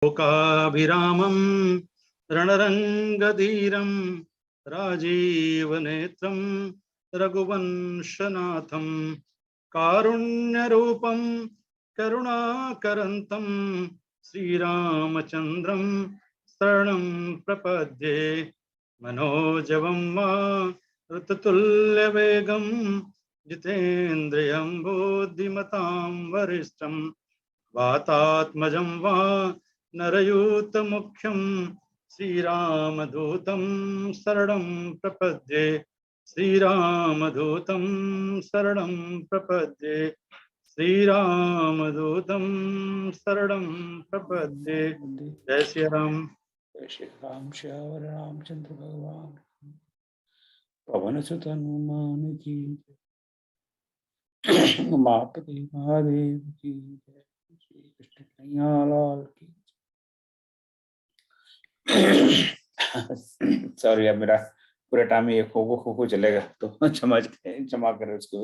लोकाभिरामं रणरंगधीरं राजीवनेत्रं रघुवंशनाथं कारुण्यरूपं करुणाकरन्तं श्रीरामचन्द्रं शरणं प्रपद्ये। मनोजवं ऋतुतुल्यवेगं जितेन्द्रियं बुद्धिमतां वरिष्ठं वातात्मजं वा नरयूतमुख्यं श्रीरामदूतं शरणं प्रपद्ये। श्रीरामदूतं शरणं प्रपद्ये। श्रीरामदूतं शरणं प्रपद्ये। जय श्री राम। जय श्री राम। श्यावर रामचंद्र भगवान पवन सुत हनुमान की उमापति महादेव की जय। श्री कृष्ण कन्हैया लाल की। सॉरी, अब मेरा पूरा टाइम ये खो खो चलेगा तो क्षमा करें उसको।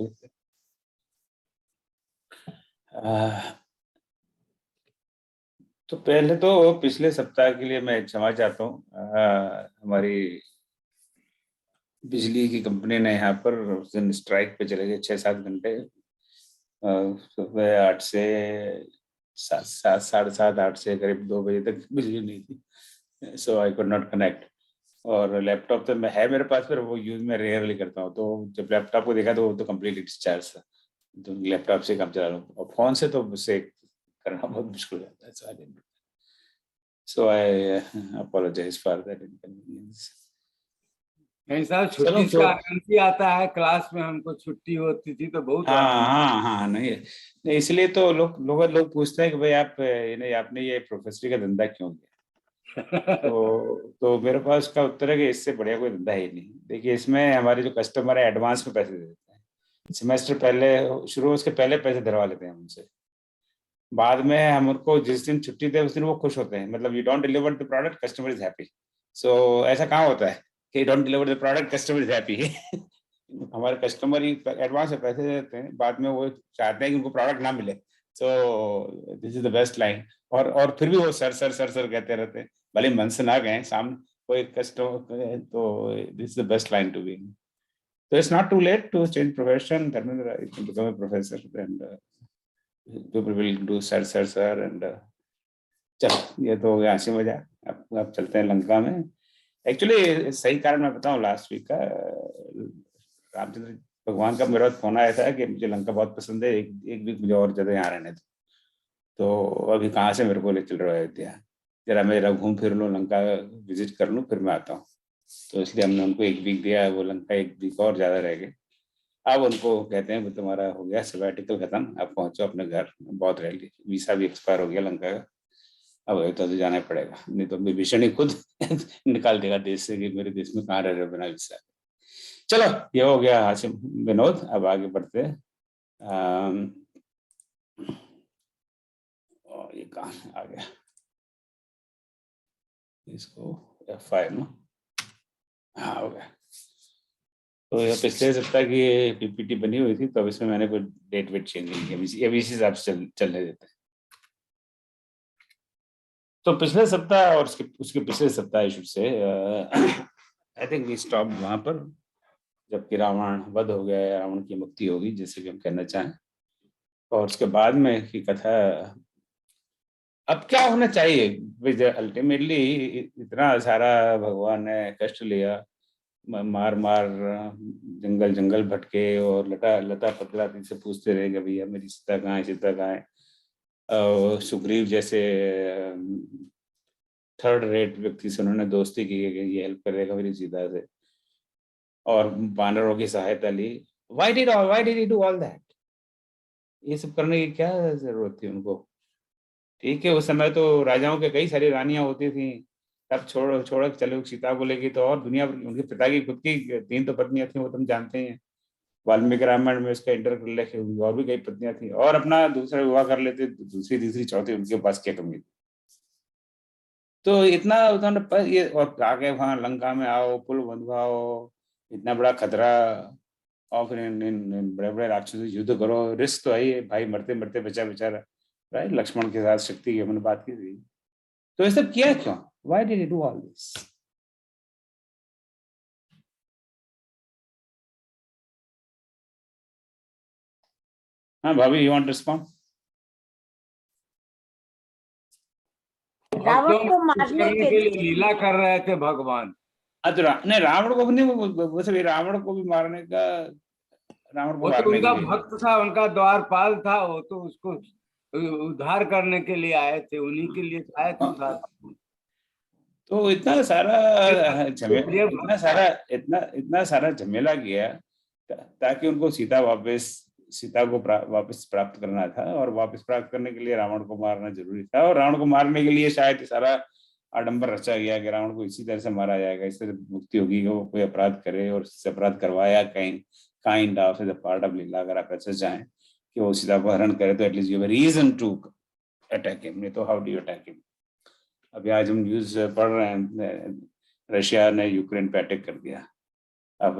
तो पहले तो पिछले सप्ताह के लिए मैं क्षमा चाहता हूँ। हमारी बिजली की कंपनी ने यहाँ पर उस दिन स्ट्राइक पे चले गए 6-7 घंटे। सुबह 8 से 7, 7:30, 8 से करीब 2 बजे तक बिजली नहीं थी। सो आई कुड नॉट कनेक्ट। और लैपटॉप तो है मेरे पास, पर वो यूज मैं रेयरली करता हूँ। तो जब लैपटॉप को देखा तो वो तो कम्प्लीटली डिस्चार्ज था। तो लैपटॉप से काम चला रहा हूँ और फोन से तो उससे करना बहुत मुश्किल हो जाता है। So I apologize for that inconvenience. नहीं साहब, छुट्टी से आनंद ही आता है। क्लास में हमको छुट्टी होती थी तो बहुत हाँ, नहीं इसलिए तो लोग पूछते हैं कि भाई आपने ये प्रोफेसरी का धंधा क्यों किया। तो मेरे पास का उत्तर है कि इससे बढ़िया कोई धंधा ही नहीं। देखिए, इसमें हमारे जो कस्टमर है एडवांस में पैसे दे देते हैं। सेमेस्टर पहले शुरू उसके पहले पैसे धरवा लेते हैं उनसे। बाद में हम उनको जिस दिन छुट्टी दे उस दिन वो खुश होते हैं। मतलब you don't deliver the product, customer is happy. So ऐसा कहाँ होता है कि don't deliver the product, customer is happy. हमारे कस्टमर ही एडवांस में पैसे देते हैं, बाद में वो चाहते हैं कि उनको प्रोडक्ट ना मिले। So this is the best line. और फिर भी वो सर कहते रहते हैं, भले मन से ना गए सामने कोई कस्टमर। तो this is the best line to be. So it's not too late to change profession. Dharmendra, you can become a professor and people will do sir and चलो ये तो हो गया हंसी मजाक। अब चलते हैं लंका में। एक्चुअली सही कारण मैं बताऊं, लास्ट वीक का रामचंद्र भगवान का मेरा फोन आया था कि मुझे लंका बहुत पसंद है, एक वीक मुझे और ज्यादा यहाँ रहने दो। तो अभी कहाँ से मेरे को ले चल रहा है अयोध्या, जरा मेरा घूम फिर लूँ, लंका विजिट कर लूँ, फिर मैं आता हूँ। तो इसलिए हमने उनको 1 वीक दिया। वो लंका 1 वीक और ज्यादा रह गए। अब उनको कहते हैं तुम्हारा हो गया सबैटिकल खत्म, अब पहुंचो अपने घर। बहुत रह ली, वीसा भी एक्सपायर हो गया लंका का। अब अयोध्या तो जाना पड़ेगा, नहीं तो विभीषण ही खुद निकाल देगा देश से कि मेरे देश में कहाँ रह रहे हो बिना वीसा। चलो, ये हो गया हासिम विनोद। अब आगे बढ़ते हैं। ये कहाँ आ गया, इसको F5 ना। हाँ, हो गया। तो यह पिछले सप्ताह की पीपीटी बनी हुई थी, तो अब इसमें मैंने कोई डेट वेट चेंज नहीं किया। अभी इसी हिसाब से चलने देते हैं। तो पिछले सप्ताह और उसके पिछले सप्ताह I should say I think we stop वहां पर, जबकि रावण वध हो गया, रावण की मुक्ति होगी, जैसे कि हम कहना चाहें। और उसके बाद में की कथा अब क्या होना चाहिए। अल्टीमेटली इतना सारा भगवान ने कष्ट लिया, मार जंगल जंगल भटके और लता पतलाती से पूछते रहे कि भैया मेरी सीता कहाँ है, सीता कहाँ है। सुग्रीव जैसे थर्ड रेट व्यक्ति से उन्होंने दोस्ती की कि ये हेल्प करेगा मेरी सीता से, और वानरों की सहायता ली। Why did he do all that? ये सब करने की क्या जरूरत थी उनको। ठीक है, उस समय तो राजाओं के कई सारी रानियां होती थी, तब छोड़ चलो सीता को लेके। तो और दुनिया, उनके पिता की खुद की 3 तो पत्नियां थी, वो तुम जानते हैं। वाल्मीकि रामायण में उसका इंटर कर लेके और भी कई पत्नियां थी, और अपना दूसरा विवाह कर लेते, दूसरी तीसरी चौथी, उनके पास क्या कमी थी। तो इतना उन्होंने ये, और आगे वहां लंका में आओ, पुल बंधवाओ, इतना बड़ा खतरा, और फिर इन बड़े बड़े राक्षसों से युद्ध करो, रिस्क तो है ही भाई, मरते मरते बचा बेचारा। राइट, लक्ष्मण के साथ शक्ति की हमने बात की थी। तो ये सब किया क्यों? Why did he do all this? हाँ भाभी, you want to respond? Ravan भक्तों को खुश मारने करने के के लिए लिए लीला कर रहे थे भगवान। तो नहीं, रावण को भी नहीं, वैसे भी रावण को भी मारने का, रावण को वो तो मारने के उनका लिए भक्त था, उनका द्वारपाल था, वो तो उसको उद्धार करने के लिए आए थे, उन्हीं के लिए आए थे उद्धार। तो इतना सारा ये इतना सारा झमेला किया ताकि उनको सीता को वापस प्राप्त करना था, और वापस प्राप्त करने के लिए रावण को मारना जरूरी था, और रावण को मारने के लिए शायद सारा आडंबर रचा गया कि रावण को इसी तरह से मारा जाएगा, इस तरह मुक्ति होगी कि वो कोई अपराध करे, और इससे अपराध करवाया kind of as a part of leela, अगर आप ऐसे चाहें कि वो सीता को हरण करे, तो at least you have reason to attack him, नहीं तो how do you attack him? अभी आज हम न्यूज पढ़ रहे हैं, रशिया ने यूक्रेन पे अटैक कर दिया। अब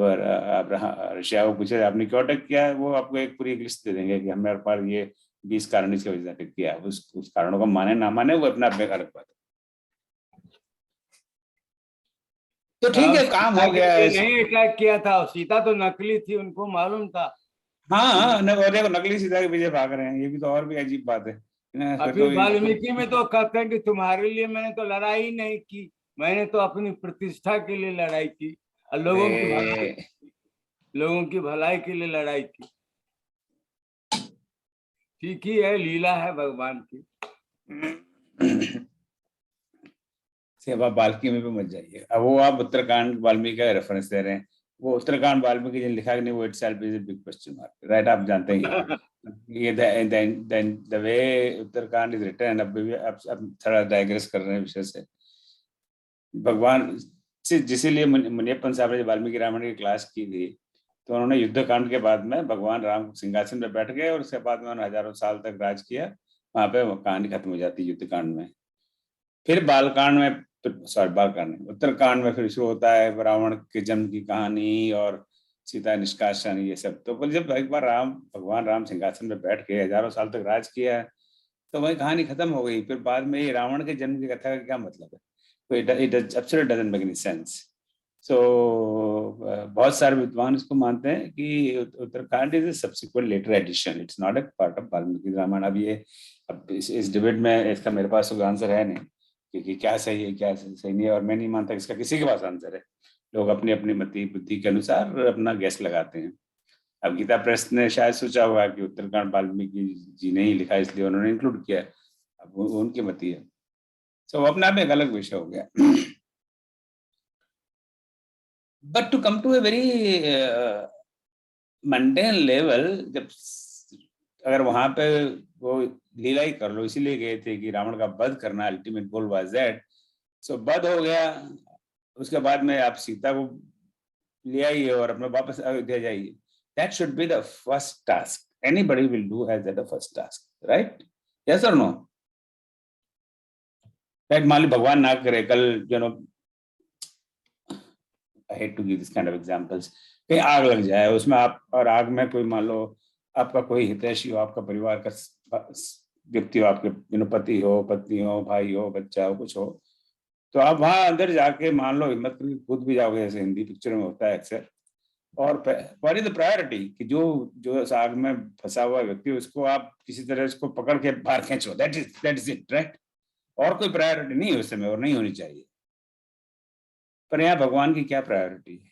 रशिया को पूछे आपने क्यों अटैक किया, वो आपको एक पूरी लिस्ट दे देंगे कि हमारे पास ये 20 कारण इसकी वजह से अटैक किया। उस कारणों को माने ना माने वो अपना अपने अलग बात है। तो ठीक है, काम हो गया है। नहीं अटैक किया था, सीता तो नकली थी, उनको मालूम था। हाँ, देखो नकली सीता के पीछे भाग रहे हैं, ये भी तो और भी अजीब बात है। अभी वाल्मीकि में तो कहते हैं कि तुम्हारे लिए मैंने तो लड़ाई नहीं की, मैंने तो अपनी प्रतिष्ठा के लिए लड़ाई की और लोगों की भलाई के लिए लड़ाई की। ठीक ही है, लीला है भगवान की। अब आप वाल्मीकि में भी मत जाइए। अब वो आप उत्तराखंड वाल्मीकि का रेफरेंस दे रहे हैं, वो उत्तराखंड वाल्मीकि जिन लिखा कि नहीं, वो itself is a big question mark, right? आप जानते हैं ये the way Uttarakhand is written. अब थोड़ा डाइग्रेस कर रहे हैं विषय से। भगवान से जिसलिए मुनियप्पन साहब ने वाल्मीकि रामायण की क्लास की थी, तो उन्होंने युद्धकांड के बाद में भगवान राम सिंहासन में बैठ गए, और उसके बाद में उन्होंने हजारों साल तक राज किया। वहां पे कहानी खत्म हो जाती है युद्धकांड में। फिर बालकांड में, बालकांड में, उत्तरकांड में फिर शुरू होता है रावण के जन्म की कहानी और सीता निष्कासन, ये सब। तो बोले जब एक बार भगवान राम सिंहासन में बैठ के हजारों साल तक राज किया, तो वही कहानी खत्म हो गई। फिर बाद में ये रावण के जन्म की कथा का क्या मतलब है? तो it absolutely doesn't make any sense. So बहुत सारे विद्वान इसको मानते हैं कि Uttarakanda is a subsequent later edition, it's not a part of Valmiki Ramayana. अब इस डिबेट में इसका मेरे पास कोई आंसर है नहीं, क्योंकि क्या सही है क्या सही नहीं है, और मैं नहीं मानता इसका किसी के पास आंसर है। लोग अपनी अपनी मति बुद्धि के अनुसार अपना गैस लगाते हैं। अब गीता प्रेस ने शायद सोचा होगा कि उत्तरकांड वाल्मीकि जी ने ही लिखा, इसलिए उन्होंने इंक्लूड किया। अब उनकी मति है, तो अपने आप में एक अलग विषय हो गया। But to come to a very mundane level, जब अगर वहां पे वो लीला ही कर लो, इसीलिए गए थे कि रावण का वध करना, अल्टीमेट गोल वाज दैट। सो वध हो गया, उसके बाद में आप सीता को ले आइए और अपने वापस अयोध्या जाइए। That should be the first task anybody will do as the first task, right? Yes और नो? राइट? मान ली भगवान ना करे कल, I hate to give this kind of examples, कहीं आग लग जाए उसमें, आप और आग में कोई मान लो आपका कोई हितैषी हो, आपका परिवार का व्यक्ति हो, आपके पति हो, पत्नी हो, भाई हो, बच्चा हो, कुछ हो, तो आप वहां अंदर जाके मान लो हिम्मत करके कूद भी जाओगे, जैसे हिंदी पिक्चर में होता है अक्सर। और व्हाट इज द प्रायोरिटी कि जो इस आग में फंसा हुआ व्यक्ति, उसको आप किसी तरह इसको पकड़ के बाहर खींचो। That is it, right? और कोई प्रायोरिटी नहीं है उस समय, और नहीं होनी चाहिए। पर यहाँ भगवान की क्या प्रायोरिटी है?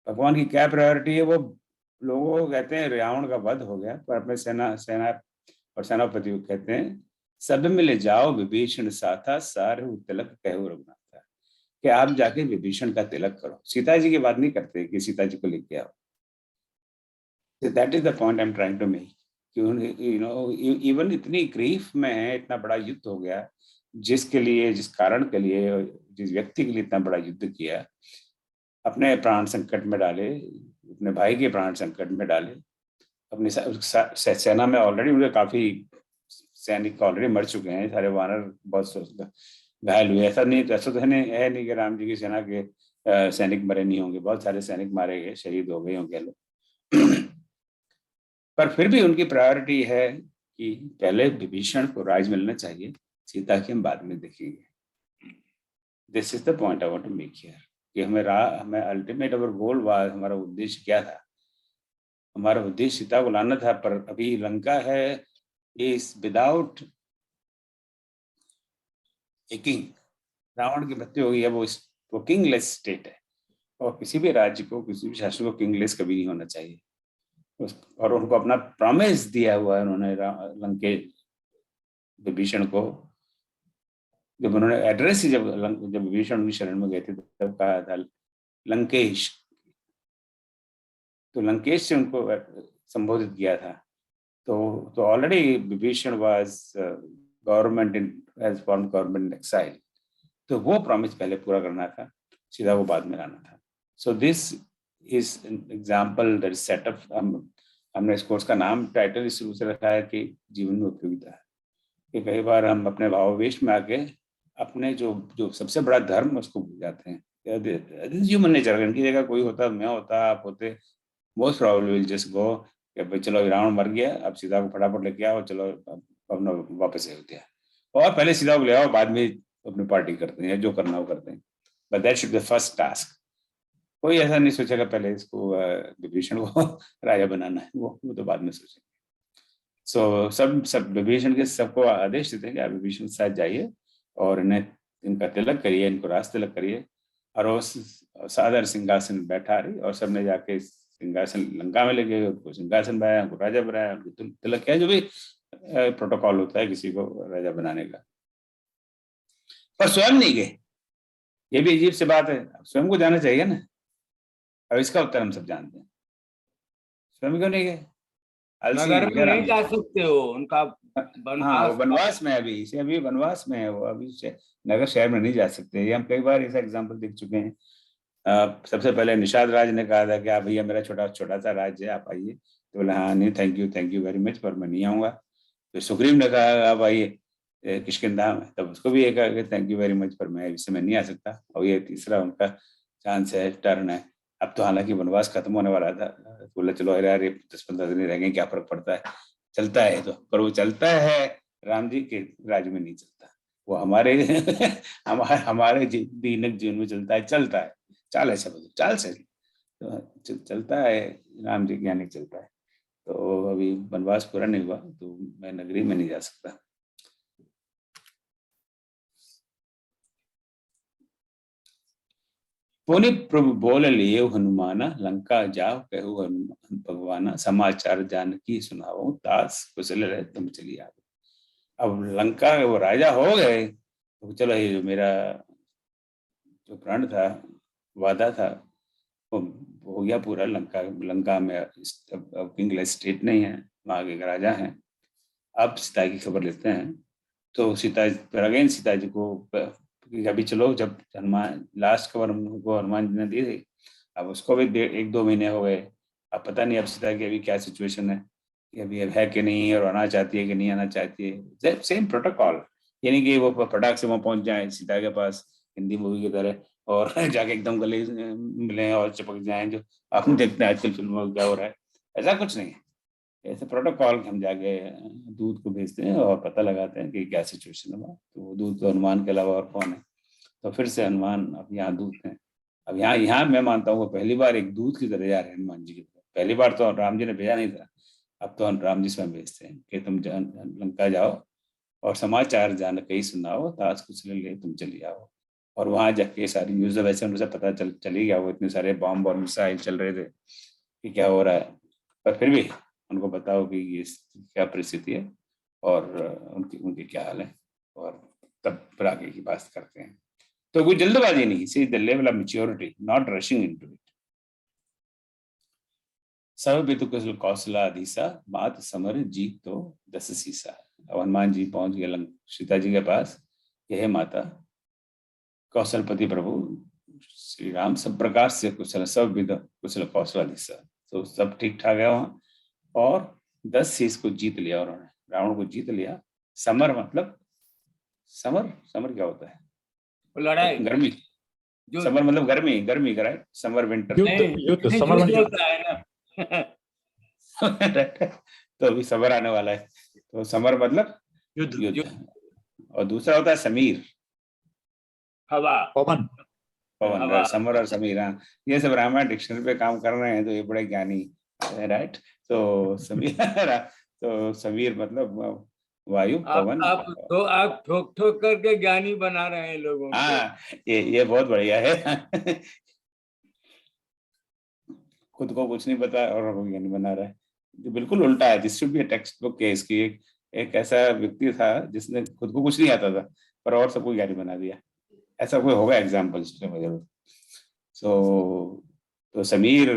भगवान की क्या प्रायोरिटी है? वो लोगों को कहते हैं रावण का वध हो गया, पर अपने सेना और सेनापति को कहते हैं सब मिले जाओ विभीषण साथा, सारहु तिलक कहु रघुनाथा, कि आप जाके विभीषण का तिलक करो। सीता जी की बात नहीं करते कि सीता जी को लेके आओ। That is the point I am trying to make. Even इतनी ग्रीफ में है, इतना बड़ा युद्ध हो गया, जिस कारण के लिए, जिस व्यक्ति के लिए इतना बड़ा युद्ध किया, अपने प्राण संकट में डाले, अपने भाई के प्राण संकट में डाले, अपनी सेना में ऑलरेडी उनके काफी सैनिक ऑलरेडी मर चुके हैं, सारे वानर बहुत घायल हुए। ऐसा तो है नहीं कि राम जी की सेना के सैनिक मरे नहीं होंगे, बहुत सारे सैनिक मारे गए, शहीद हो गए होंगे लोग। पर फिर भी उनकी प्रायोरिटी है कि पहले विभीषण को राज मिलना चाहिए, सीता की हम बाद में देखेंगे। This is the point I want to make here कि हमें अल्टीमेट अवर गोल वाज, हमारा उद्देश्य क्या था? हमारा उद्देश्य सीता को लाना था, पर अभी लंका है is without a king. Ravana की मृत्यु हो गई है, वो किंगलेस स्टेट है, और किसी भी राज्य को, किसी भी शासन को किंगलेस कभी नहीं होना चाहिए। और उनको अपना प्रॉमिस दिया हुआ है उन्होंने लंके विभीषण को। जब उन्होंने एड्रेस ही जब विभीषण उनकी शरण में गए थे तब कहा था लंकेश, तो लंकेश से उनको संबोधित किया था। तो already Vibhishan was government in as form government exile, तो वो प्रॉमिस पहले पूरा करना था, सीधा वो बाद में लाना था। सो this is example that setup. हमने इस कोर्स का नाम टाइटल इस रूप से रखा है कि जीवन में उपयोगिता है, कि कई बार हम अपने भावावेश में आके अपने जो सबसे बड़ा धर्म उसको भूल जाते हैं। ह्यूमन नेचर, इनकी जगह कोई होता, मैं होता, आप होते, most probably will just go कि भाई चलो रावण मर गया, अब सीता को फटाफट लेके आओ, चलो अपना वापस अयोध्या, और पहले सीता को ले आओ, बाद में अपनी पार्टी करते हैं, जो करना वो करते हैं। But that should be the first task. कोई ऐसा नहीं सोचेगा पहले इसको विभीषण को राजा बनाना है, वो तो बाद में सोचेंगे। सो सब विभीषण के सबको आदेश देते हैं कि आप विभीषण के साथ जाइए और इनका तिलक करिए, इनको राज तिलक करिए। और वो सादर सिंहासन बैठा रही, और सबने जाके सिंहासन लंका में ले गए, उनको सिंहासन बनाया, उनको राजा बनाया, उनको तिलक किया, जो भी प्रोटोकॉल होता है किसी को राजा बनाने का। पर स्वयं नहीं गए, ये भी अजीब सी बात है। स्वयं को जाना चाहिए ना। अब इसका उत्तर हम सब जानते हैं, स्वयं क्यों नहीं गए? नगर में नहीं जा सकते हो, उनका हाँ, वो वनवास में अभी वनवास में है, वो अभी नगर शहर में नहीं जा सकते। ये हम कई बार ऐसा एग्जाम्पल देख चुके हैं। सबसे पहले निषाद राज ने कहा था कि आप भैया मेरा छोटा सा राज्य है, आप आइए, तो बोला हाँ नहीं थैंक यू वेरी मच, पर मैं नहीं आऊँगा। फिर सुग्रीव ने कहा आप आइए किष्किंधा में, तब उसको भी ये कहा कि थैंक यू वेरी मच, पर मैं इस समय नहीं आ सकता। और ये तीसरा उनका चांस है, टर्न है। अब तो हालांकि वनवास खत्म होने वाला था, तो बोला चलो यार ये 10-15 दिन रह गए, क्या फर्क पड़ता है, चलता है। तो पर वो चलता है, राम जी के राज्य में नहीं चलता, वो हमारे हमारे दैनिक जीवन में चलता है। चाल ऐसा बदल, चाल से तो चलता है, राम जी ज्ञानिक चलता है। तो अभी वनवास पूरा नहीं हुआ, तो मैं नगरी में नहीं जा सकता। पुनि प्रभु बोल लियो हनुमाना, लंका जाओ कहू हनुमान भगवाना, समाचार जानकी सुनाओ, तास कुशल रहे तुम चली आओ। अब लंका वो राजा हो गए, तो चलो ये जो मेरा जो प्रण था, वादा था, वो हो गया पूरा। लंका में अब किंगलेस स्टेट नहीं है, वहाँ के राजा हैं। अब सीता की खबर लेते हैं, तो सीता जी को अभी चलो, जब हनुमान लास्ट खबर हमको हनुमान जी ने दी थी, अब उसको भी 1-2 महीने हो गए। अब पता नहीं अब सीता की अभी क्या सिचुएशन है, कि अभी अब है कि नहीं, और आना चाहती है कि नहीं आना चाहती है। सेम प्रोटोकॉल, यानी कि वो फटाक से वहाँ पहुंच जाए सीता के पास, हिंदी मूवी की तरह, और जाके एकदम गले मिले और चिपक जाए, जो आपने देखते हैं आजकल फिल्मों में क्या हो रहा है। ऐसा कुछ नहीं है, ऐसे प्रोटोकॉल हम जाके दूत को भेजते हैं और पता लगाते हैं कि क्या सिचुएशन है। तो वो दूत तो हनुमान के अलावा और कौन है? तो फिर से हनुमान अब यहाँ दूत हैं। अब यहाँ मैं मानता हूँ पहली बार एक दूत की तरह जा रहे हैं हनुमान जी की तरफ। पहली बार तो राम जी ने भेजा नहीं था, अब तो राम जी स्वयं भेजते हैं कि तुम लंका जाओ और समाचार जान कहीं सुनाओ, ताज कुछ ले तुम चली आओ। और वहां जाके सारी न्यूज, वैसे उनसे पता चल ही गया, वो इतने सारे बॉम्ब और मिसाइल चल रहे थे कि क्या हो रहा है, पर फिर भी उनको बताओ कि ये क्या परिस्थिति है और उनके क्या हाल है, और तब फिर आगे की बात करते हैं। तो कोई जल्दबाजी नहीं, see the level of maturity, not rushing into it. सब बितु कौशलाधीसा, बात समर जीत तो 10 सीसा। अब हनुमान जी पहुंच गए सीता जी के पास, यह माता कौशलपति प्रभु श्री राम सब प्रकार से कुशल, सब विध कुशल कौशलाधीसा, तो सब ठीक ठाक है वहां। और 10 शीश को जीत लिया उन्होंने, रावण को जीत लिया। समर मतलब समर क्या होता है? लड़ाई, गर्मी। समर मतलब गर्मी का, राइट? समर विंटर, युद्ध समर होता है ना। तो अभी समर आने वाला है, तो समर मतलब युद्ध। युद्ध। और दूसरा होता है समीर, हवा। पवन। पवन, हवा। समर और समीर। हाँ, ये सब रामायण डिक्शनरी पे काम कर रहे हैं तो ये बड़े ज्ञानी है, राइट। तो समीर तो समीर मतलब वायु, पवन। आप ठोक ठोक करके ज्ञानी बना रहे हैं लोगों को। हाँ, ये बहुत बढ़िया है। खुद को कुछ नहीं पता और ज्ञानी बना रहा है, जो बिल्कुल उल्टा है। This should be a text book case की। एक ऐसा व्यक्ति था जिसने खुद को कुछ नहीं आता था पर और सबको ज्ञानी बना दिया। ऐसा कोई होगा एग्जाम्पल जरूर। तो समीर,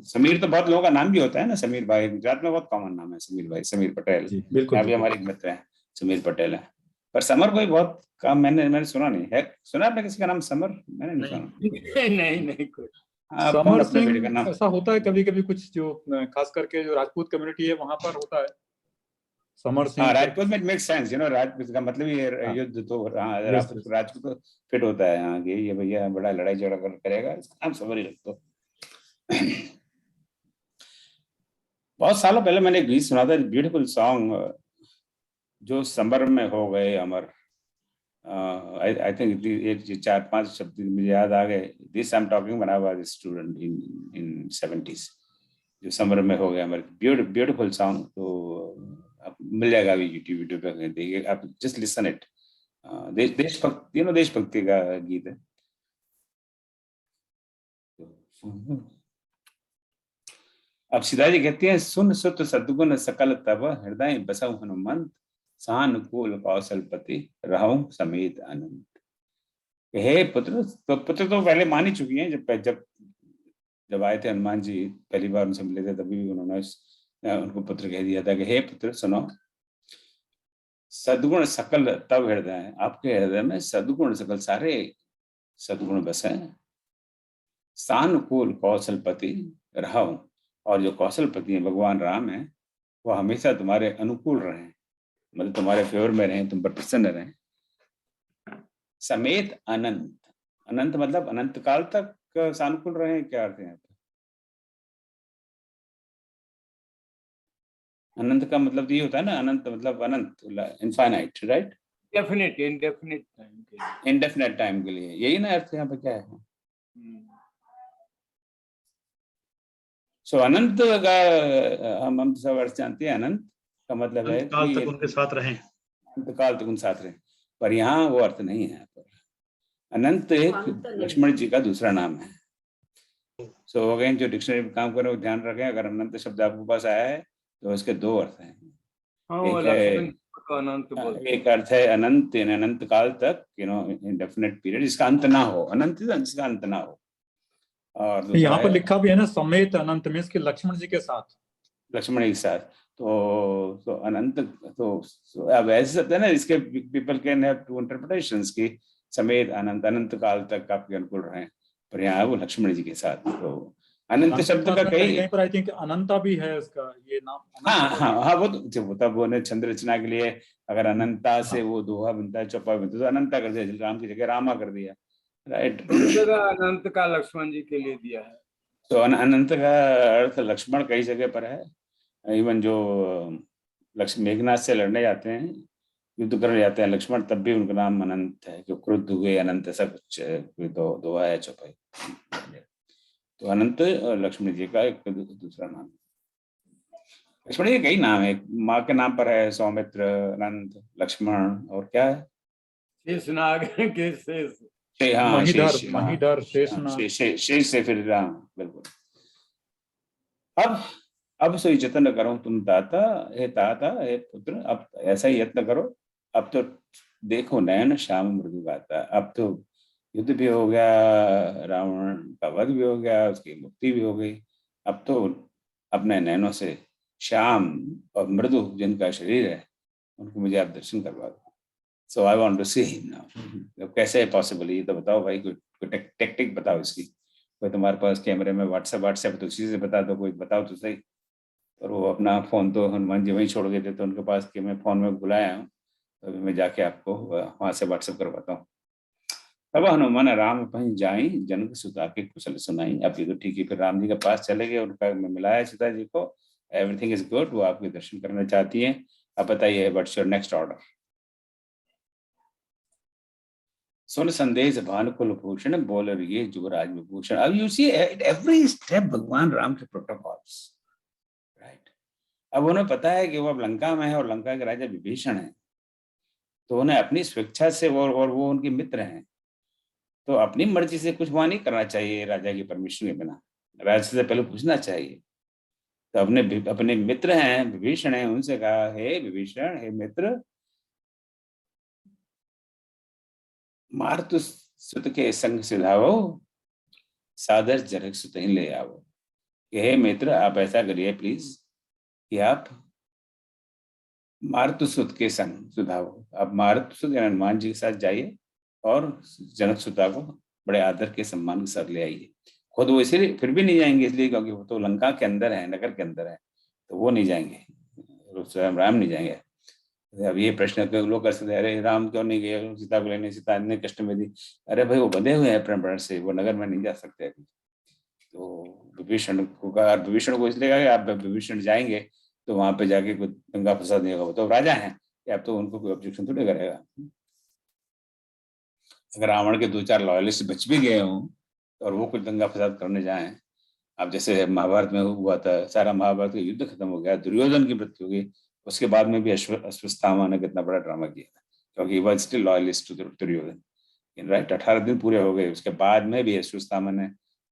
समीर तो बहुत लोगों का नाम भी होता है ना। समीर भाई गुजरात में बहुत कॉमन नाम है, समीर भाई, समीर पटेल। बिल्कुल, अभी हमारे एक मित्र हैं समीर पटेल है, पर समर कोई बहुत काम मैंने सुना नहीं है। सुना आपने किसी का नाम समर? मैंने नहीं सुना। नहीं कुछ। आप कौन समर अपने बेटे का नाम? सिंह ऐसा होता है कभी कभी कुछ, जो खास करके जो राजपूत कम्युनिटी है वहां पर होता है समर सिंह। हाँ, राजपूत में make sense, you know. Rajput का मतलब ये हाँ। युद्ध तो, हाँ, Yes, yes. राजपूत तो फिट होता है। हाँ, ये भैया बड़ा लड़ाई झगड़ा करेगा, इसका नाम समर ही रख दो। बहुत सालों पहले मैंने एक गीत सुना था, ब्यूटीफुल सॉन्ग, जो समर में हो गए अमर। आई थिंक ये 4-5 शब्द मुझे याद आ गए। This I am talking when I was student in 70s, जो समर में हो गया अमर। Beautiful song. तो आप मिल जाएगा अभी यूट्यूब पे, देखिए आप, जस्ट लिसन इट। देशभक्ति, देशभक्ति का गीत है। अब सीधा जी कहती है, सुन सुत सद्गुण सकल तब हृदय बसहु हनुमंत, सानुकूल कौशलपति रहूं समेत अनंत। हे पुत्र, तो पुत्र तो पहले मान ही चुकी हैं। जब आए थे हनुमान जी पहली बार उनसे मिले थे, तभी भी उन्होंने उनको पुत्र कह दिया था कि हे पुत्र सुनो, सद्गुण सकल तब हृदय, आपके हृदय में सद्गुण सकल, सारे सद्गुण बसे, सानुकूल कौशलपति रहूं, और जो कौशलपति है भगवान राम है, वो हमेशा तुम्हारे अनुकूल रहे, मतलब तुम्हारे फेवर में रहे, तुम पर प्रसन्न रहे। समेत अनंत, अनंत मतलब अनंत काल तक सानुकूल रहे, क्या अर्थ है? अनंत का मतलब ये होता है ना, अनंत मतलब अनंत, infinite, right? Definite, indefinite time के लिए। इंडेफिनेट टाइम के लिए, यही ना अर्थ यहाँ पे क्या है? सो अनंत का हम सब अर्थ जानते हैं। अनंत का मतलब है काल कि तक उनके साथ रहें। अनंत काल तक उन साथ रहे, पर यहाँ वो अर्थ नहीं है। अनंत एक लक्ष्मण जी का दूसरा नाम है। सो अगेन, जो डिक्शनरी में काम करें वो ध्यान रखें, अगर अनंत शब्द आपके पास आया है तो इसके दो अर्थ हैं। एक अर्थ है अनंत, अनंत काल तक, इंडेफिनिट पीरियड, इसका अंत ना हो। अनंत जिसका अंत ना हो। और यहाँ पर लिखा भी है ना, समेत अनंत, में इसके लक्ष्मण जी के साथ, लक्ष्मण जी के साथ। तो अनंत, तो अब ऐसे होता है ना, इसके people can have two interpretations की समेत अनंत, अनंत काल तक आपके अनुकूल रहे, पर यहाँ वो लक्ष्मण जी के साथ। तो अनंत शब्द का कहीं पर आई थिंक अनंता भी है इसका ये नाम। हाँ, वो तो तब उन्हें छंद रचना के लिए, अगर अनंता से वो दोहा बनता है, चौपा बनता है, तो अनंता कर दिया, राम की जगह रामा कर दिया, राइट? अनंत का लक्ष्मण जी के लिए दिया है। तो अनंत का अर्थ लक्ष्मण कई जगह पर है। इवन जो मेघनाथ से लड़ने जाते हैं, युद्ध करने जाते हैं लक्ष्मण, तब भी उनका नाम अनंत है, जो क्रुद्ध हुए अनंत, ऐसा कुछ दोहा है चौपाई। तो अनंत लक्ष्मण जी का एक दूसरा नाम। लक्ष्मण जी कई नाम है, माँ के नाम पर है, सौमित्र, अनंत, लक्ष्मण, और क्या है? शेषनाग के शेष, महीधर, शेष से फिर राम, बिल्कुल। अब सो यत्न करो तुम ताता, हे पुत्र, अब ऐसा ही यत्न करो। अब तो देखो नयन श्याम मृदु गाता। अब तो युद्ध भी हो गया, रावण का वध भी हो गया, उसकी मुक्ति भी हो गई। अब तो अपने नयनों से श्याम और मृदु जिनका शरीर है, उनको मुझे आप दर्शन करवा दो। So I want to see him now. कैसे है पॉसिबल, ये तो बताओ भाई, कोई टेक्निक बताओ इसकी। कोई तुम्हारे पास कैमरे में व्हाट्सएप तो उसी से बता दो, कोई बताओ तो सही। और वो अपना फोन तो हनुमान जी वहीं छोड़ गए थे, तो उनके पास कि मैं फोन में बुलाया हूँ, तो अभी मैं जाके आपको वहां से व्हाट्सएप करवाता हूँ। तब हनुमान राम कहीं जाई, जनक सुता के कुशल सुनाई। अब ये तो ठीक है, फिर राम जी के पास चले गए, उनका मिलाया सीता जी को, एवरीथिंग इज गुड, वो आपके दर्शन करना चाहती हैं। अब बताइए, व्हाट्स योर नेक्स्ट ऑर्डर? सुन संदेश भानुकुल भूषण बोल ये युवराज विभूषण। अब यू सी एवरी स्टेप भगवान राम के प्रोटोकॉल्स, राइट। अब उन्हें पता है कि वो अब लंका में है और लंका के राजा विभीषण है, तो उन्हें अपनी स्वेच्छा से और वो उनके मित्र हैं, तो अपनी मर्जी से कुछ वहां नहीं करना चाहिए राजा की परमिशन के बिना, राजा से पहले पूछना चाहिए। तो अपने मित्र हैं विभीषण है, उनसे कहा, हे विभीषण, हे मित्र, मारुति सुत के संग सिधावो, सादर जनक सुत ही ले आओ। कि हे मित्र, आप ऐसा करिए प्लीज कि आप मारुति सुत के संग सुधावो, आप मारुति सुत हनुमान जी के साथ जाइए और जनक सुता को बड़े आदर के सम्मान के साथ ले आइए। खुद वो इसलिए फिर भी नहीं जाएंगे, इसलिए क्योंकि वो तो लंका के अंदर है, नगर के अंदर है, तो वो नहीं जाएंगे, स्वयं राम नहीं जाएंगे। अब ये प्रश्न लोग कर सकते हैं, अरे राम क्यों नहीं गए सीता को लेने, सीता ने कष्ट में दी। अरे भाई, वो बंधे हुए हैं अपने प्राण से, वो नगर में नहीं जा सकते अभी। तो विभीषण को कहा, विभीषण को इसलिए कहा कि आप विभीषण जाएंगे तो वहां पे जाके कोई दंगा फसाद नहीं होगा, वो तो राजा हैं, अब तो उनको कोई ऑब्जेक्शन थोड़ी करेगा। अगर रावण के 2-4 लॉयलिस्ट बच भी गए हों और वो कुछ दंगा फसाद करने जाएं, अब जैसे महाभारत में हुआ था, सारा महाभारत का युद्ध खत्म हो गया, दुर्योधन की मृत्यु हो गई, उसके बाद में भी अश्वत्थामा ने कितना बड़ा ड्रामा किया, क्योंकि वह still loyalist to Duryodhan, right. 18 दिन पूरे हो गए, उसके बाद में भी अश्वत्थामा ने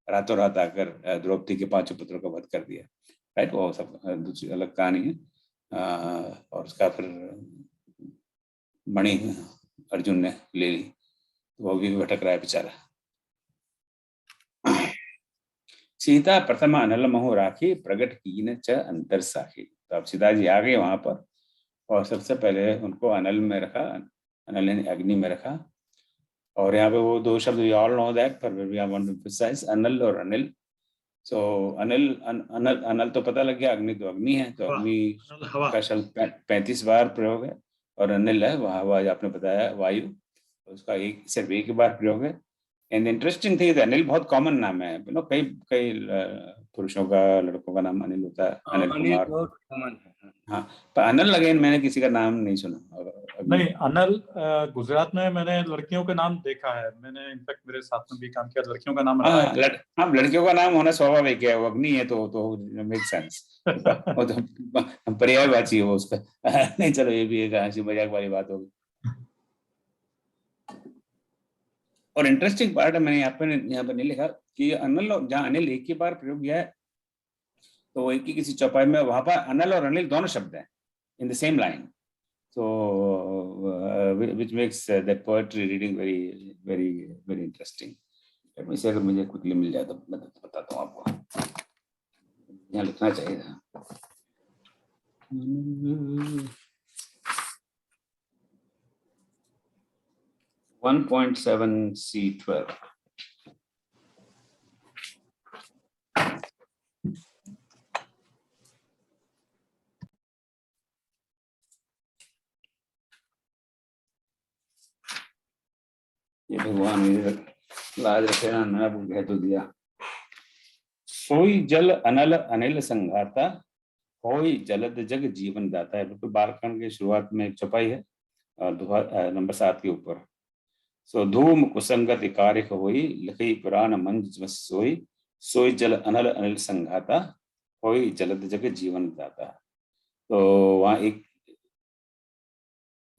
रातों रात आकर द्रौपदी के 5 पुत्रों का वध कर दिया, राइट। वो सब दूसरी अलग कहानी है। और उसका फिर मणि अर्जुन ने ले ली, वो भी भटक रहा है बेचारा। सीता प्रथम अनल मोह राखी, प्रगट कीन च अंतर साखी। तो अब सीता जी आ गए वहां पर, और सबसे पहले उनको अनल में रखा, अनल यानी अग्नि में रखा। और यहाँ पे वो 2 शब्द, वी ऑल नो दैट, पर वी वांट टू एम्फसाइज अनल और अनिल। सो अनिल अनल, अनल तो पता लग गया, अग्नि तो अग्नि है, तो अग्नि का शब्द 35 बार प्रयोग है, और अनिल है वह हवा, आपने बताया वायु, उसका सिर्फ एक बार प्रयोग है। एंड इंटरेस्टिंग थिंग, अनिल बहुत कॉमन नाम है, कई कई पुरुषों का, लड़कों का नाम अनिल होता है, अनिल कुमार। बहुत कॉमन है। हाँ, पर अनिल अगेन मैंने किसी का नाम नहीं सुना। नहीं, अनल गुजरात में मैंने लड़कियों का नाम देखा है, मैंने इनफैक्ट मेरे साथ में भी काम किया, लड़कियों का नाम रहा है। हाँ, लड़कियों का नाम होना स्वाभाविक है, वो अग्नि है तो मेक सेंस, वो तो पर्यायवाची है वो उसका। नहीं, चलो ये भी एक हंसी मजाक वाली बात होगी। और इंटरेस्टिंग पार्ट है, मैंने यहाँ पर नहीं लिखा कि अनिल, जहाँ अनिल एक ही बार प्रयोग किया है, तो वो एक ही किसी चौपाई में, वहां पर अनिल और अनिल दोनों शब्द हैं in the same line, so which makes that poetry reading very interesting. Let me see, अगर मुझे quickly मिल जाए तो मैं बताता हूँ आपको, यहाँ लिखना चाहिए था। (1.7C12) ये भगवान लाज रखे ना, नया बुक है तो दिया। सोई जल अनल अनिल संघाता, होई जलद जग जीवन दाता है, बिल्कुल बालकांड की शुरुआत में एक चौपाई है, नंबर 7 के ऊपर। सो धूम कुसंगत कारिक होई, लिखी पुराण मंज सोई, सोई जल अनल अनिल संघाता, होई जलद जग जीवन दाता। तो वहाँ एक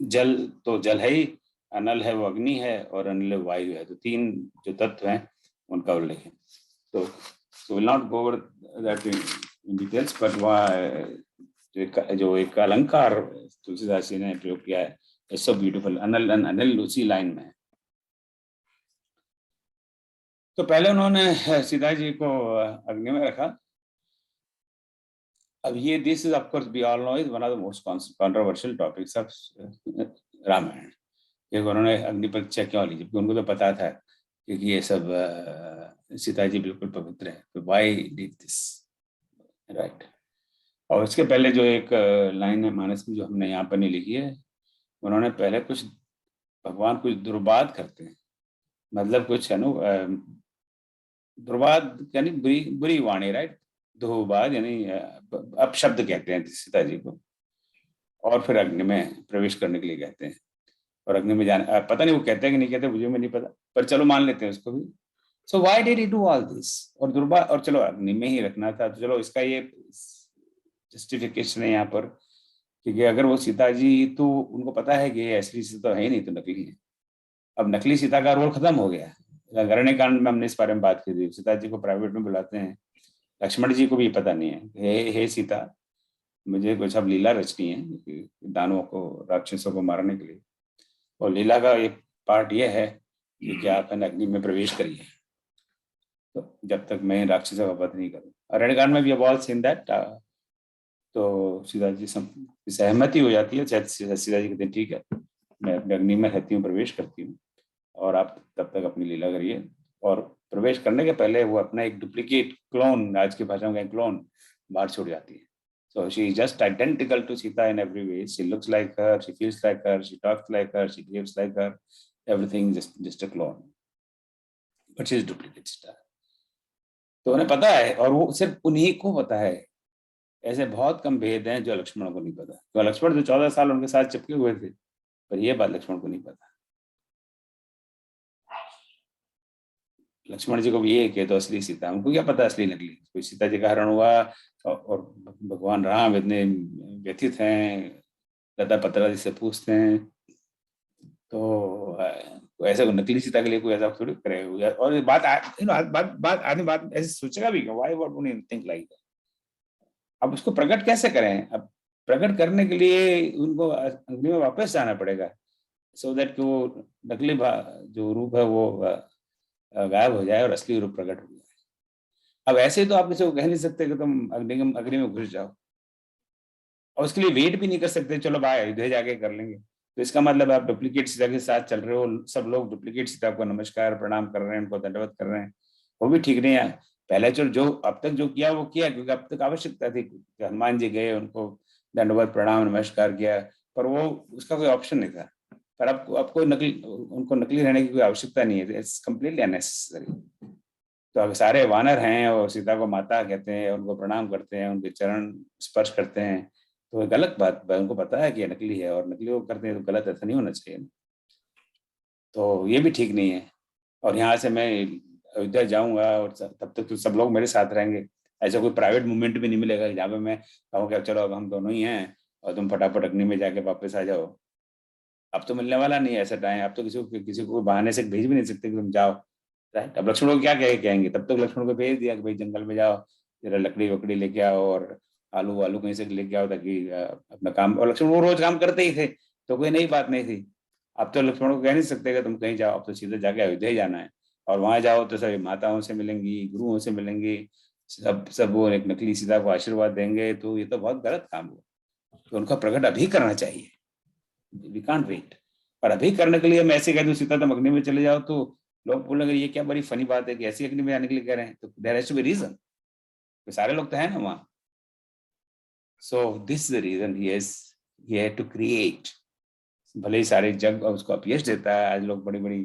जल तो जल है ही, अनल है वो अग्नि है, और अनिल वायु है, तो 3 जो तत्व हैं उनका उल्लेख है। तो will not go over that in details, but वहाँ जो एक अलंकार तुलसीदास जी ने प्रयोग किया है, इट्स सो ब्यूटीफुल। अनिल उसी लाइन में है। तो पहले उन्होंने सीता जी को अग्नि में रखा। अब ये this is of course we all know is one of the most controversial topics of Ramayana. कि उन्होंने अग्नि परीक्षा क्यों ली, जबकि उनको तो पता था कि ये सब सीता जी बिल्कुल पवित्र है, तो व्हाई डिड दिस, राइट। और उसके पहले जो एक लाइन है मानस में, जो हमने यहाँ पर नहीं लिखी है, उन्होंने पहले कुछ, भगवान कुछ दुर्बाद करते हैं, मतलब कुछ है ना, दुर्बाद यानी बुरी वाणी, राइट। दुर्बाद यानी अपशब्द कहते हैं सीता जी को, और फिर अग्नि में प्रवेश करने के लिए कहते हैं। और अग्नि में जाना, पता नहीं वो कहते हैं कि नहीं कहते, मुझे में नहीं पता, पर चलो मान लेते हैं उसको भी। So why did he do all this? और और चलो अग्नि में ही रखना था, तो चलो इसका ये जस्टिफिकेशन है यहाँ पर, क्योंकि अगर वो सीता जी, तो उनको पता है कि ये असली सीता है ही नहीं, तो नकली है। अब नकली सीता का रोल खत्म हो गया। अरण्य कांड में हमने इस बारे में बात की थी, सीता जी को प्राइवेट में बुलाते हैं, लक्ष्मण जी को भी पता नहीं है, हे सीता, मुझे कुछ अब लीला रचनी है दानवों को, राक्षसों को मारने के लिए, और लीला का एक पार्ट ये है कि आप अग्नि में प्रवेश करिए, तो जब तक मैं राक्षसों का वध नहीं करूँ। अरण्यकांड में भी अब ऑल सीन दैट, तो सीता जी सहमति हो जाती है, सीता जी कहते हैं ठीक है, मैं अपने अग्नि में रहती हूँ, प्रवेश करती हूँ, और आप तब तक अपनी लीला करिए। और प्रवेश करने के पहले वो अपना एक डुप्लीकेट क्लोन, आज की भाषा में क्लोन, बाहर छोड़ जाती है। So she is just identical to Sita in every way. She looks like her, she feels like her, she talks like her, she behaves like her. Everything just a clone. But she is duplicate Sita. तो उन्हें पता है, और वो सिर्फ उन्हीं को पता है। ऐसे बहुत कम भेद हैं जो लक्ष्मण को नहीं पता। तो लक्ष्मण जो 14 साल उनके साथ चिपके हुए थे, पर ये बात लक्ष्मण को नहीं पता। लक्ष्मण जी को भी ये कि तो असली सीता, उनको क्या पता असली नकली। कोई सीता जी का हरण हुआ और भगवान राम इतने व्यथित हैं, लता पतरा जी से पूछते हैं, तो ऐसा नकली सीता के लिए कोई ऐसा थोड़ी करेगा। और ये बात आदमी बात ऐसे सोचेगा भी, why would you think like that. अब उसको प्रकट कैसे करें? अब प्रकट करने के लिए उनको अग्नि में वापस जाना पड़ेगा, सो दैट कि वो नकली जो रूप है वो गायब हो जाए और असली रूप प्रकट हो जाए। अब ऐसे तो आप किसी को कह नहीं सकते कि तुम अग्नि में घुस जाओ, और उसके लिए वेट भी नहीं कर सकते, चलो भाई अयोध्या जाके कर लेंगे। तो इसका मतलब आप डुप्लीकेट सीता के साथ चल रहे हो, सब लोग डुप्लीकेट सीता को नमस्कार प्रणाम कर रहे हैं, उनको दंडवत कर रहे हैं, वो भी ठीक नहीं है। पहले जो अब तक जो किया वो किया, क्योंकि अब तक आवश्यकता थी, हनुमान जी गए, उनको दंडवत प्रणाम नमस्कार किया, पर वो उसका कोई ऑप्शन नहीं था। पर अब कोई उनको नकली रहने की कोई आवश्यकता नहीं है, इट्स कम्प्लीटली अननेसेसरी। तो अब सारे वानर हैं और सीता को माता कहते हैं, उनको प्रणाम करते हैं, उनके चरण स्पर्श करते हैं, तो गलत बात, उनको पता है कि ये नकली है, और नकली वो करते हैं तो गलत, ऐसा नहीं होना चाहिए। तो ये भी ठीक नहीं है। और यहाँ से मैं अयोध्या जाऊंगा और तब तक तो सब लोग मेरे साथ रहेंगे, ऐसा कोई प्राइवेट मूवमेंट भी नहीं मिलेगा जहाँ पे मैं कहूँ कि चलो अब हम दोनों ही हैं और तुम फटाफट अग्नि में जाके वापस आ जाओ। अब तो मिलने वाला नहीं है ऐसा टाइम। अब तो किसी को बहाने से भेज भी नहीं सकते कि तुम जाओ, राइट। अब लक्ष्मण को क्या कहेंगे? तब तक लक्ष्मण को भेज दिया कि भाई जंगल में जाओ, जरा लकड़ी वकड़ी लेके आओ और आलू वालू कहीं से लेके आओ, ताकि अपना काम। और लक्ष्मण वो रोज काम करते ही थे, तो कोई नई बात नहीं थी। अब तो लक्ष्मण को कह नहीं सकते कि तुम कहीं जाओ, अब तो सीधे जाके अयोध्या ही जाना है, और वहां जाओ तो सभी माताओं से मिलेंगी, गुरुओं से मिलेंगी, सब वो एक नकली सीता को आशीर्वाद देंगे, तो ये तो बहुत गलत काम हुआ। तो उनका प्रकट अभी करना चाहिए, वी कांट वेट। और अभी करने के लिए मैं ऐसे कह दूं सीता तुम अग्नि में चले जाओ, तो लोग बोलेंगे ये क्या बड़ी फनी बात है कि ऐसी अग्नि में जाने के लिए कह रहे हैं, तो there has to be reason, तो सारे लोग तो है ना वहां। So this is the reason he had to create. भले ही सारे जग उसको अपयश देता है, आज लोग बड़ी बड़ी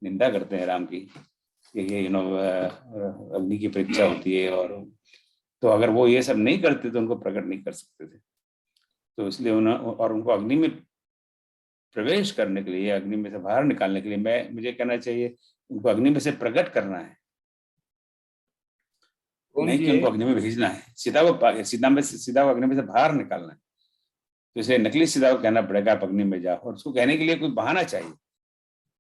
निंदा करते हैं राम की, यू नो अग्नि की परीक्षा होती है, और तो अगर वो ये सब नहीं करते तो उनको प्रकट नहीं कर सकते थे। तो इसलिए और उनको अग्नि में प्रवेश करने के लिए, अग्नि में से बाहर निकालने के लिए मुझे कहना चाहिए उनको अग्नि में से प्रकट करना है, नहीं कि उनको अग्नि में भेजना है। सीता को अग्नि में से बाहर निकालना है। तो इसलिए नकली सीता को कहना पड़ेगा आप अग्नि में जाओ, और उसको कहने के लिए कोई बहाना चाहिए।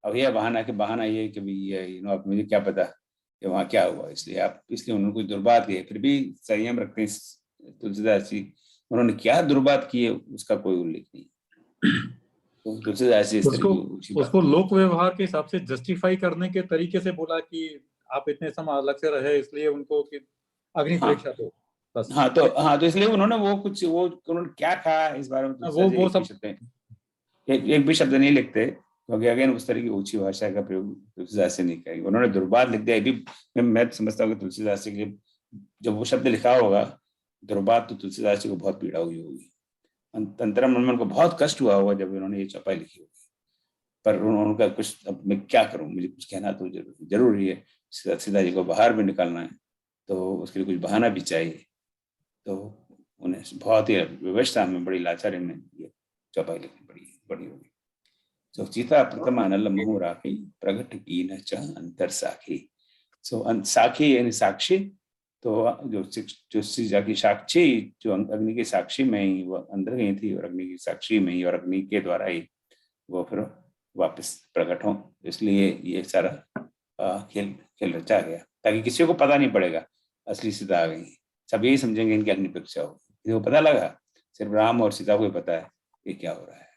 अब यह बहाना ये कि भाई आप मुझे क्या पता कि वहाँ क्या हुआ, इसलिए उन्होंने कोई दुर्बात की है। फिर भी संयम रखते हैं तुलसीदास जी, उन्होंने क्या दुर्बात की है उसका कोई उल्लेख नहीं। तो तुलसीदास जी उसको लोक व्यवहार के हिसाब से जस्टिफाई करने के तरीके से बोला कि आप इतने समय अलग से रहे, इसलिए उनको कि अग्नि परीक्षा दो। हाँ तो इसलिए उन्होंने उन्होंने क्या कहा इस बारे में वो सब एक भी शब्द नहीं लिखते, क्योंकि अगेन उस तरह की ऊंची भाषा का प्रयोग तुलसीदास से नहीं करेंगे। उन्होंने दुर्बात लिख दिया, भी मैं समझता हूँ कि तुलसीदास जी के जब वो शब्द लिखा होगा दुर्बात, तो तुलसीदास जी को बहुत पीड़ा हुई होगी, अंतरम मन में उनको बहुत कष्ट हुआ होगा जब उन्होंने ये चौपाई लिखी होगी। पर उनका कुछ, अब मैं क्या करूं, मुझे कुछ कहना तो जरूरी है, सीता जी को बाहर भी निकालना है, तो उसके लिए कुछ बहाना भी चाहिए। तो उन्हें बहुत ही व्यवस्था में बड़ी लाचारी में ये चौपाई लिखनी पड़ी होगी। So सीता प्रथम अनल मुहुराखी प्रगट की न च अंतर साखी. So साखी यानी साक्षी. तो जो सीता की साक्षी, जो अग्नि की साक्षी में ही वो अंदर गई थी और अग्नि की साक्षी में ही और अग्नि के द्वारा ही वो फिर वापस प्रकट हो. इसलिए ये सारा खेल रचा गया ताकि किसी को पता नहीं पड़ेगा असली सीता आ गई. सब यही समझेंगे इनकी अग्नि परीक्षा हो. किसी को पता लगा, सिर्फ राम और सीता को ही पता है कि क्या हो रहा है.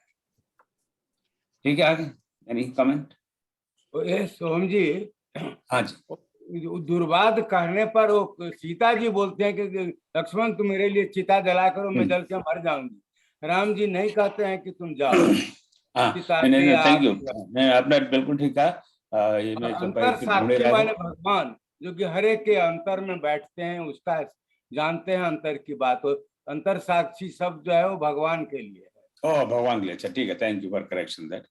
ठीक है, आगे एनी कमेंट? ये सोम जी, हाँ जी. दुर्वाद कहने पर वो सीता जी बोलते हैं कि लक्ष्मण तुम मेरे लिए चिता जला करो, मैं जल के मर जाऊंगी. राम जी नहीं कहते हैं कि तुम जाओ. हाँ, थैंक यू. मैं आपने बिल्कुल ठीक कहा. ये मैं अंतर साक्षी माने भगवान जो कि हर एक के अंतर में बैठते हैं, उसका जानते हैं अंतर की बात. हो अंतर साक्षी शब्द जो है वो भगवान के लिए है. ओह, भगवान के लिए. अच्छा, ठीक है, thank you for correction that.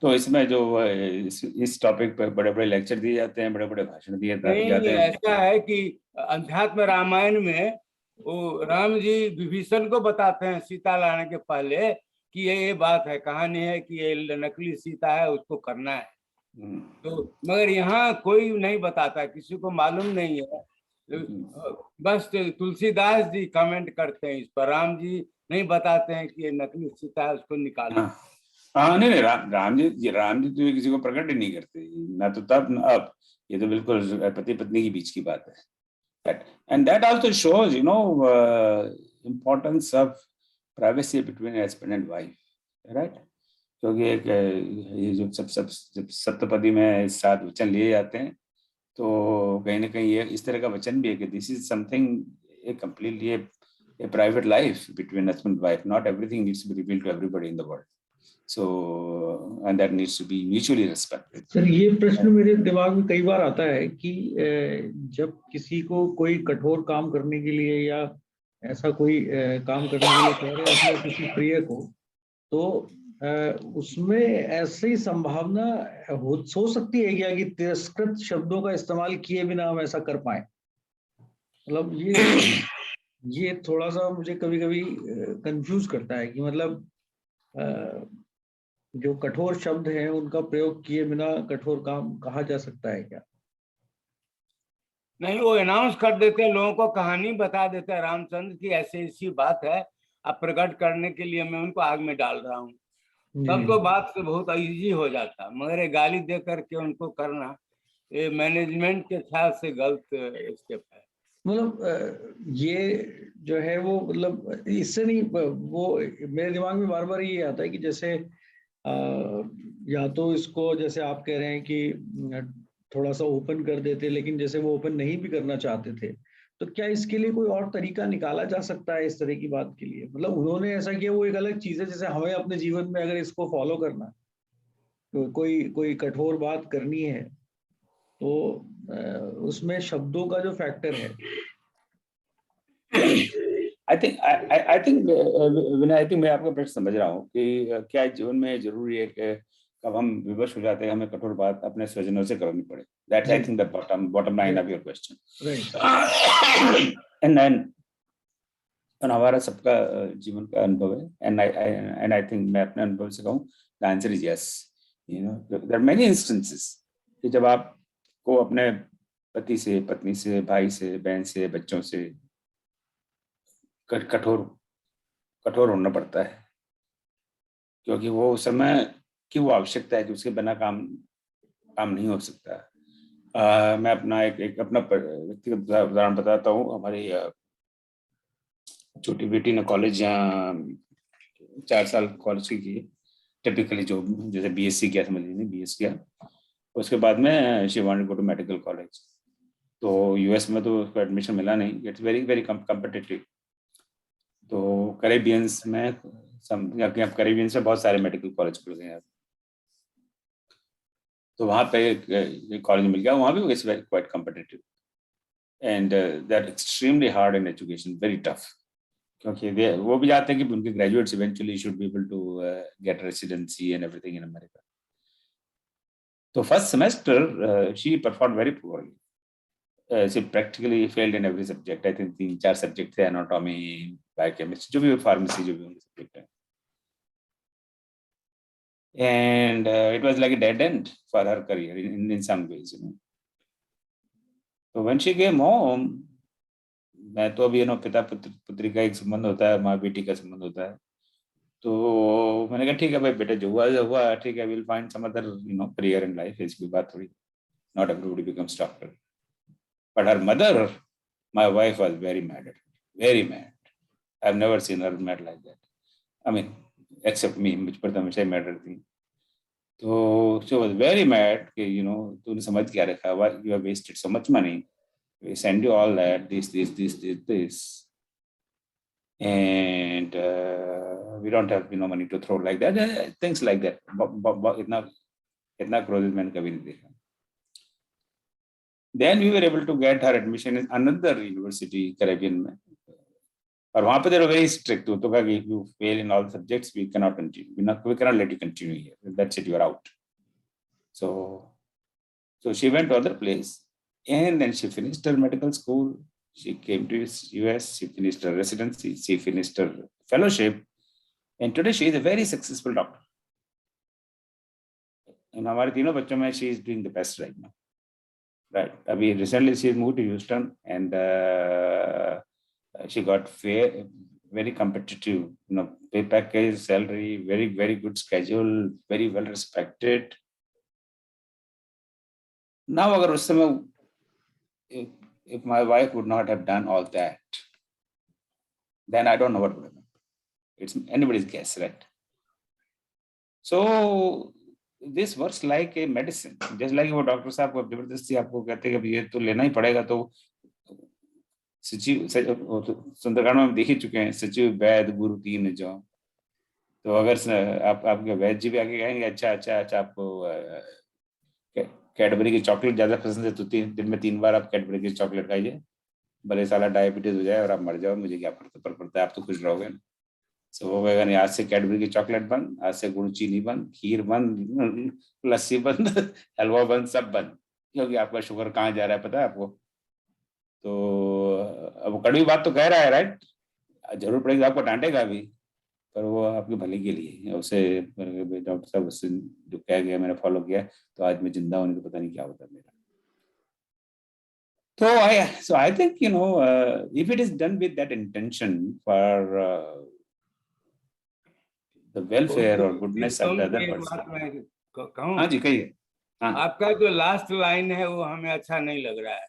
तो इसमें जो इस टॉपिक पर बड़े बड़े लेक्चर दिए जाते हैं, बड़े बड़े भाषण दिए जाते हैं. ऐसा है कि अध्यात्म रामायण में वो राम जी विभीषण को बताते हैं सीता लाने के पहले कि ये बात है, कहानी है कि ये नकली सीता है, उसको करना है. तो मगर यहाँ कोई नहीं बताता, किसी को मालूम नहीं है. बस तुलसीदास जी कमेंट करते हैं इस पर. राम जी नहीं बताते हैं कि ये नकली सीता है, उसको निकालो. हाँ, नहीं, राम जी तो किसी को प्रकट ही नहीं करते, ना तो तब ना अब. ये तो बिल्कुल पति पत्नी के बीच की बात है. And that also shows importance of privacy between husband and wife, right? क्योंकि एक ये जो जब सप्तपदी में 7 वचन लिए जाते हैं, तो कहीं ना कहीं ये इस तरह का वचन भी है कि this is something a completely a private life between husband and wife. Not everything needs to be revealed to everybody in the world. So and that needs to be mutually respected. Sir, ये प्रश्न मेरे दिमाग में कई बार आता है कि जब किसी को कोई कठोर काम करने के लिए या ऐसा कोई काम करने के लिए कह रहे हैं अपने किसी प्रिय को, तो उसमें ऐसी संभावना हो सकती है क्या कि तिरस्कृत शब्दों का इस्तेमाल किए बिना हम ऐसा कर पाए? मतलब ये थोड़ा सा मुझे कभी कभी कंफ्यूज करता है कि मतलब जो कठोर शब्द हैं उनका प्रयोग किए बिना कठोर काम कहा जा सकता है क्या? नहीं, वो अनाउंस कर देते हैं, लोगों को कहानी बता देते हैं रामचंद्र की ऐसी बात है, अब प्रकट करने के लिए मैं उनको आग में डाल रहा हूँ. तब तो बात से बहुत इजी हो जाता. मगर गाली दे करके उनको करना, ये मैनेजमेंट के ख्याल से गलत स्टेप है. मतलब ये जो है वो मतलब इससे नहीं, वो मेरे दिमाग में बार बार ये आता है कि जैसे या तो इसको जैसे आप कह रहे हैं कि थोड़ा सा ओपन कर देते, लेकिन जैसे वो ओपन नहीं भी करना चाहते थे, तो क्या इसके लिए कोई और तरीका निकाला जा सकता है इस तरह की बात के लिए? मतलब उन्होंने ऐसा किया, वो एक अलग चीज है. जैसे हमें अपने जीवन में अगर इसको फॉलो करना, तो कोई कठोर बात करनी है, तो उसमें शब्दों का जो फैक्टर है, I think मैं आपका प्रश्न समझ रहा हूँ कि क्या जीवन में जरूरी है कि कब हम विवश हो जाते हैं हमें कठोर बात अपने स्वजनों से करनी पड़े? That's I think the bottom line of your question. right. And then हमारा सबका जीवन का अनुभव है, and I think मैं अपने अनुभव से कहूँ, the answer is yes. There are many instances कि जब आपको अपने पति से, पत्नी से, भाई से, बहन से, बच्चों से कठोर होना पड़ता है, क्योंकि वो समय की वो आवश्यकता है कि उसके बिना काम नहीं हो सकता. मैं अपना एक अपना व्यक्तिगत उदाहरण बताता हूँ. हमारी छोटी बेटी ने कॉलेज 4 साल कॉलेज की, टिपिकली जो जैसे बीएससी किया, समझ लीजिए बीएस किया. उसके बाद में she wanted to go to medical college. तो यूएस में तो उसको एडमिशन मिला नहीं. It's very very competitive. तो कैरेबियंस में कैरेबियंस में बहुत सारे मेडिकल कॉलेज खुल गए हैं. तो वहाँ पे कॉलेज मिल गया. वहाँ भी it's very quite competitive and that extremely hard in education, very tough. क्योंकि वो भी चाहते हैं कि उनके graduates eventually should be able to get residency and everything in America. तो first semester she perform very poorly. She practically failed in every subject. I think 3-4 subject थे, anatomy, biochemistry, जो भी फार्मेसी, जो भी उनके सब्जेक्ट है. and it was like a dead end for her career in some ways, you know. So when she came home, मैं तो अभी पिता पुत्री का एक संबंध होता है, माँ बेटी का संबंध होता है, तो मैंने कहा ठीक है भाई बेटा, जो हुआ ठीक है, we'll find some other career in life. इसकी बात थोड़ी, not everybody becomes doctor. But her mother, my wife, was very mad at her, very mad. I've never seen her mad like that. I mean, except me, मुझ पर तो हमेशा mad रहती. So she was very mad कि तूने समझ क्या रखा, why you have wasted so much money, we send you all that, this, and we don't have money to throw like that, things like that. इतना क्रोधित मैंने कभी नहीं देखा. Then we were able to get her admission in another university, Caribbean में, और वहाँ पे they were very strict. तो कहा कि if you fail in all subjects, we cannot continue. We cannot let you continue here. That's it, you are out. So she went to other place, and then she finished her medical school. She came to US. She finished her residency. She finished her fellowship, and today she is a very successful doctor. And हमारे तीनों बच्चों में she is doing the best right now. Right. Abhi recently she moved to Houston, and she got very competitive, pay package, salary, very, very good schedule, very well respected. Now, agar us samay, if my wife would not have done all that, then I don't know what would have happened. It's anybody's guess, right? So this works like a medicine. Just like वो doctor साहब को जबरदस्ती आपको कहते हैं कि ये तो लेना ही पड़ेगा, तो सचिव सुंदरकांड में देख ही चुके हैं, सचिव वैद्य गुरु तीन जो, तो अगर आपके वैद्य जी भी आके कहेंगे अच्छा आपको कैडबरी की चॉकलेट ज्यादा पसंद है, तो दिन में 3 बार आप कैडबरी की चॉकलेट खाइए, भले साला डायबिटीज हो जाए और आप मर जाओ, मुझे क्या फर्क पड़ता है, आप तो खुश रहोगे ना. सो वो कहेगा नहीं, आज से कैडबरी की चॉकलेट बंद, आज से गुड़ चीनी बंद, खीर बंद, लस्सी बंद, हलवा बंद, सब बंद, क्योंकि आपका शुगर कहाँ जा रहा है पता है आपको. तो अब वो कड़वी बात तो कह रहा है, राइट, जरूर पड़ेगी, आपको डांटेगा भी, पर वो आपके भले के लिए. उसे डॉक्टर साहब उससे जो कह गया मैंने फॉलो किया, तो आज मैं जिंदा होने को पता नहीं क्या होता मेरा. So I think if it is done with that intention for the welfare or goodness of the other person. हाँ जी कहिए. आपका जो लास्ट लाइन है वो हमें अच्छा नहीं लग रहा है.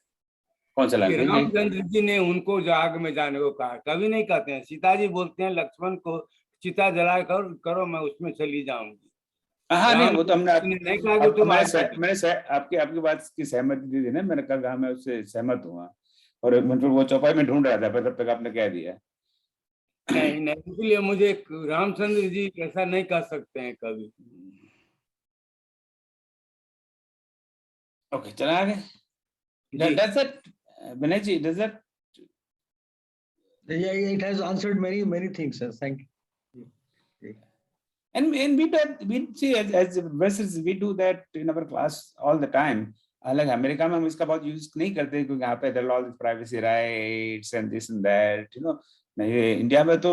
कौन सा लाइन? रामचंद्र जी ने उनको आग में जाने को कहा, कभी नहीं कहते हैं. सीता जी बोलते हैं लक्ष्मण को चिता जला करो, मैं उसमें चली जाऊंगी. हाँ नहीं, वो तो हमने नहीं कहा कि तुम मैंने आपकी बात की सहमति दी थी ना, मैंने कहा मैं उससे सहमत हूँ, और मतलब वो चौपाई में ढूंढ रहा था, पर तब तक आपने कह दिया. नहीं, इसलिए मुझे रामचंद्र जी ऐसा नहीं कह सकते हैं कभी. ओके, चला आगे. Does that, Vinay ji, does that? Yeah, it has answered many things, sir. Thank you. And we see as professors, we do that in our class all the time. Like America में हम इसका बहुत use नहीं करते, क्योंकि यहाँ पे there are all these privacy rights and this and that, नहीं, इंडिया में तो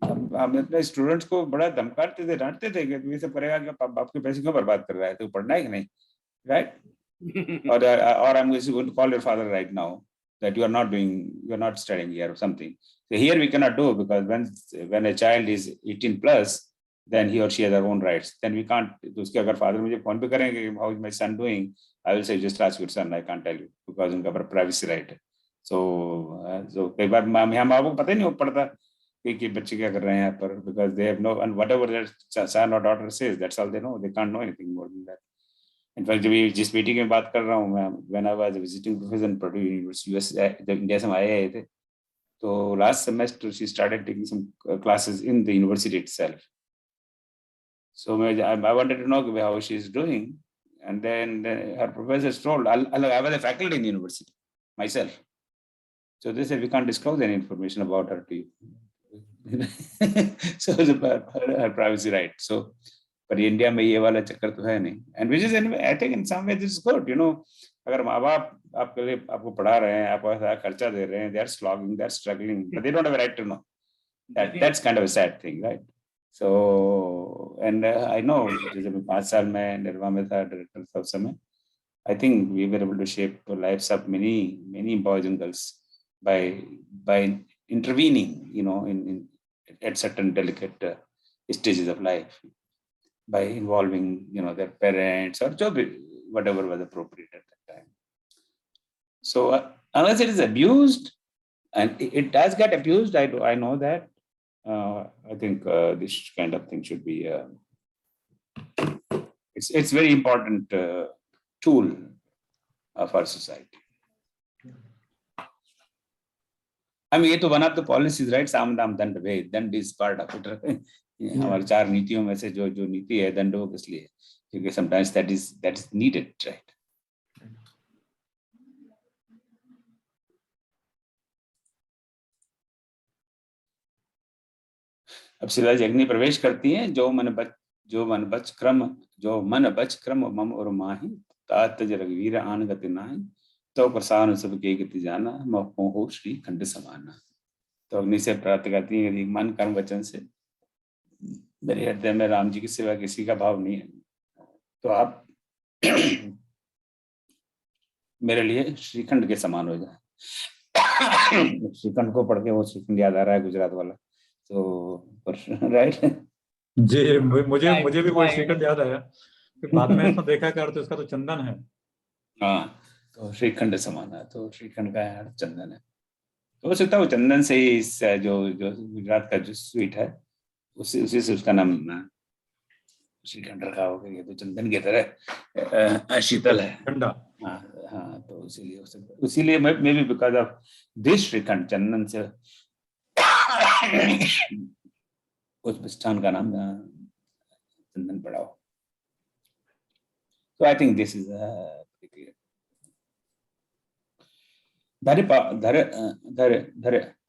हम अपने स्टूडेंट्स को बड़ा धमकाते थे, डांटते थे कि तू ये सब करेगा कि बाप के पैसे क्यों बर्बाद कर रहा है, तू पढ़ना है कि नहीं, right? or I'm going to call your father right now that you are not studying here or something. So here we cannot do, because when a child is 18 plus, then he or she has their own rights. Then we can't. तो उसके अगर father मुझे phone पे करेंगे, how is my son doing? I will say just ask your son. I can't tell you because उनका privacy right है. So कई बार यहाँ माँ को पता ही नहीं पड़ता कि बच्चे क्या कर रहे हैं यहाँ पर, because they have no, and whatever their son or daughter says, that's all they know. They can't know anything more than that. In fact, जब जिस मीटिंग में बात कर रहा हूँ मैं, when I was visiting professor in Purdue University, US, जब India से हम आए थे, तो last semester she started taking some classes in the university itself. So I wanted to know how she is doing, and then her professors told, I was a faculty in the university myself. So they said we can't disclose any information about her to you. So her privacy right. So. पर India में ये वाला चक्कर तो है नहीं, and which is I think in some way this is good. अगर माँ बाप आपके लिए आपको पढ़ा रहे हैं, आपको ऐसा खर्चा दे रहे हैं, they are slogging, they are struggling, but they don't have a right to know. That's kind of a sad thing, right? So and I know जैसे मैं 5 साल में निर्वा में था, डायरेक्टर था उस समय, I think we were able to shape the lives of many boys and girls by intervening, you know, in at certain delicate stages of life, by involving, you know, their parents or whatever was appropriate at that time. So unless it is abused, and it does get abused, I know that. I think this kind of thing should be. It's very important tool of our society. I mean, ये तो one of the policies, right? साम दाम दंड भेद, दंड is part of it. हमारी 4 नीतियों में से जो नीति है दंड वो किस लिए? क्योंकि sometimes that is needed, right? अब सीता जी अग्नि प्रवेश करती हैं, जो मन बच क्रम मम और माही, तात तज रघुवीर आन गति नाहि, तो प्रसाद सब के गति जाना, मोह श्री खंड समाना। तो अग्नि से प्राप्त करती है, मन कर्म वचन से मेरे हृदय में राम जी की सिवा किसी का भाव नहीं है, तो आप मेरे लिए श्रीखंड के समान हो जाए। श्रीखंड को पढ़ के वो श्रीखंड याद आ रहा है, गुजरात वाला, तो राइट जी, मुझे भी वो श्रीखंड याद आया, फिर बाद में इसमें देखा कर तो इसका तो चंदन है। हाँ, तो श्रीखंड समान है, तो श्रीखंड का यार चंदन है, तो हो सकता है वो चंदन से ही इस जो गुजरात का जो स्वीट है उसी से उसका नाम श्रीखंड रखा होगा। ये तो चंदन की तरह शीतल है, ठंडा। हाँ, तो इसीलिए हो सकता है, इसीलिए maybe because of this shrikhand, चंदन से उस मिष्ठान का नाम चंदन पड़ा हो। So I think this is pretty clear.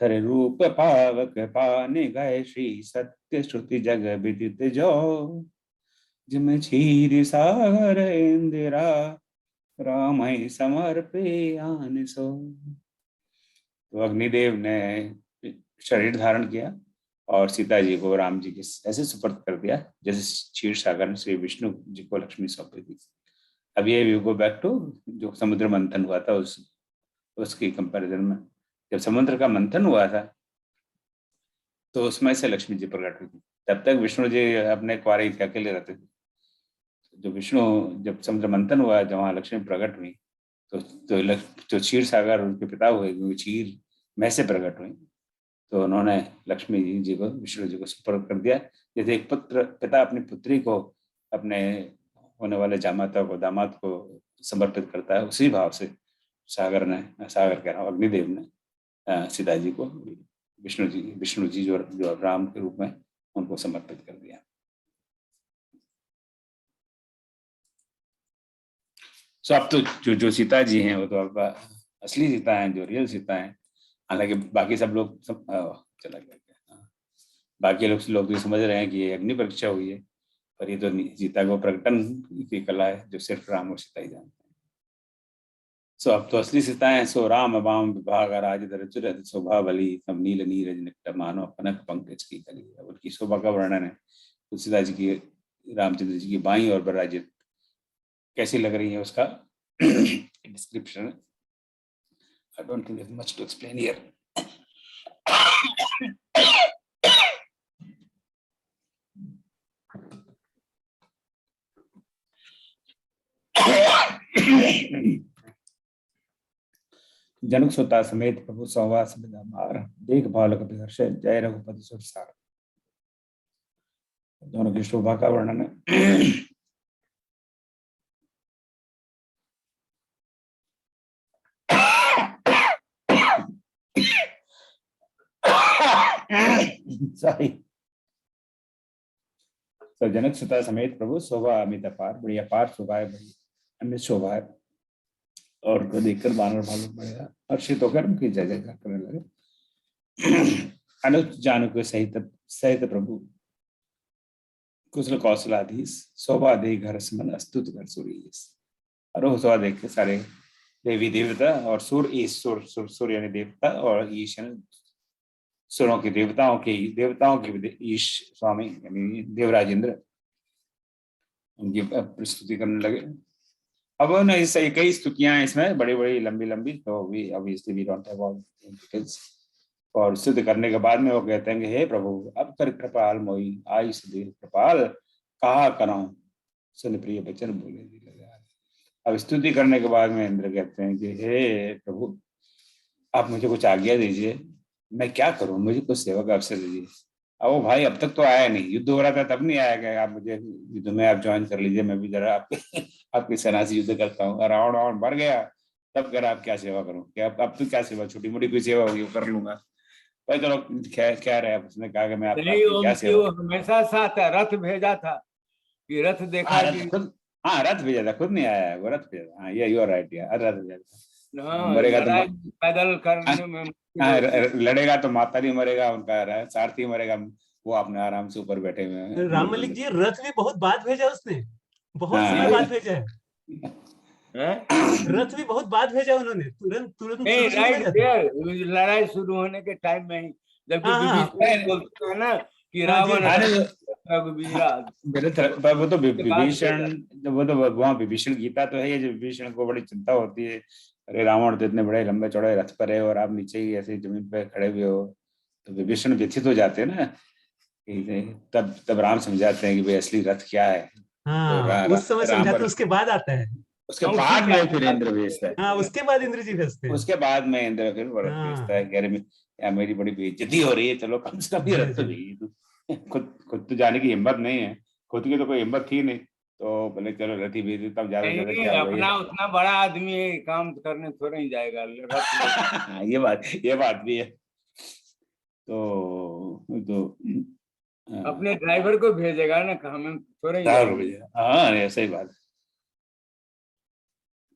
धर रूप पावक पाने गए, श्री सत्य श्रुति जग विदित जो, जिम क्षीर सागर इंदिरा, राम समर्पे आन सो। तो अग्निदेव ने शरीर धारण किया और सीता जी को राम जी के ऐसे सुपर्द कर दिया जैसे क्षीर सागर श्री विष्णु जी को लक्ष्मी सौंपी थी। अब ये वी गो बैक टू जो समुद्र मंथन हुआ था, उसकी कंपैरिजन में, जब समुद्र का मंथन हुआ था तो उसमें से लक्ष्मी जी प्रकट हुई थी। तब तक विष्णु जी अपने कुंवारे थे, अकेले रहते थे। जो विष्णु जब समुद्र मंथन हुआ, जब वहाँ लक्ष्मी प्रकट हुई, तो जो क्षीर सागर उनके पिता हुए, क्षीर में से प्रकट हुई, तो उन्होंने लक्ष्मी जी को विष्णु जी को सुपर्द कर दिया, जैसे एक पिता अपनी पुत्री को, अपने होने वाले जामाता को, दामाद को समर्पित करता है, उसी भाव से सागर कह रहा हूँ, अग्निदेव ने सीता जी को विष्णु जी जो राम के रूप में उनको समर्पित कर दिया। सो अब तो जो सीता जी हैं वो तो अब असली सीता हैं, जो रियल सीता हैं। हालांकि बाकी सब लोग चला गया, बाकी लोग तो समझ रहे हैं कि ये अग्नि परीक्षा हुई है, पर ये तो सीता को प्रकटन की कला है जो सिर्फ राम और सीता ही जानते हैं। सो अब तो असली सीता है। सो राम वाम विभाग राज धर शोभा बली, तम नील नीरज निकट मानो कनक पंकज की कली। उनकी शोभा का वर्णन है, तो सीता जी की, रामचंद्र जी की बाई और बराजी कैसी लग रही है उसका description. I don't think there's much to explain here. जनक सुता समेत प्रभु सौवास विदामार, देख बालक बिहर्ष जय रघुपति सुरसार। दोनों की शोभा का वर्णन है। सॉरी। तो जनक सुता समेत प्रभु शोभा अमित अपार, बड़ी अपार शोभा है, बड़ी अमित शोभा है, और को देखकर बानर भालू बढ़ेगा, हर्षित होकर उनकी जय जयकार करने लगे। अनुज जानक सहित प्रभु कुशल कौशलाधीश, शोभा दे घर समन अस्तुत कर सूर्येश। और शोभा देख के सारे देवी देवता और सूर्य यानी देवता और ईश सुरों की देवताओं की ईश स्वामी यानी देवराज इंद्र उनकी प्रस्तुति करने लगे। अब ना इस कई स्तुतियां इसमें बड़ी बड़ी लंबी लंबी, तो we obviously we don't have all details. और सिद्ध करने के बाद में वो कहते हैं कि हे प्रभु अब कर कृपाल मोई आई सुधीर कृपाल कहा कराऊं सुन प्रिय बचन बोले जी लगा। अब स्तुति करने के बाद में इंद्र कहते हैं कि हे प्रभु आप मुझे कुछ आज्ञा दीजिए, मैं क्या करूं, मुझे कुछ सेवा का अवसर दीजिए। अब वो भाई अब तक तो आया नहीं, युद्ध हो रहा था तब नहीं आया कि आप मुझे युद्ध में आप ज्वाइन कर लीजिए, मैं भी जरा आपकी सेना से युद्ध करता हूँ। रावण मर गया तब कह रहा आप क्या सेवा करूं, क्या अब तो क्या सेवा, छोटी मोटी कोई सेवा होगी वो कर लूंगा। भाई चलो क्या रहे, उसने कहा कि मैं नहीं, आपकी क्या उनकी सेवा। वो हमेशा साथ है, रथ भेजा था कि रथ देखा कि हाँ रथ भेजा था, खुद नहीं आया है वो, रथ भेजा। हाँ ये यू आर राइट यार, रथ भेजा था। हाँ, मरेगा तो लड़ाई पैदल करने में मुश्किल हाँ, होती है। लड़ेगा तो माताली मरेगा, उनका सारथी मरेगा, वो अपने आराम से ऊपर बैठे हुए हैं। राम मलिक जी रथ भी बहुत बाद भेजा उसने, बहुत हाँ, समय बाद भेजा है। हैं? रथ भी बहुत बाद भेजा उन्होंने, तुरंत तुरंत नहीं, शुरू में राइट भेजा था। देयर, लड़ाई शुरू होने के टाइम में ही, जबकि हाँ, हाँ। विभीषण बोलते हैं ना कि हाँ जी। रावण रघुवीरा। वो तो विभीषण, वो तो वहाँ विभीषण गीता तो है ये, जो विभीषण को बड़ी चिंता होती है, अरे रावण तो इतने बड़े लंबे चौड़े रथ पर है और आप नीचे ही ऐसे जमीन पे खड़े हुए हो, तो विभीषण व्यथित हो जाते हैं ना। तब राम समझाते हैं कि भाई असली रथ क्या है। हाँ, तो उस समय समझाते, उसके बाद आता है। उसके बाद में फिर इंद्र भेजता है। हाँ, उसके बाद इंद्र जी भेजते हैं। उसके बाद में इंद्र फिर भेजता है, कह रहे यार मेरी बड़ी बेइज्जती हो रही है, चलो कम से कम ये रथ तो भेजिए। खुद तो जाने की हिम्मत नहीं है, खुद की तो कोई हिम्मत थी नहीं, तो बोले चलो रथी भेज, तब ज्यादा ज्यादा नहीं, क्या होगा अपना उतना बड़ा आदमी है, काम करने थोड़ा ही जाएगा रथ में। ये बात भी है। तो अपने ड्राइवर को भेजेगा ना, काम में थोड़ा ही जाएंगे। हाँ ऐसा ही बात।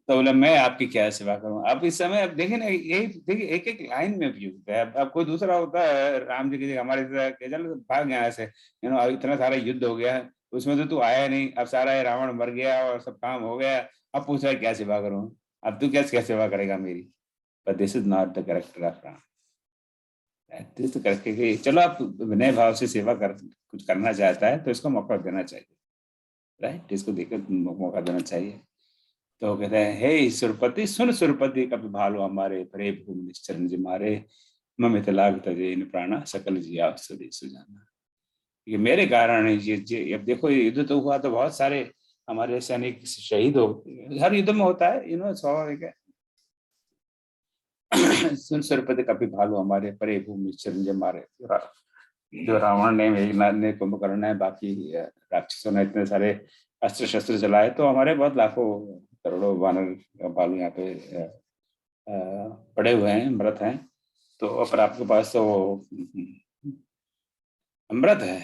तो बोला मैं आपकी क्या सेवा करूं। अब इस समय अब देखें ना, यही देखिए एक एक लाइन में भी होता है। अब कोई दूसरा होता है, राम जी की जगह हमारे चल भाग गया ऐसे, इतना सारा युद्ध हो गया उसमें तो तू आया नहीं, अब सारा रावण मर गया और सब काम हो गया, अब पूछ रहा है क्या सेवा करूं, अब तू क्या सेवा करेगा मेरी। But this is not the character of Ram. This तो करके चलो आप विनय भाव से सेवा कर, कुछ करना चाहता है तो इसको मौका देना चाहिए, राइट, इसको देकर मौका देना चाहिए। तो कहते हैं हे सुरपति सुन, सुरपति कपि भालो हमारे, परे भूमि निश्चरण जी मारे, ममित लाग तजे इन प्राणा सकल जी आप सदी सुजाना। ये मेरे कारण है ये अब देखो ये युद्ध तो हुआ तो बहुत सारे हमारे सैनिक शहीद हो, हर युद्ध में होता है, स्वाभाविक है। सुन सुरपति कपि भालो हमारे, परे भूमि निश्चरण जी मारे। जो रावण ने, मेघनाथ ने, कुंभकर्ण ने, बाकी राक्षसों ने इतने सारे अस्त्र शस्त्र चलाए, तो हमारे बहुत लाखों करोड़ों वानर बालू यहाँ पे पड़े हुए हैं, मृत हैं। तो पर आपके पास तो अमृत है,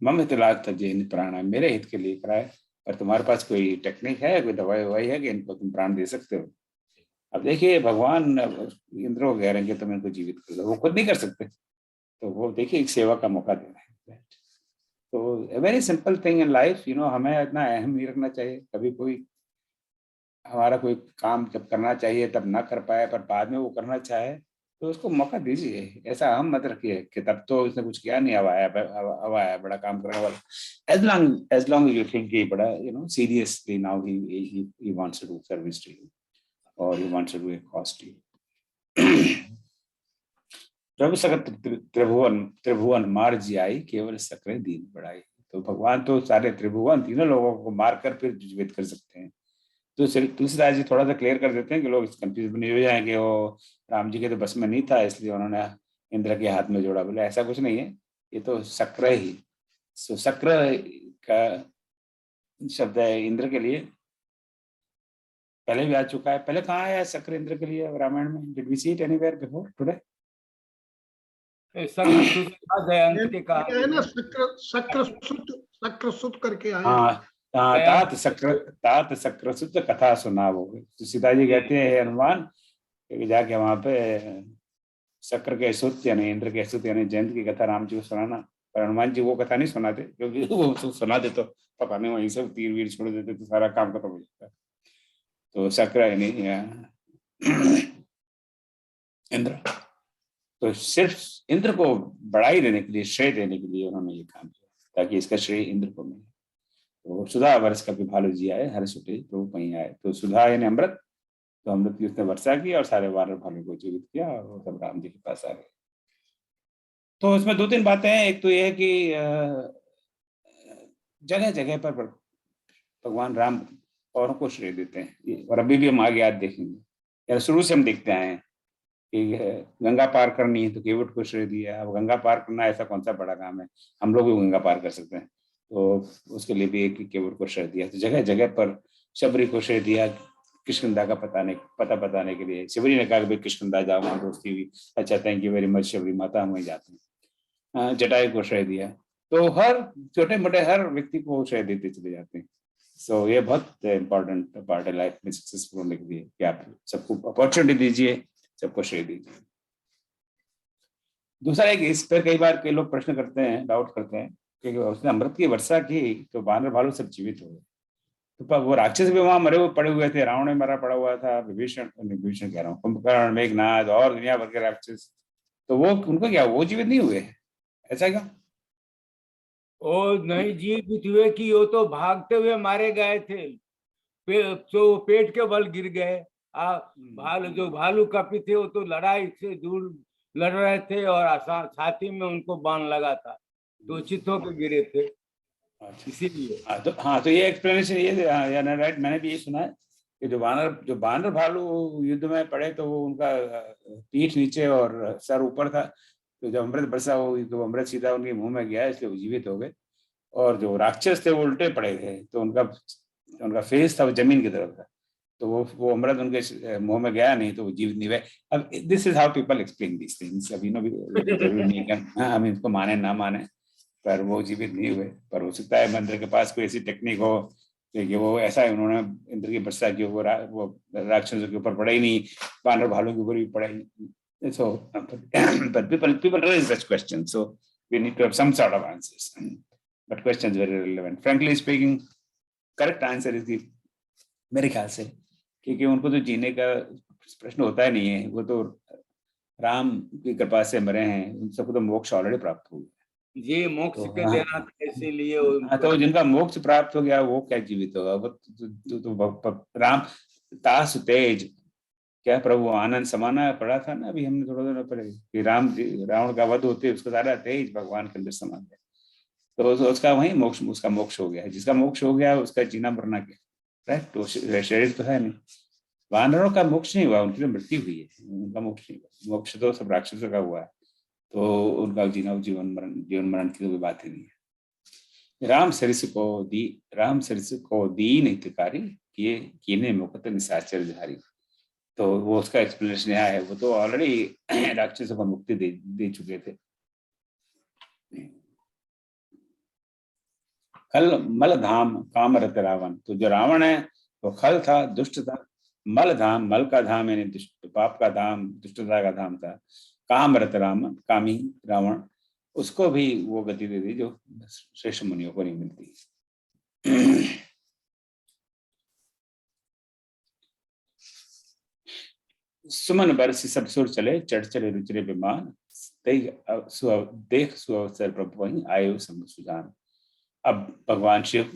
मम हितलाग तजेन प्राण, मेरे हित के लिए कराए, पर तुम्हारे पास कोई टेक्निक है, कोई दवाई ववाई है कि इनको तुम प्राण दे सकते हो। अब देखिए भगवान इंद्र को कह रहे हैं कि तुम इनको जीवित कर दो, वो खुद नहीं कर सकते, तो वो देखिए एक सेवा का मौका दे रहे हैं। तो very simple thing in life, हमें इतना अहम नहीं रखना चाहिए। कभी कोई हमारा कोई काम जब करना चाहिए तब ना कर पाए, पर बाद में वो करना चाहे तो उसको मौका दीजिए। ऐसा अहम मत रखिए कि तब तो उसने कुछ किया नहीं, अब आया बड़ा काम करने वाला। एज लॉन्ग यू थिंक बड़ा seriously now he wants to do service to you और he wants to do a cause to you. प्रभु सकत त्रिभुवन मार जियाई, केवल सकरे दीन बढ़ाई। तो भगवान तो सारे त्रिभुवन तीनों लोगों को मारकर फिर जीवित कर सकते हैं। तो तुलसीदास जी थोड़ा सा क्लियर कर देते हैं कि लोग कंफ्यूज नहीं हो जाएंगे, वो राम जी के तो बस में नहीं था इसलिए उन्होंने इंद्र के हाथ में जोड़ा। बोले ऐसा कुछ नहीं है, ये तो शक्र ही, शक्र का शब्द है इंद्र के लिए, पहले भी आ चुका है। पहले कहाँ आया शक्र इंद्र के लिए रामायण में? Did we see it anywhere before today? शक्र सुत करके आया। हाँ, तात शक्र सुत कथा सुनावो। तो सीता जी कहते हैं हनुमान जाके वहां पे शक्र के सुत यानी इंद्र के सुत यानी जयंत की कथा राम जी को सुनाना। पर हनुमान जी वो कथा नहीं सुनाते, क्योंकि वो सुना दे तो पता नहीं वहीं सब तीर वीर छोड़ देते तो सारा काम खत्म हो जाता है। तो शक्र यानी इंद्र। तो सिर्फ इंद्र को बढ़ाई देने के लिए, श्रेय देने के लिए उन्होंने ये काम किया, ताकि इसका श्रेय इंद्र को मिले। तो सुधा वर्ष का भालू जी आए, हर सुटे प्रभु वहीं आए। तो सुधा यानी अमृत, तो अमृत की उसने वर्षा की और सारे वानर भालू को जीवित किया और वो सब राम जी के पास आ गए। तो इसमें 2-3 बातें हैं। एक तो ये है कि जगह जगह पर भगवान राम औरों को श्रेय देते हैं, और अभी भी हम आगे आज देखेंगे, यार शुरू से हम देखते आए हैं कि गंगा पार करनी है तो केवट को श्रेय दिया। अब गंगा पार करना ऐसा कौन सा बड़ा काम है, हम लोग भी गंगा पार कर सकते हैं, तो उसके लिए भी एक केवट को श्रेय दिया। तो जगह जगह पर शबरी को श्रेय दिया किष्किंधा का पता बताने के लिए। शबरी ने कहा कि भाई किष्किंधा जाओ, वहाँ दोस्ती हुई, अच्छा thank you very much Shabari माता, हम वहीं जाते हैं। जटायु को श्रेय दिया। तो हर छोटे मोटे हर व्यक्ति को श्रेय देते चले जाते हैं। सो ये बहुत इंपॉर्टेंट पार्ट है लाइफ में सक्सेसफुल होने के लिए कि आप सबको अपॉर्चुनिटी दीजिए, सबको श्रेय दीजिए। दूसरा एक, इस पर कई बार कई लोग प्रश्न करते हैं, डाउट करते हैं कि उसने अमृत की वर्षा की तो वानर भालू सब जीवित हो गए, तो वो राक्षस भी वहां मरे हुए पड़े हुए थे, रावण में मरा पड़ा हुआ था, विभीषण कह रहा हूँ, कुंभकर्ण, मेघनाद और दुनिया भर के राक्षस, तो वो उनको क्या, वो जीवित नहीं हुए? ऐसा क्या? ओ नहीं जीवित हुए कि वो तो भागते हुए मारे गए थे, तो पेट के बल गिर गए। जो भालू कपी थे वो तो लड़ाई से दूर लड़ रहे थे और छाती में उनको बाण लगा था, तो चित होकर गिरे थे, इसीलिए। तो ये एक्सप्लेनेशन ये राइट, मैंने भी ये सुना है कि जो बानर भालू युद्ध में पड़े तो वो उनका पीठ नीचे और सर ऊपर था, तो जब अमृत बरसा हुई तो अमृत सीधा उनके मुंह में गया, इसलिए वो जीवित हो गए। और जो राक्षस थे वो उल्टे पड़े थे, तो उनका फेस था वो जमीन की तरफ था, तो वो अमृत उनके मुंह में गया नहीं, तो वो जीवित नहीं हुए। अब this is how people explain this things. अभी जरूरी नहीं है हम इसको माने ना माने, पर वो जीवित नहीं हुए। पर हो सकता है मंदिर के पास कोई ऐसी टेक्निक हो कि वो ऐसा है, उन्होंने इंद्र की वर्षा की, वो राक्षसों के ऊपर पड़ा ही नहीं, बानर भालू के ऊपर भी पड़ा ही। So, but people raise such questions, so we need to have some sort of answers. But questions very relevant. Frankly speaking, correct answer is the, मेरे ख्याल से, क्योंकि उनको तो जीने का प्रश्न होता ही नहीं है, वो तो राम की कृपा से मरे हैं, उन सबको तो मोक्ष ऑलरेडी प्राप्त हो गया। ये मोक्ष तो, के देना था, इसीलिए तो जिनका मोक्ष प्राप्त हो गया वो क्या जीवित होगा? वो राम तासु तेज, क्या प्रभु आनंद समाना पढ़ा था ना अभी हमने थोड़ा देर पहले कि रावण का वध होते उसका सारा तेज भगवान के अंदर समा गया, तो उसका वही मोक्ष, उसका मोक्ष हो गया है। जिसका मोक्ष हो गया उसका जीना मरना क्या, राइट? तो शरीर तो है नहीं। वानरों का मोक्ष नहीं हुआ, उनकी मृत्यु हुई है, उनका मोक्ष नहीं हुआ। मोक्ष तो सब राक्षसों का हुआ है, तो उनका जीवन मरण की कोई बात ही नहीं है। राम सरिस को दीन हितकारी किए कीने मुकुट निशाचर धारी, तो वो उसका एक्सप्लेनेशन यहाँ है। वो तो ऑलरेडी राक्षसों को मुक्ति दे चुके थे। खल मल धाम काम रत रावण, तो जो रावण है वो खल था, दुष्ट था। मल धाम, मल का धाम यानी पाप का धाम, दुष्टता का धाम था। काम रत रावण, कामी रावण, उसको भी वो गति दे दी जो श्रेष्ठ मुनियों को नहीं मिलती। सुमन बरसी सब सुर चले, चढ़ चले रुचरे विमान, देख सुअवसर प्रभु वहीं आयु शंभु सुजान। अब भगवान शिव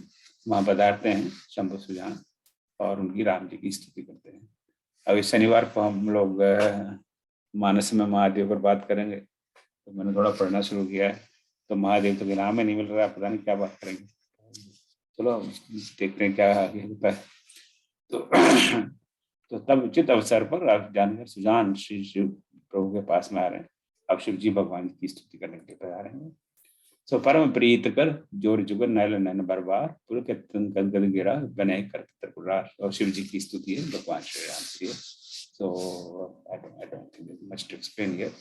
वहां पधारते हैं शंभु सुजान और उनकी राम जी की स्तुति करते हैं। अब इस शनिवार को हम लोग मानस में महादेव पर बात करेंगे, तो मैंने थोड़ा पढ़ना शुरू किया है, तो महादेव तो नाम ही नहीं मिल रहा, पता नहीं क्या बात करेंगे। चलो देखते हैं क्या आगे होता है। तो तब उचित अवसर पर आप जानकर सुजान श्री शिव प्रभु के पास में आ रहे हैं। अब शिव जी भगवान की स्तुति करने के लिए तैयार हैं। सो परम प्रीत कर जोर जुगर नैल नैन बरबार, पुर के तन गिरा बने कर त्रिपुरार। और शिव जी की स्तुति है भगवान श्री राम की। So I don't think much to explain here.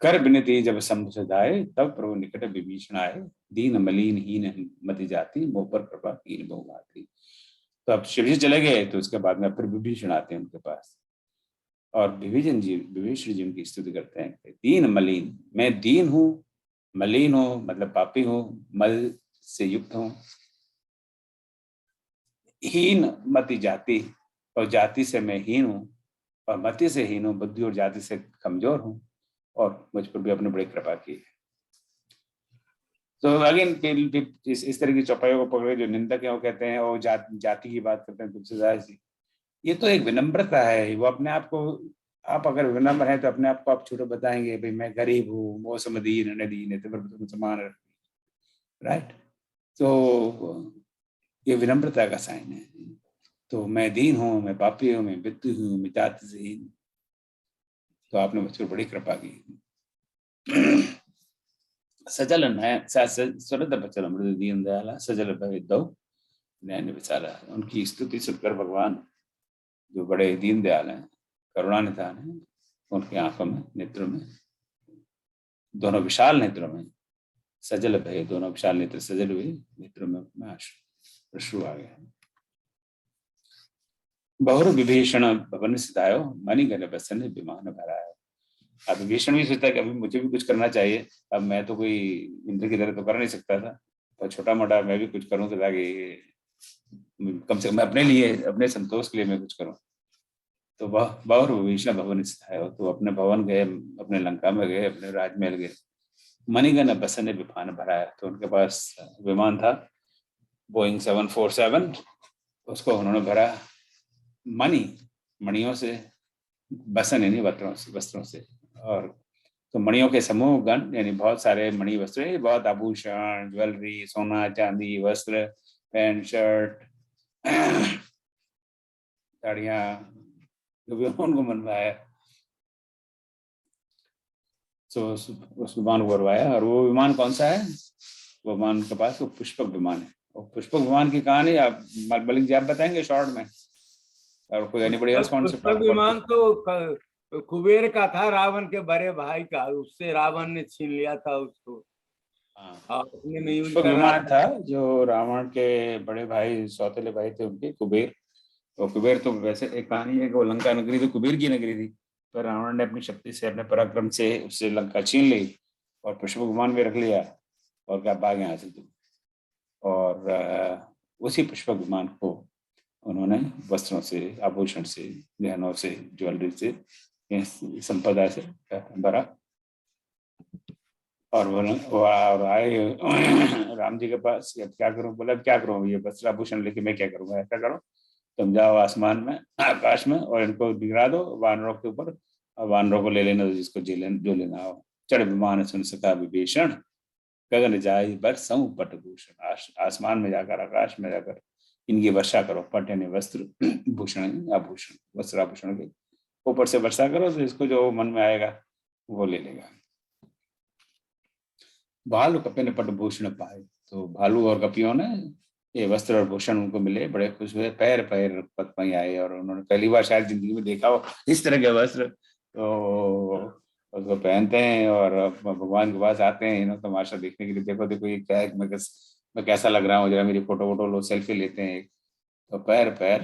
कर विनती जब शंभु सदाए, तब प्रभु निकट विभीषण आए। दीन मलिन हीन मति जाति, मोह पर कृपा कीन बहु आती। तो अब शिव जी चले गए, तो उसके बाद में फिर विभीषण आते हैं उनके पास, और विभीषण जी उनकी स्तुति करते हैं। दीन मलिन, मैं दीन हूँ, मलिन हूँ मतलब पापी हूँ, मल से युक्त हूँ, हीन मति जाति, और जाति से मैं हीन हूँ, और मति से हीन हूँ, बुद्धि और जाति से कमजोर हूँ, और मुझ पर भी अपने बड़ी कृपा की है। तो अगेन इस तरह की चौपाइयों को पकड़े जो निंदक है, वो कहते हैं वो जाति की बात करते हैं तुमसे जाहिर सी। ये तो एक विनम्रता है, वो अपने आप को, आप अगर विनम्र हैं तो अपने आप को आप छोटे बताएंगे, भाई मैं गरीब हूँ, मौसम दीन नदीन तुम समान, राइट। तो ये विनम्रता का साइन है। तो मैं दीन हूँ, मैं पापी हूँ, मैं विद्यु हूँ, मैं जाति से हीन। तो आपने मुझ पर बड़ी कृपा की। सजल स्वरद बचल अमृत दीन दयाला सजल भविद्दौ नैन विचारा। उनकी स्तुति सुनकर भगवान जो बड़े दीन दयाल हैं, करुणानिधान हैं, उनकी आंखों में, नेत्रों में, दोनों विशाल नेत्रों में सजल भय, दोनों विशाल नेत्र सजल हुए, नेत्रों में अश्रु आ गया। बहुर विभीषण भवन सिधायो मणिगण बसन विमान भरायो। अब विभीषण भी सोचता है कि अभी मुझे भी कुछ करना चाहिए। अब मैं तो कोई इंद्र की तरह तो कर नहीं सकता था, तो छोटा मोटा मैं भी कुछ करूं तो ताकि कम से कम अपने लिए, अपने संतोष के लिए मैं कुछ करूं। तो वह बहुर विभीषण भवन सिधायो, तो अपने भवन गए, अपने लंका में गए, अपने राजमहल गए। मणिगण बसन विमान भराया, तो उनके पास विमान था बोइंग 747, उसको उन्होंने भरा मणियों से, बसन यानी वस्त्रों से। और तो मणियों के समूह गण यानी बहुत सारे मणि वस्त्र, बहुत आभूषण, ज्वेलरी, सोना चांदी, वस्त्र, पैंट शर्ट, साड़ियां, जो भी उनको मनवाया। तो उस विमान को भरवाया। और वो विमान कौन सा है? वो विमान के पास वो पुष्पक विमान है। और पुष्पक विमान की कहानी आप मलिक जी आप बताएंगे शॉर्ट में, और कोई anybody else wants to talk about? विमान तो कुबेर का था, रावण के बड़े भाई का, उससे रावण ने छीन लिया था उसको। अपने में यूज पुष्पक कर रहा विमान था जो रावण के बड़े भाई, सौतेले भाई थे उनके, कुबेर। और कुबेर तो वैसे एक कहानी है कि वो लंका नगरी तो कुबेर की नगरी थी, पर रावण ने अपनी शक्ति से, अपने पराक्रम से उससे लंका छीन ली और पुष्पक विमान में रख लिया, और क्या भाग यहाँ से तुम। और उसी पुष्पक विमान को उन्होंने वस्त्रों से, आभूषण से, गहनों से, ज्वेलरी से, संपदा से भरा। और वो आए राम जी के पास, अब क्या करूं? बोला क्या करूं, ये वस्त्र आभूषण लेके मैं क्या करूंगा? ऐसा करो, तुम जाओ आसमान में, आकाश में, और इनको बिगड़ा दो वानरों के ऊपर, और वानरों को ले लेना जिसको जो लेना हो। चढ़ विमान सुन सका विभीषण, गगन जाई बरसऊं पटभूषण। आसमान में जाकर, आकाश में जाकर इनकी वर्षा करो, पट यानी वस्त्र, भूषण आभूषण, वस्त्र आभूषण के ऊपर से वर्षा करो, तो इसको जो मन में आएगा वो ले लेगा। भालू कपे ने पटभूषण पाए, तो भालू और कपियों ने ये वस्त्र और भूषण उनको मिले, बड़े खुश हुए, पैर पैर पद पई आए, और उन्होंने पहली बार शायद जिंदगी में देखा हो इस तरह के वस्त्र, तो उसको पहनते हैं और भगवान के पास आते हैं, इन्होंने तमाशा देखने के लिए, देखो देखो ये क्या है, मैं कैसा लग रहा हूँ, जरा मेरी फोटो वोटो लो, सेल्फी लेते हैं। तो पैर पैर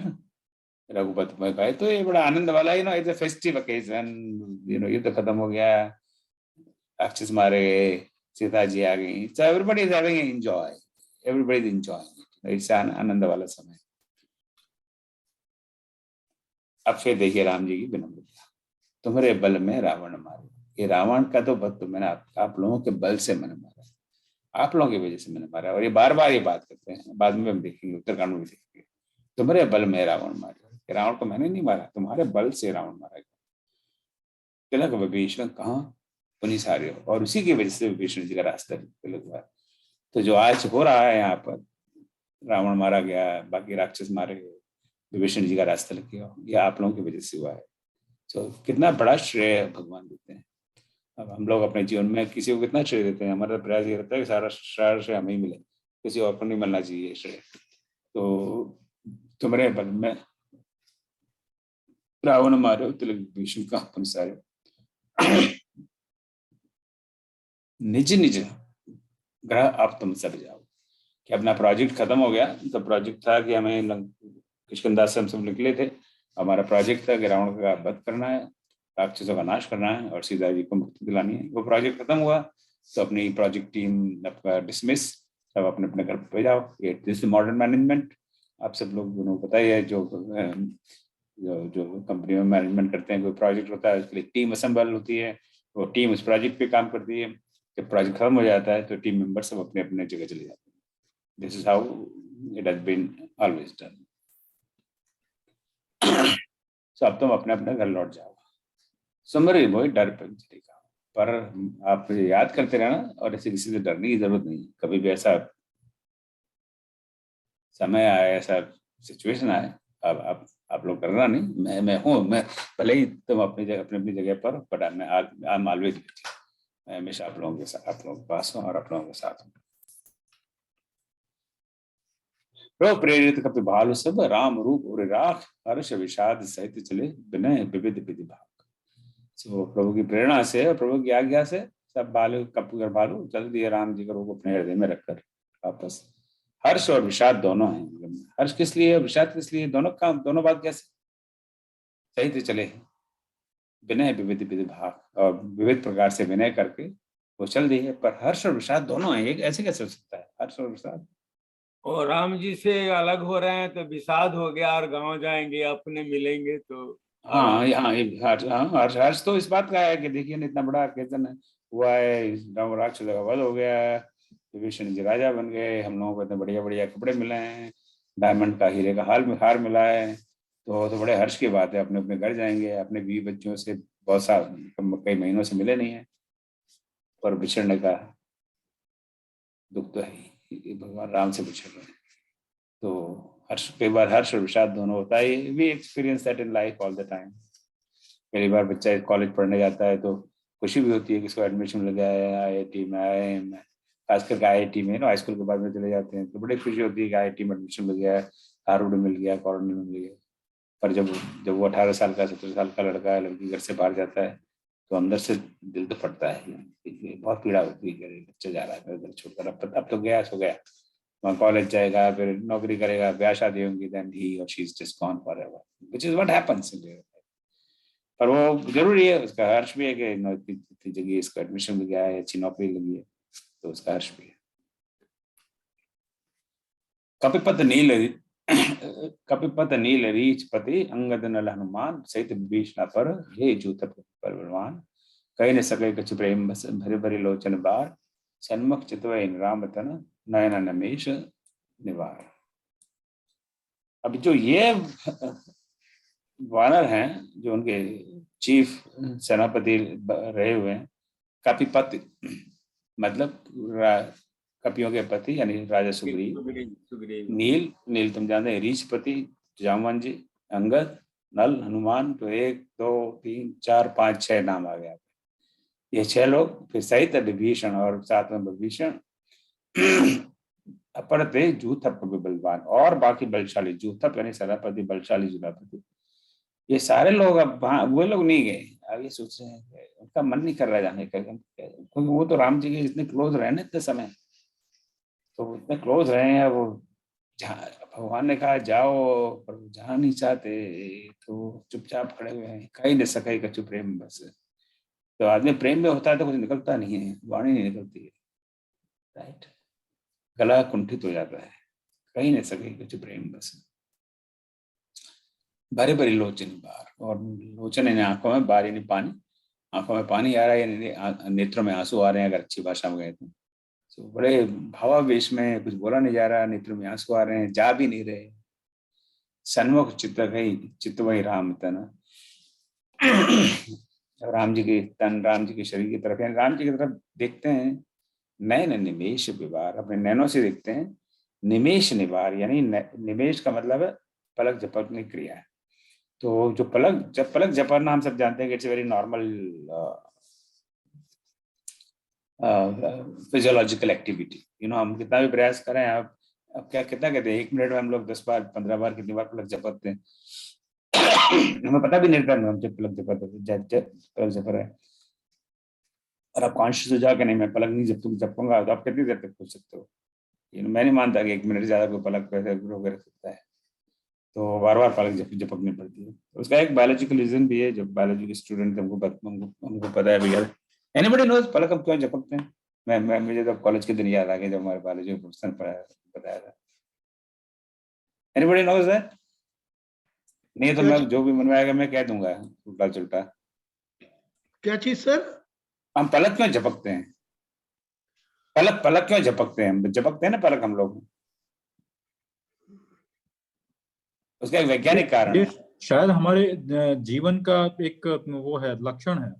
रघुपति में पाए, तो ये बड़ा आनंद वाला, इट्स अ फेस्टिव ओकेजन, युद्ध खत्म हो गया, राक्षस मारे गए, सीता जी आ गई, so everybody is having enjoy, everybody is enjoying it, it's an आनंद वाला समय। अब फिर देखिए राम जी की विनम्रता, तुम्हारे बल में रावण मारे। ये रावण का तो भक्त मैंने आप लोगों के बल से मैंने मारा, आप लोगों की वजह से मैंने मारा। और ये बार बार ये बात करते हैं, बाद में हम देखेंगे, उत्तरकांड में भी देखेंगे, तुम्हारे बल में रावण मारे। रावण को मैंने नहीं मारा, तुम्हारे बल से रावण मारा गया। तिलक विभीषण कहाँ पुनि सारे हो, और उसी की वजह से विभीषण जी का रास्ता तिलक हुआ। तो जो आज हो रहा है यहाँ पर, रावण मारा गया, बाकी राक्षस मारे गए, विभीषण जी का रास्ता लग गया, यह आप लोगों की वजह से हुआ है। तो कितना बड़ा श्रेय भगवान देते हैं। अब हम लोग अपने जीवन में किसी को कितना श्रेय देते हैं, हमारा प्रयास ये रहता है कि सारा श्रेय हमें ही मिले, किसी और को नहीं मिलना चाहिए श्रेय। तो तुम्हारे बल में रावण मारे, तिलक विभीषण का पुनि सारे, निज निज ग्रह आप तुम सब जाओ। कि अपना प्रोजेक्ट खत्म हो गया, तो प्रोजेक्ट था कि हमें किष्किंधा से हम सब निकले थे, हमारा प्रोजेक्ट था कि रावण का वध करना है, राक्षसों का नाश करना है और सीता जी को मुक्ति दिलानी है। वो प्रोजेक्ट खत्म हुआ, तो अपनी प्रोजेक्ट टीम आपका डिसमिस, सब अपने अपने घर पे जाओ। ये दिस मॉडर्न मैनेजमेंट, आप सब लोगों को पता ही है, जो जो कंपनी में मैनेजमेंट करते हैं, कोई प्रोजेक्ट होता है उसके लिए टीम असेंबल होती है, वो टीम उस प्रोजेक्ट पे काम करती है। जब प्रोजेक्ट खत्म हो जाता है तो टीम मेंबर सब अपने अपने जगह चले जाते हैं। This is how it has been always done. So अब तुम अपने अपने घर लौट जाओ। समरी वही डर पर तरीका, पर आप याद करते रहना और ऐसे किसी से डरने की जरूरत नहीं। कभी भी ऐसा समय आए, ऐसा सिचुएशन आए, अब आप लोग डरना नहीं। मैं हूँ, मैं भले ही तुम अपनी जगह अपनी जगह पर, but I am always with you. मैं हमेशा आप लोगों के साथ, आप लोगों के पास हूँ और आप लोगों के साथ हूँ। रो प्रेरित कपि भालु सब राम रूप और राख, हर्ष विषाद सहित चले विनय विविध विधि भाग। तो प्रभु की प्रेरणा से और प्रभु की आज्ञा से सब भालू कपूर भालू चल दिए राम जी का रूप अपने हृदय में रखकर वापस। हर्ष और विषाद दोनों हैं। हर्ष किस लिए, विषाद किस लिए, दोनों काम, दोनों बात कैसे सही से चले। विनय विविध विधि भाग, और विविध प्रकार से विनय करके वो चल दिए। पर हर्ष और विषाद दोनों हैं, एक ऐसे कैसे हो सकता है हर्ष और विषाद। और राम जी से अलग हो रहे हैं तो विषाद हो गया, और गांव जाएंगे अपने मिलेंगे तो हाँ हर्ष तो इस बात का है कि देखिए इतना बड़ा कीर्तन हुआ है, राम राक्षस का वध हो गया है, विभीषण जी राजा बन गए, हम लोगों को इतने बढ़िया बढ़िया कपड़े मिले हैं, डायमंड का हीरे का हार मिला है, तो बड़े हर्ष की बात है। अपने अपने घर जाएंगे, अपने बीवी बच्चों से बहुत कई महीनों से मिले नहीं है, पर बिछड़ने का दुख तो है ही, भगवान राम से बिछड़ रहे हैं। तो हर्ष, कई बार हर्ष और विषाद दोनों होता है। We experience that in life all the time. कई बार बच्चा कॉलेज पढ़ने जाता है तो खुशी भी होती है कि इसको एडमिशन मिल गया है IIT में, IIM में, खासकर IIT में, हाई स्कूल के बाद में चले जाते हैं तो बड़ी खुशी होती है कि IIT में एडमिशन मिल गया है, हार्वर्ड में मिल गया, कॉर्नेल में मिल गया। पर जब वो 18 साल का 17 साल का लड़का है, लड़की घर से बाहर जाता है तो अंदर से दिल तो फटता है, बहुत पीड़ा होती है कि बच्चा जा रहा है घर छोड़कर। अब तो गया सो गया, वहाँ कॉलेज जाएगा, फिर नौकरी करेगा, ब्याह शादी होंगी, देन ही और she is just gone forever, which is what happens in life. पर वो जरूरी है, उसका हर्ष भी है कि इतनी जगह इसका एडमिशन मिल गया है, अच्छी नौकरी लगी है, तो उसका हर्ष भी है। कपिपत नील रीच पति अंगद नल हनुमान सहित विभीषण पर हे जूत पर बलवान, कही न सके कछु प्रेम बस भरी भरी लोचन बार, सन्मुख चितवै राम तन नयन नमेश निवार। अब जो ये वानर हैं, जो उनके चीफ सेनापति रहे हुए हैं, कपिपति मतलब कपियों के पति यानी राजा सुग्रीव। नील तुम जानते हैं, रीचपति जामवन जी, अंगद, नल, हनुमान, तो 1 2 3 4 5 6 नाम आ गया। ये 6 लोग, फिर सहित विभीषण, और साथ में विभीषण, अपरते जूथप बलवान, और बाकी बलशाली, जूथप यानी सेनापति, बलशाली सेनापति, ये सारे लोग अब वो लोग नहीं गए। अब ये सोच रहे हैं, उनका मन नहीं कर रहा जाने का, क्योंकि वो तो राम जी के इतने क्लोज रहे ना इतने समय, तो इतने क्लोज रहे हैं वो। भगवान ने कहा जाओ, पर वो जाना नहीं चाहते, तो चुपचाप खड़े हुए हैं। कहीं न सके कछु प्रेम बस। तो आदमी प्रेम में होता है तो कुछ निकलता नहीं है, वाणी नहीं निकलती है, राइट, गला कुंठित हो जाता है। कहीं न सके कछु प्रेम बस, भरे भरी लोचन बार, और लोचन यानी आंखों में, बार यानी पानी, आंखों में पानी आ रहा है यानी नेत्रों में आंसू आ रहे हैं, अगर अच्छी भाषा में गए तो बड़े भावावेश में, कुछ बोला नहीं जा रहा, नेत्रों में आंसू आ रहे हैं, जा भी नहीं रहे। सन्मुख चितवै राम तन, राम जी के तन, राम जी के शरीर की तरफ, राम जी की तरफ देखते हैं। नयन निमेश विवार, अपने नैनों से देखते हैं। निमेश निवार यानी निमेश का मतलब है पलक झपकने की क्रिया है। तो जो पलक झपकना हम सब जानते हैं कि it's very normal physiological activity. हम कितना भी प्रयास करें, आप अब क्या कितना कहते हैं, 1 मिनट में हम लोग 10 बार 15 बार कितनी बार पलक झपकते हैं, हमें पता भी नहीं रहता हम जब पलक झपक रहे हैं। और आप कॉन्शियस हो जाओ कि नहीं मैं पलक नहीं झपकूंगा, तो आप कितनी देर तक पूछ सकते हो। मैं नहीं मानता कि 1 मिनट ज्यादा कोई पलक रोके रख सकता है, तो बार बार पलक झपकनी पड़ती है। उसका एक बायोलॉजिकल रीजन भी है, जो बायोलॉजी के स्टूडेंट हमको पता है भैया। एनीबॉडी नोज पलक हम क्यों झपकते हैं? मुझे तो कॉलेज के दिन याद आ गए जब हमारे बायोलॉजी के प्रोफेसर बताया था। Anybody knows that? नहीं तो मैं जो भी मन में आएगा मैं कह दूंगा उल्टा चुल्टा। क्या चीज सर? हम पलक क्यों झपकते हैं? पलक क्यों झपकते हैं? झपकते हैं ना पलक हम लोग, उसका एक वैज्ञानिक कारण ये है। शायद हमारे जीवन का एक वो है, लक्षण है।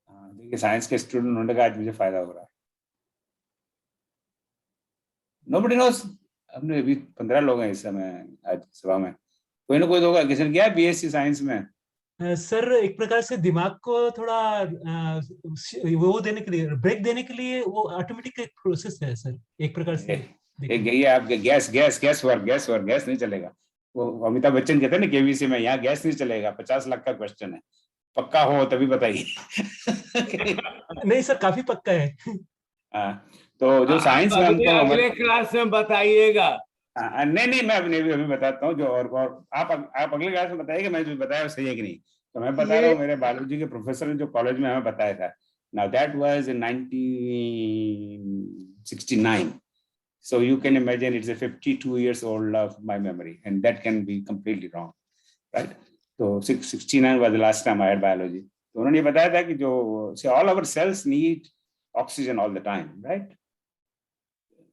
हाँ, देखिए साइंस के स्टूडेंट होने का आज मुझे फायदा हो रहा है। Nobody nose. हमने अभी 15 लोग हैं इस समय आज सभा में, कोई ना कोई तो होगा। किसी ने किया बीएससी साइंस में? सर एक प्रकार से दिमाग को थोड़ा वो देने के लिए, ब्रेक देने के लिए, वो ऑटोमेटिक एक प्रोसेस है सर, एक प्रकार से एक ये आपके गैस वर्क गैस नहीं चलेगा। वो अमिताभ बच्चन कहते हैं ना केबीसी में, यहाँ गैस नहीं चलेगा। 50 लाख का क्वेश्चन है, पक्का हो तभी बताइए। नहीं सर, काफी पक्का है। हाँ, तो जो साइंस में हमको अगले क्लास में बताइएगा। नहीं मैं अभी बताता हूँ जो, और आप अगले क्लास में बताइएगा मैं जो बताया सही है कि नहीं। तो मैं बता रहा हूँ, मेरे बायोलॉजी के प्रोफेसर ने जो कॉलेज में हमें बताया था, now that was in 1969, so you can imagine it's a 52 years old of my memory, and that can be completely wrong, right? So 69 was the last time I had biology. तो उन्होंने ये बताया था कि जो all our cells need oxygen all the time, right?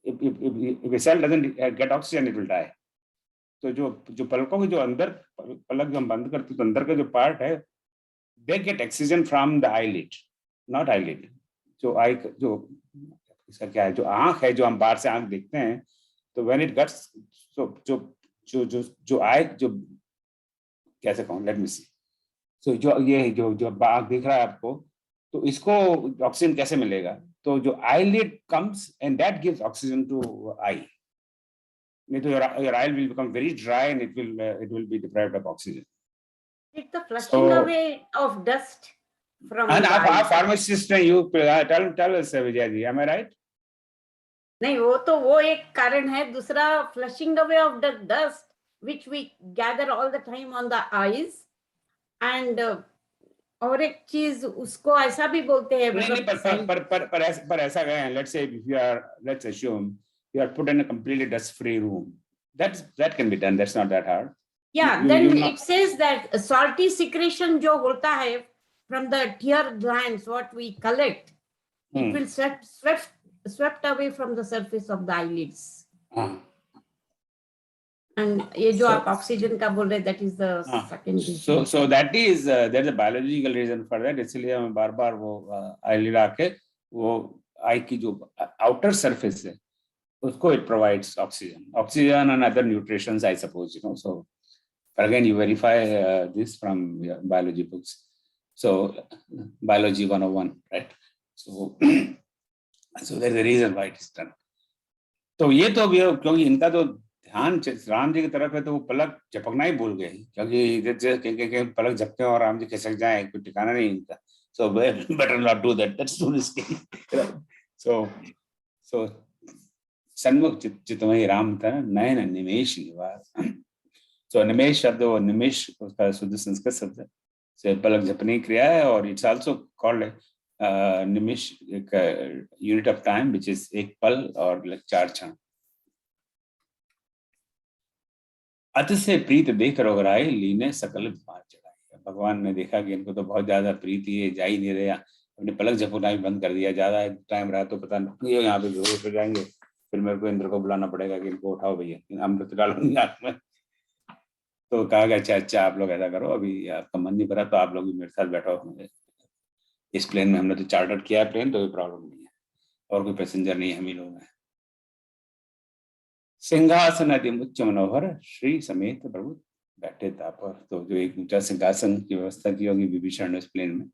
If a cell doesn't get oxygen, it will die. तो जो पलकों के जो अंदर पलक जो हम बंद करते तो अंदर का जो पार्ट है, they get oxygen from the eyelid, not eyelid. जो इसका क्या है, जो आंख है, जो हम बाहर से आंख देखते हैं, तो when it gets जो कैसे कहूँ, let me see. So जो आंख दिख रहा है आपको, तो इसको ऑक्सीजन कैसे मिलेगा? तो जो eyelid comes and that gives oxygen to eye. नहीं तो your eye will become very dry and it will be deprived of oxygen. It's the flushing away of dust from And the our eyes. pharmacist, you tell us, Vijay ji, am I right? नहीं, वो एक कारण है। दूसरा, flushing away of the dust which we gather all the time on the eyes, and और एक चीज उसको ऐसा भी बोलते हैं, नहीं, पर ऐसा गए हैं, let's assume you are put in a completely dust free room, that can be done, that's not that hard. Yeah, then it says that salty secretion जो होता है from the tear glands, what we collect, it will swept away from the surface of the eyelids. And ये जो आप oxygen का बोल रहे, that is the second reason. So that is there's a biological reason for that. इसलिए हमें बार-बार वो eyelid आके वो eye की जो outer surface है उसको it provides oxygen and other nutrients, I suppose, you know. So again, you verify this from your biology books. So biology 101, right? So there's a reason why it is done. तो ये तो भी, क्योंकि इनका तो ध्यान राम जी की तरफ है, तो वो पलक झपकना ही भूल गए, क्योंकि पलक झपके और राम जी खिसक जाए, कोई ठिकाना नहीं इनका. So better not do that. That's too risky. So सन्मुख चितमयी राम था, नयन निमेश निवास. So निमेश शब्द, वो निमेश उसका शुद्ध संस्कृत शब्द है, से पलक झपने की क्रिया है, और इट्स आल्सो कॉल्ड निमेश, एक unit of time which is एक पल और 4 क्षण. अत से प्रीत देख रोगराए, लीने सकल विमान चढ़ाई. भगवान ने देखा कि इनको तो बहुत ज्यादा प्रीति है, जा ही नहीं रहा, अपने पलक झपकना भी बंद कर दिया. ज्यादा टाइम रहा तो पता नहीं यहाँ पे बेहोश हो जाएंगे, फिर मेरे को इंद्र को बुलाना पड़ेगा कि इनको उठाओ भैया, अमृत डालो आंख में. तो कहा गया अच्छा आप लोग ऐसा करो, अभी आपका मन नहीं भरा तो आप लोग भी मेरे साथ बैठो इस प्लेन में. हमने तो चार्टर किया है प्लेन, तो कोई प्रॉब्लम नहीं है, और कोई पैसेंजर नहीं, हम ही लोग हैं. सिंहासन अति उच्च मनोहर, श्री समेत प्रभु बैठे तापर. तो जो एक ऊंचा सिंहासन की व्यवस्था की होगी विभीषण ने इस प्लेन में,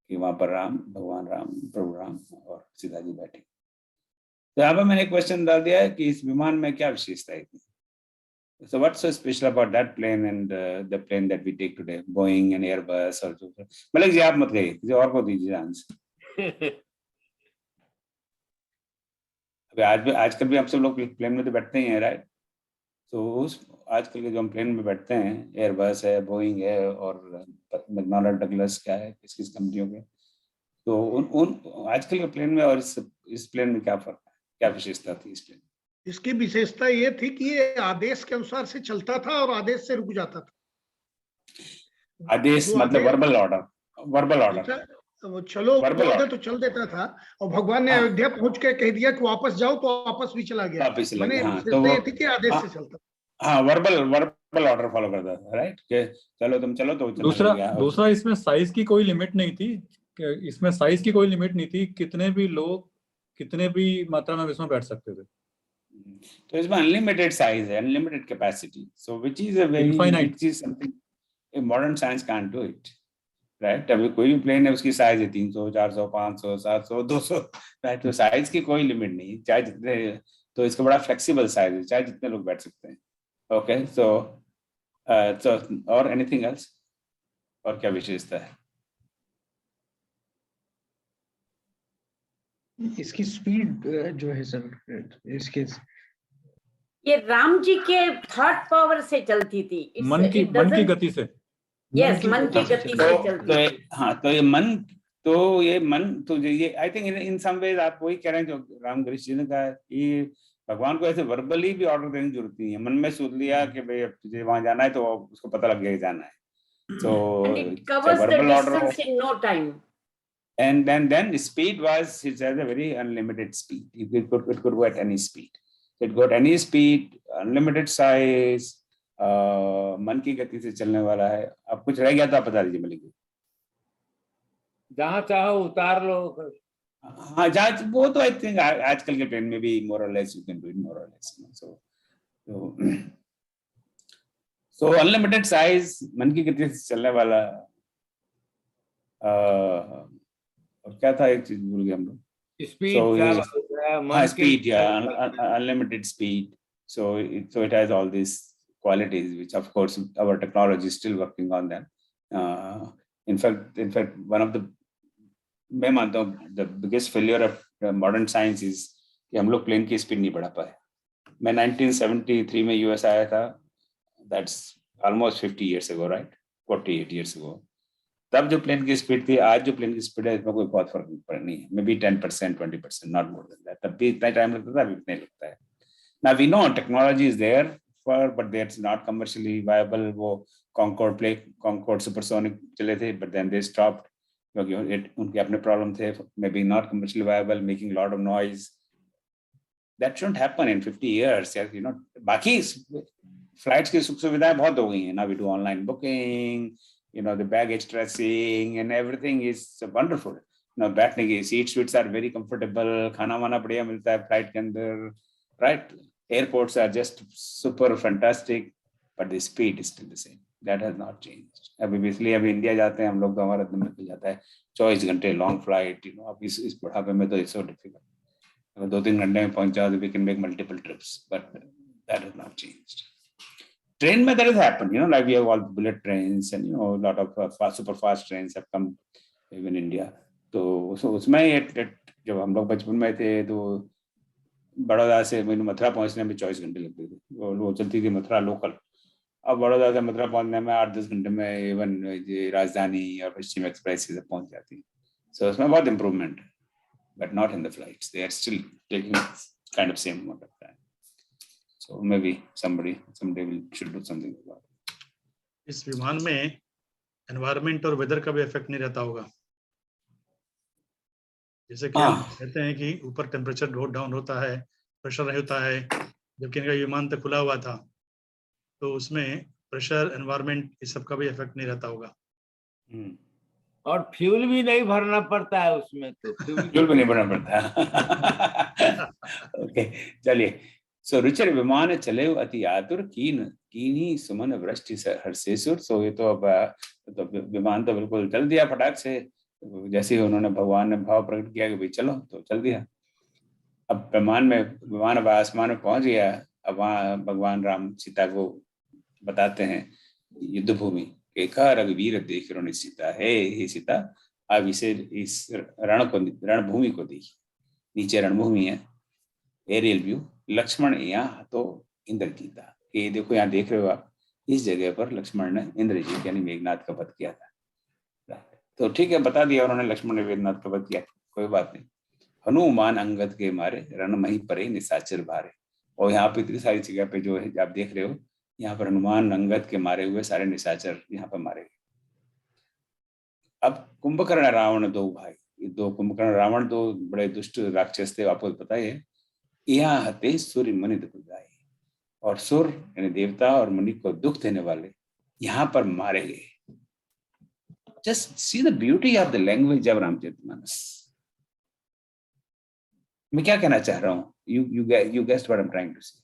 कि वहां पर राम, भगवान राम, प्रभु राम और सीता जी बैठे. तो यहाँ पर मैंने क्वेश्चन डाल दिया है कि इस विमान में क्या विशेषता है. So what's so special about that plane and the plane that we take today, Boeing and Airbus or जो. मलिक जी आप मत कहिए, किसी और को दीजिए आंसर. अभी आजकल भी हम सब लोग प्लेन में तो बैठते ही हैं, राइट? तो उस आजकल के जो हम प्लेन में बैठते हैं, एयरबस है, बोइंग है, और मैकडॉनल्ड डगलस क्या है, किस कंपनियों के. तो उन आजकल के प्लेन में और इस प्लेन में क्या फर्क है, क्या विशेषता थी इस प्लेन? इसकी विशेषता ये थी कि ये आदेश के अनुसार से चलता था और आदेश से रुक जाता था। आदेश जो मतलब आदेश- वर्बल ऑर्डर, वर्बल ऑर्डर। अच्छा, वो चलो Verbal बोल दे order. तो चल देता था, और भगवान ने हाँ। अयोध्या पहुंच के कह दिया कि वापस जाओ, तो वापस भी चला गया। वापस लगे, मैंने हाँ, तो विशेषता ये वो थी कि आदेश हाँ, से चलता। हाँ, वर्बल ऑर्डर फॉलो करता था, राइट, कि चलो तुम चलो, तो चलने दूसरा लग गया। दूसरा इसमें साइज की कोई लिमिट नहीं थी, इसमें साइज की कोई लिमिट नहीं थी, कितने भी लोग कितने भी मात्रा में इसमें बैठ सकते थे। तो इसमें अनलिमिटेड साइज है, unlimited capacity, so which is a very, Infinite. Which is something modern science can't do it, right. अभी कोई भी प्लेन है, उसकी साइज है 300, 400, 500, 700, 200, राइट। तो साइज की कोई लिमिट नहीं, चाहे जितने, तो इसका बड़ा फ्लेक्सिबल साइज है, चाहे जितने लोग बैठ सकते हैं। ओके, सो और एनीथिंग एल्स, और क्या विशेषता है? इसकी स्पीड जो है सर, इसके ये राम जी के थॉट पावर से चलती थी। मन की गति से। यस, मन की गति से चलती थी। हाँ, तो ये मन, तो ये आई थिंक इन सम वेज आप वही कह रहे हैं जो रामकृष्ण जी ने कहा कि भगवान को ऐसे वर्बली भी ऑर्डर देने की जरूरत नहीं है, मन में सोच लिया कि भाई अब तुझे वहां जाना है, तो उसको पता लग गया कि जाना है, तो And it covers the verbal order distance in no time. and then speed was, it has a very unlimited speed. It could go at any speed. It got any speed, unlimited size, मन की गति से चलने वाला है। अब कुछ रह गया तो आप बता दीजिए मलिक जी। जहाँ चाहो उतार लो। हाँ, जहाँ वो तो आई थिंक आजकल के ट्रेन में भी मोर और less you can do it, more और लेस। सो अनलिमिटेड साइज, मन की गति से चलने वाला, और क्या था, एक चीज भूल गए हम लोग। Speed Speed, unlimited speed. So it has all these qualities, which of course our technology is still working on them. In fact, one of the biggest failure of modern science is कि हम लोग plane की speed नहीं बढ़ा पाए। मैं 1973 में US आया था, that's almost 50 years ago, right? 48 years ago. तब जो प्लेन की स्पीड थी, आज जो प्लेन की स्पीड है, इसमें कोई बहुत फर्क नहीं है, may be 10%, 20%, not more than that. तब भी इतना टाइम लगता था, अभी इतना ही लगता है। Now we know technology is there for, but that's not commercially viable. वो Concorde supersonic चले थे, but then they stopped क्योंकि उनके अपने प्रॉब्लम थे, maybe not commercially viable, making a lot of noise. That shouldn't happen in 50 years. You know, बाकी flights की सुख सुविधाएं बहुत हो गई हैं। Now we do online booking, you know, the baggage tracing and everything is wonderful. Now बैठने की seats are very comfortable, खाना वाना बढ़िया मिलता है फ्लाइट के अंदर, right? Airports are just super fantastic, but the speed is still the same. That has not changed. अभी इसलिए अभी इंडिया जाते हैं हम लोग तो हमारा दिन निकल जाता है 24 घंटे लॉन्ग फ्लाइट, you know, अब इस बुढ़ापे में तो it's so difficult. 2-3 घंटे में पहुंच जाओ, we can make multiple trips, but that has not changed. Train में that has happened, you know, like we have all bullet trains and you know a lot of super fast trains have come even India. तो उसमें जब हम लोग बचपन में थे तो बड़ौदा से मथुरा पहुंचने में 24 घंटे लगते थे, वो चलती थी मथुरा लोकल। अब बड़ौदा से मथुरा पहुंचने में 8-10 घंटे में इवन राजधानी और पश्चिम एक्सप्रेस से पहुंच जाती है। सो उसमें बहुत इम्प्रूवमेंट है, but not in the flights, they are still taking kind of same amount of time. So maybe someday we should do something about it. इस विमान में एनवायरनमेंट और वेदर का भी इफेक्ट नहीं रहता होगा, जैसे कि हम कहते हैं कि ऊपर टेम्परेचर बहुत डाउन होता है, प्रेशर नहीं होता है, जबकि इनका विमान तो खुला हुआ था, तो उसमें प्रेशर, एनवायरनमेंट, इस सब का भी इफेक्ट नहीं रहता होगा। और फ्यूल भी नहीं भरना पड़ता है उसमें, तो फ्यूल भी नहीं भरना पड़ता। ओके, चलिए। सो रुचिर विमान चले अति आतुर कीनी सुमन वृष्टि हर्षेसुर। सो ये तो अब विमान तो बिल्कुल चल दिया फटाक से, जैसे ही उन्होंने भगवान ने भाव प्रकट किया कि भाई चलो, तो चल दिया। अब विमान अब आसमान में पहुंच गया। अब वहाँ भगवान राम सीता को बताते हैं युद्ध भूमि, रघुवीर देख रो सीता है, हे सीता अब इस रणभूमि को देखिए। नीचे रणभूमि है, एरियल व्यू। लक्ष्मण यहाँ तो इंद्रजीत, ये देखो यहाँ देख रहे हो आप, इस जगह पर लक्ष्मण ने इंद्रजीत यानी मेघनाथ का वध किया था। तो ठीक है, बता दिया उन्होंने, लक्ष्मण ने मेघनाथ का वध किया, कोई बात नहीं। हनुमान अंगद के मारे रण मही परे निशाचर भारे। और यहाँ पे इतनी सारी जगह पे जो है आप देख रहे हो, यहाँ पर हनुमान अंगद के मारे हुए सारे निशाचर यहाँ पर मारे गए। अब कुंभकर्ण रावण दो भाई, दो कुंभकर्ण रावण दो बड़े दुष्ट राक्षस थे, आपको पता ही है। यहाँ हते सूर्य मुनि दुखदाई, और सुर यानी देवता और मुनि को दुख देने वाले यहाँ पर मारे गए। Just see the beauty of the language of Ramcharitmanas. मैं क्या कहना चाह रहा हूँ? you guessed what I'm trying to say.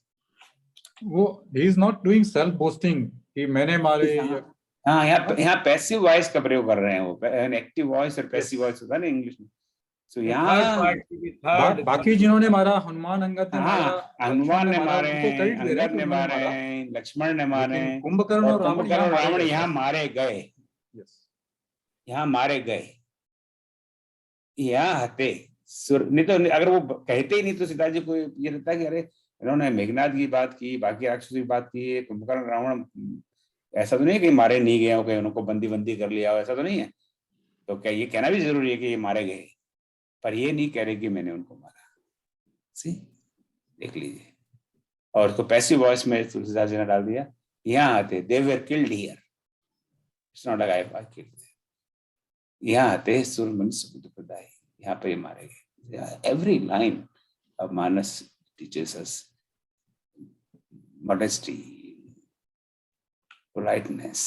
वो he is not doing self boasting कि मैंने मारे या हाँ, यहाँ पैसिव वॉइस का प्रयोग कर रहे हैं वो, एक्टिव वॉइस और पैसिव वॉइस होता है ना इंग्लिश में। तो यहाँ बाकी जिन्होंने मारा, हनुमान अंगद ने मारा, हनुमान ने मारे, उनको credit दे रहे हैं अंगद ने कि उन्होंने मारे, मारा। लक्ष्मण ने मारे, लेकिन कुंभकर्ण और रावण यहाँ मारे गए। Yes. यहाँ मारे गए। यहाँ हते सुर, नहीं तो अगर वो कहते ही नहीं तो सीता जी को ये रहता कि अरे इन्होंने मेघनाथ की बात की, बाकी राक्षसों की बात की, कुंभकर्ण रावण ऐसा तो नहीं है कि मारे नहीं गए हो, उनको बंदी कर लिया हो, ऐसा तो नहीं है। तो क्या ये कहना भी जरूरी है कि ये मारे गए, पर ये नहीं कह रहे कि मैंने उनको मारा। सी देख लीजिए। और उसको पैसिव वॉइस में तुलसीदास जी ने डाल दिया, यहाँ आते they were killed here, it's not like I killed. यहाँ आते सुर मुनि सुखदाई, यहाँ पे मारे गए। Every line of Manas teachers us modesty, politeness.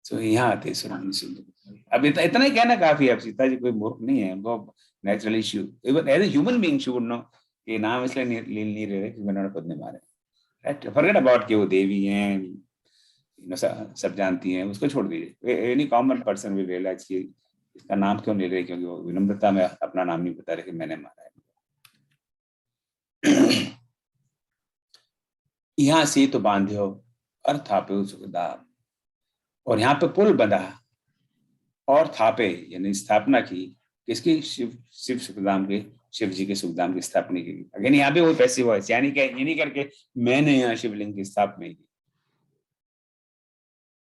So यहाँ आते सुर मुनि सुखदाई। अब इतना ही कहना काफी है। अब सीता जी कोई मूर्ख नहीं है, उनको naturally even as a human being she would know कि नाम इसलिए नहीं ले रहे कि मैंने खुद ने मारे। राइट, फॉरगेट अबाउट कि वो देवी हैं, सब जानती हैं, उसको छोड़ दीजिए। Any common person will realise कि इसका नाम क्यों ले रहे, क्योंकि वो विनम्रता में अपना नाम नहीं बता रहे कि मैंने मारा है। यहाँ से तो बांध्यो और थापे सुखदाम, और यहाँ पे पुल बंधा और थापे यानी स्थापना की किसकी? शिव सुखदाम के, शिव जी के सुखदाम की स्थापना की। अगेन यहाँ पे वो पैसिव वॉइस, यानी कि ये नहीं करके मैंने यहाँ शिवलिंग की स्थापना की,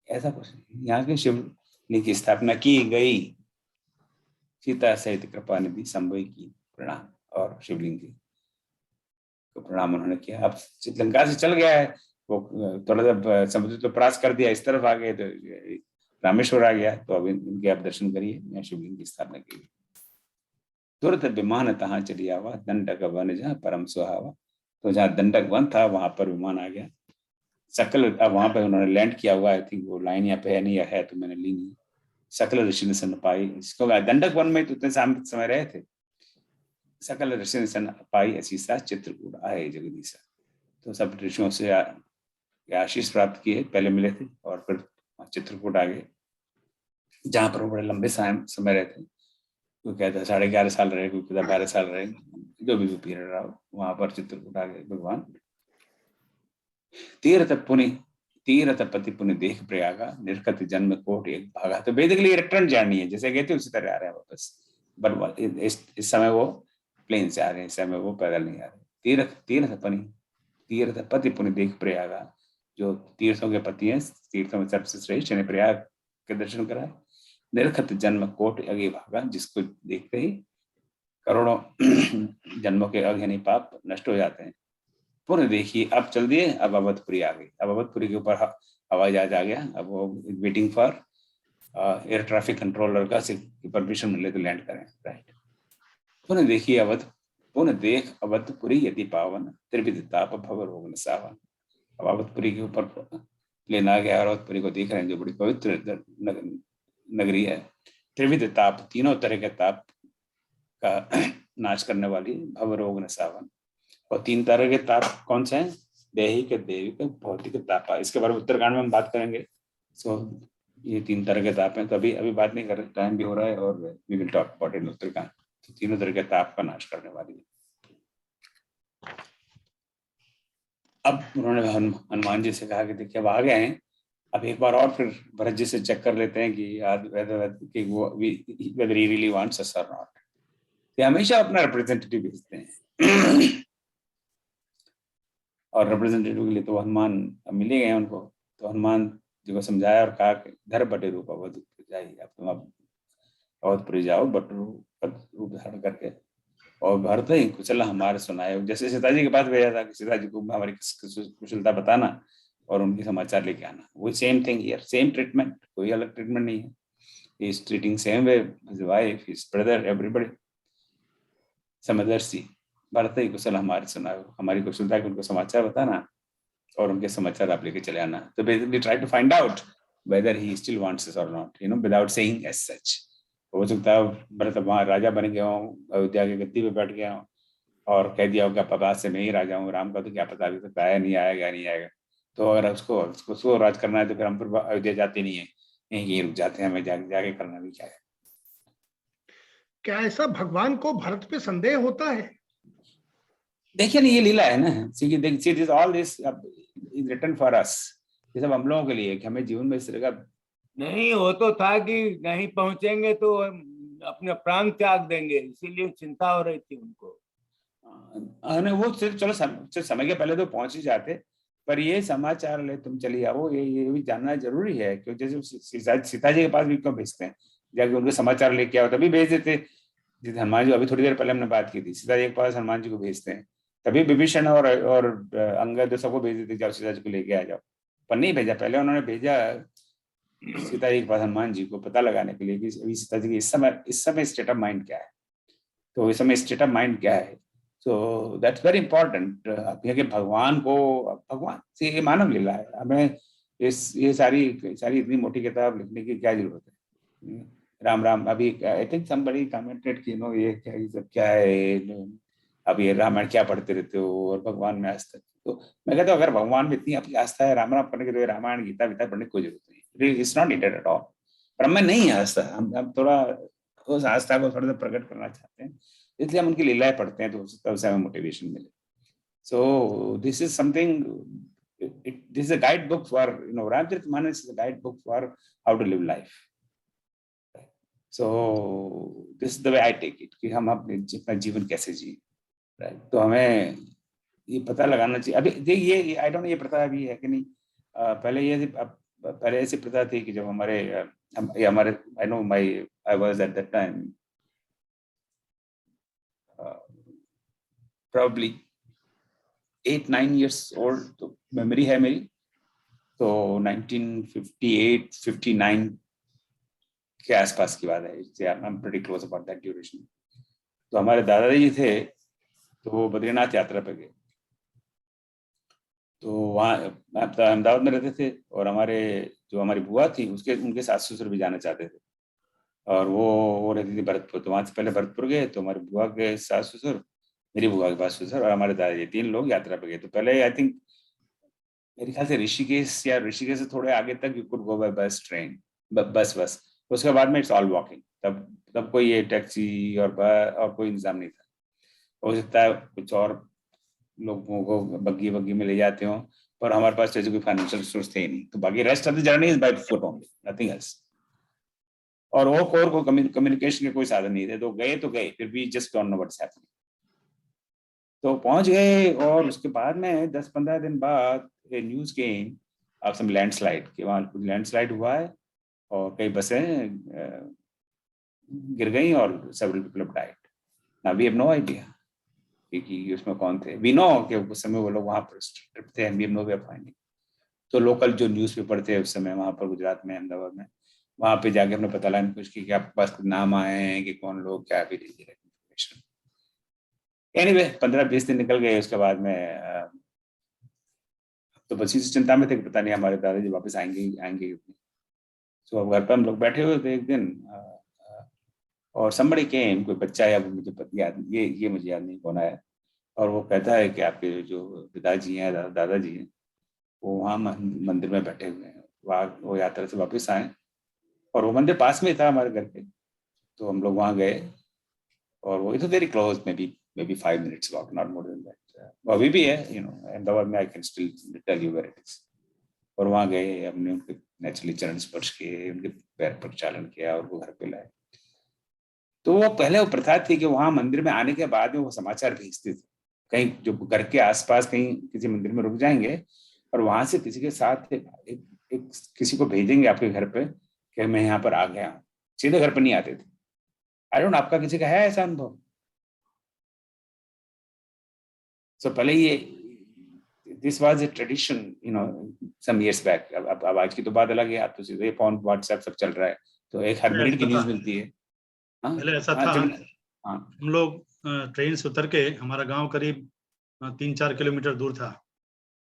ऐसा कुछ नहीं। यहाँ के शिवलिंग की स्थापना की गई, सीता सहित कृपा निधि संभवी की प्रणाम, और शिवलिंग की प्रणाम उन्होंने किया। अब लंका से चल गया है वो, थोड़ा सा समुद्र तो प्रास कर दिया, इस तरफ आ गए तो रामेश्वर आ गया, तो अब इनके आप दर्शन करिए। यहाँ शिवलिंग की स्थापना की गई। तुरंत विमान तहाँ चली आवा, दंडक वन जहाँ परम सुहावा। तो जहाँ दंडक वन था वहां पर विमान आ गया। सकल, अब वहां पे उन्होंने लैंड किया हुआ, आई थिंक वो लाइन यहाँ पे है नहीं, है तो मैंने ली नहीं। सकल ऋषि ने सन पाई, इसको दंडक वन में तो उतने समय रहे थे। सकल ऋषि ने सन पाई असीसा, चित्रकूट आए जगदीशा। तो सब ऋषियों से आशीष प्राप्त किए, पहले मिले थे, और फिर चित्रकूट आ गए, जहाँ पर वो बड़े लंबे समय रहे थे। कोई कहता 11.5 साल रहे, कोई कहता 12 साल रहे, जो भी पीरियड रहा वहां पर चित्रकूट आ गए भगवान। तीरथ पति पुण्य देख प्रयागा, निर्कत जन्म कोट एक भागा। तो बेसिकली रिटर्न जर्नी है, जैसे गए थे उसी तरह आ रहे हैं वापस। बट इस समय वो प्लेन से आ रहे हैं, इस समय वो पैदल नहीं आ रहे। तीर्थ पति पुण्य देख प्रयागा, जो तीर्थों के पति हैं, तीर्थों में सबसे श्रेष्ठ यानी प्रयाग के दर्शन करा। निर्खत जन्म कोट अगे भागा, जिसको देखते ही करोड़ों जन्मों के अघ यानी पाप नष्ट हो जाते हैं। पुण्य देखिए, अब चल दिए, अब अवधपुरी आ गई। अब अवधपुरी के ऊपर हवाई जहाज आ गया। अब वो waiting for air traffic controller का परमिशन मिले तो लैंड करें। राइट, पुण्य देखिए पुण्य देख अवधपुरी यदि पावन, त्रिविध ताप भव रोग न सावन। अब अवधपुरी के ऊपर प्लेन आ गया और अवधपुरी को देख रहे हैं, जो बड़ी पवित्र नगरी है। त्रिविध ताप, तीनों तरह के ताप का नाश करने वाली, भव रोग न सावन। और 3 तरह के ताप कौन से हैं? दैहिक, दैविक, भौतिक ताप। इसके बारे में उत्तरकांड में हम बात करेंगे। सो ये 3 तरह के ताप हैं, तो अभी बात नहीं कर रहे, टाइम भी हो रहा है, और we will talk about in Uttarkand. तो 3 तरह के ताप का नाश करने वाली है। अब उन्होंने हनुमान जी से कहा कि देखिए अब आ गए हैं, अब एक बार और फिर भरत जी से चेक कर लेते हैं कि whether he really wants us or not। ये हमेशा अपना रिप्रेजेंटेटिव भेजते हैं, और रिप्रेजेंटेटिव के लिए तो हनुमान मिले गए उनको। तो हनुमान जी को समझाया और कहा कि धर बटे रूप अवधपुरी जाइए, अब तुम अब अवधपुरी जाओ, बट रूप धारण करके। और भरत ही कुशल हमारे सुनाए। जैसे सीता जी के पास भेजा था कि सीता जी को हमारी कुशलता बताना और उनके समाचार लेके आना, वो same thing here, same treatment, कोई अलग ट्रीटमेंट नहीं है। He is treating same way his wife, his brother, everybody समदर्शी। भरत ही कुशल हमारे सुनाए, हमारी कुशलता के उनको समाचार बताना और उनके समाचार आप लेके चले आना। तो basically try to find out whether he still wants us or not, you know, without saying as such। हो सकता है भरत वहाँ राजा बन गया हूँ, अयोध्या की गद्दी पे बैठ गया हूँ और कह दिया हो कि अब से मैं ही राजा हूँ। राम का तो क्या पता, अभी तक आया नहीं आएगा नहीं आएगा। तो अगर उसको राज करना है तो फिर हम फिर अयोध्या जाते नहीं है, यहीं रुक जाते हैं, हमें जाके करना भी क्या है। क्या ऐसा भगवान को भरत पे संदेह होता है? देखिए ना, ये लीला है ना, see all this is written for us, ये सब हम लोगों के लिए कि हमें जीवन में इस तरह का नहीं, वो तो था कि नहीं पहुंचेंगे तो अपने प्राण त्याग देंगे, इसीलिए चिंता हो रही थी उनको। वो चलो समय के पहले तो पहुंच ही जाते, पर ये समाचार ले तुम चली आओ, ये भी जानना जरूरी है। क्योंकि जैसे सीता जी के पास भी क्यों भेजते हैं, जाके उनके समाचार लेके आओ तभी भेज देते। जैसे हनुमान जी, अभी थोड़ी देर पहले हमने बात की थी, सीता जी के पास हनुमान जी को भेजते हैं, तभी विभीषण और अंगद सबको भेज देते, जाओ सीता जी को लेके आ जाओ। पर नहीं भेजा, पहले उन्होंने भेजा सीता जी के पास हनुमान जी को पता लगाने के लिए कि अभी सीता जी की इस समय स्टेट ऑफ माइंड क्या है। तो इस समय स्टेट ऑफ माइंड क्या है, सो दैट्स वेरी इंपॉर्टेंट। कि भगवान से, ये मानव लीला है, हमें ये सारी इतनी मोटी किताब लिखने की क्या जरूरत है। राम राम, अभी आई थिंक समबडी कमेंटेड कि नो ये सब क्या है, अब ये रामायण क्या पढ़ते रहते हो और भगवान में आस्था। तो मैं कहता हूँ अगर भगवान में इतनी आपकी आस्था है, राम करने के लिए रामायण गीता पढ़ने की कोई जरूरत नहीं, it's not needed at all. पर हमें नहीं है आस्था, हम थोड़ा उस आस्था को थोड़ा सा प्रकट करना चाहते हैं, इसलिए हम उनकी लीलाएं पढ़ते हैं, तो तब से हमें मोटिवेशन मिले। So this is something, this is a guide book for, you know, Ramcharitmanas is a guide book for how to live life. So this is the way I take it, कि हम अपना जीवन कैसे जिए। तो हमें ये पता लगाना चाहिए। अभी देखिए, ये आई डोंट नो ये प्रथा अभी है कि नहीं, पहले ऐसी प्रथा थी कि जब हमारे I know I was at that time probably 8-9 years old, तो मेमोरी है मेरी, तो 1958-59 के आसपास की बात है। I am pretty close about that duration. तो हमारे दादाजी थे, तो वो बद्रीनाथ यात्रा पे गए। तो वहाँ अहमदाबाद में रहते थे, और हमारी बुआ थी, उनके सास ससुर भी जाना चाहते थे, और वो रहती थी भरतपुर। तो वहां से पहले भरतपुर गए, तो हमारी बुआ के सास ससुर, मेरी बुआ के पास ससुर और हमारे दादाजी, 3 लोग यात्रा पे गए। तो पहले आई थिंक मेरे ख्याल से ऋषिकेश से थोड़े आगे तक यू कुड गो बाय बस, ट्रेन, बस। उसके बाद में इट्स ऑल वॉकिंग। तब कोई ये टैक्सी और कोई इंतजाम नहीं था। हो सकता है कुछ और लोगों को बग्गी में ले जाते हो, पर हमारे पास जैसे कोई फाइनेंशियल सोर्स थे ही नहीं। तो बाकी rest of the journey is by foot only, nothing else. और वो को कम्युनिकेशन के कोई साधन नहीं थे, तो गए फिर भी just don't know what's happening. तो पहुंच गए, और उसके बाद में 10-15 दिन बाद news came of some landslide, कि वहाँ कुछ लैंडस्लाइड हुआ है और कई बसें गिर गई और several people have died. Now we have no idea कि उसमें कौन थे। वी नो कि उस समय वो लोग वहाँ पर ट्रिप थे, we have no way of finding. तो लोकल जो न्यूज़पेपर थे उस समय वहाँ पर गुजरात में, अहमदाबाद में, वहाँ पे जाके हमने पता लगाने की कोशिश की कि आपके पास कुछ नाम आए हैं कि कौन लोग क्या भी दे रहे इन्फॉर्मेशन। एनीवे 15-20 दिन निकल गए। उसके बाद में तो बस इसी चिंता में थे कि पता नहीं हमारे दादाजी वापस आएंगे। तो अब घर पर हम लोग बैठे हुए थे एक दिन, और somebody came, कोई बच्चा या मुझे ये मुझे याद नहीं कौन आया, और वो कहता है कि आपके जो पिताजी हैं, दादाजी हैं, वो वहाँ मंदिर में बैठे हुए हैं, वो यात्रा से वापस आए, और वो मंदिर पास में था हमारे घर के। तो हम लोग वहाँ गए, और वो it very close, maybe 5 minutes walk, not more than that. अभी भी है, यू नो, अहमदाबाद में, I can still tell you where it is. और वहाँ गए, हमने उनके नेचुरली चरण स्पर्श किए, उनके पैर प्रक्षालन किया, और वो घर पे लाए। तो वो पहले वो प्रथा थी कि वहां मंदिर में आने के बाद में वो समाचार भेजते थे, कहीं जो घर के आसपास कहीं किसी मंदिर में रुक जाएंगे, और वहां से किसी के साथ किसी को भेजेंगे आपके घर पे कि मैं यहाँ पर आ गया हूँ। सीधे घर पर नहीं आते थे। आई डोंट, आपका किसी का है ऐसा अनुभव? सो पहले ये this was a tradition, you know, some years back. अब आज की तो बात अलग है, आप तो सीधे फोन व्हाट्सएप सब चल रहा है, तो एक हर मिनट की न्यूज़ मिलती है। हाँ, पहले ऐसा था, हम लोग ट्रेन से उतर के, हमारा गांव करीब 3-4 किलोमीटर दूर था,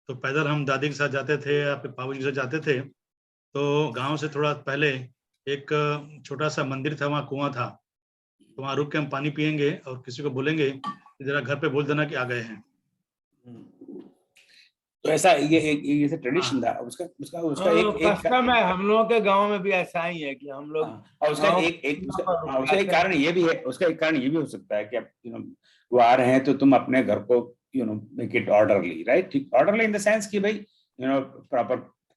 तो पैदल हम दादी के साथ जाते थे या फिर बाबूजी के साथ जाते थे। तो गांव से थोड़ा पहले एक छोटा सा मंदिर था, वहाँ कुआं था, तो वहाँ रुक के हम पानी पियेंगे और किसी को बोलेंगे जरा घर पे बोल देना कि आ गए हैं। तो ऐसा ये ट्रेडिशन था। उसका एक कस्टम है, हम लोगों के गांव में भी ऐसा ही है कि हम लोग, और उसका एक कारण ये भी है, उसका एक कारण ये भी हो सकता है कि आप, यू नो, वो आ रहे हैं तो तुम अपने घर को, you know, make it orderly, right? Orderly in the sense कि भाई, यू नो, प्रॉपर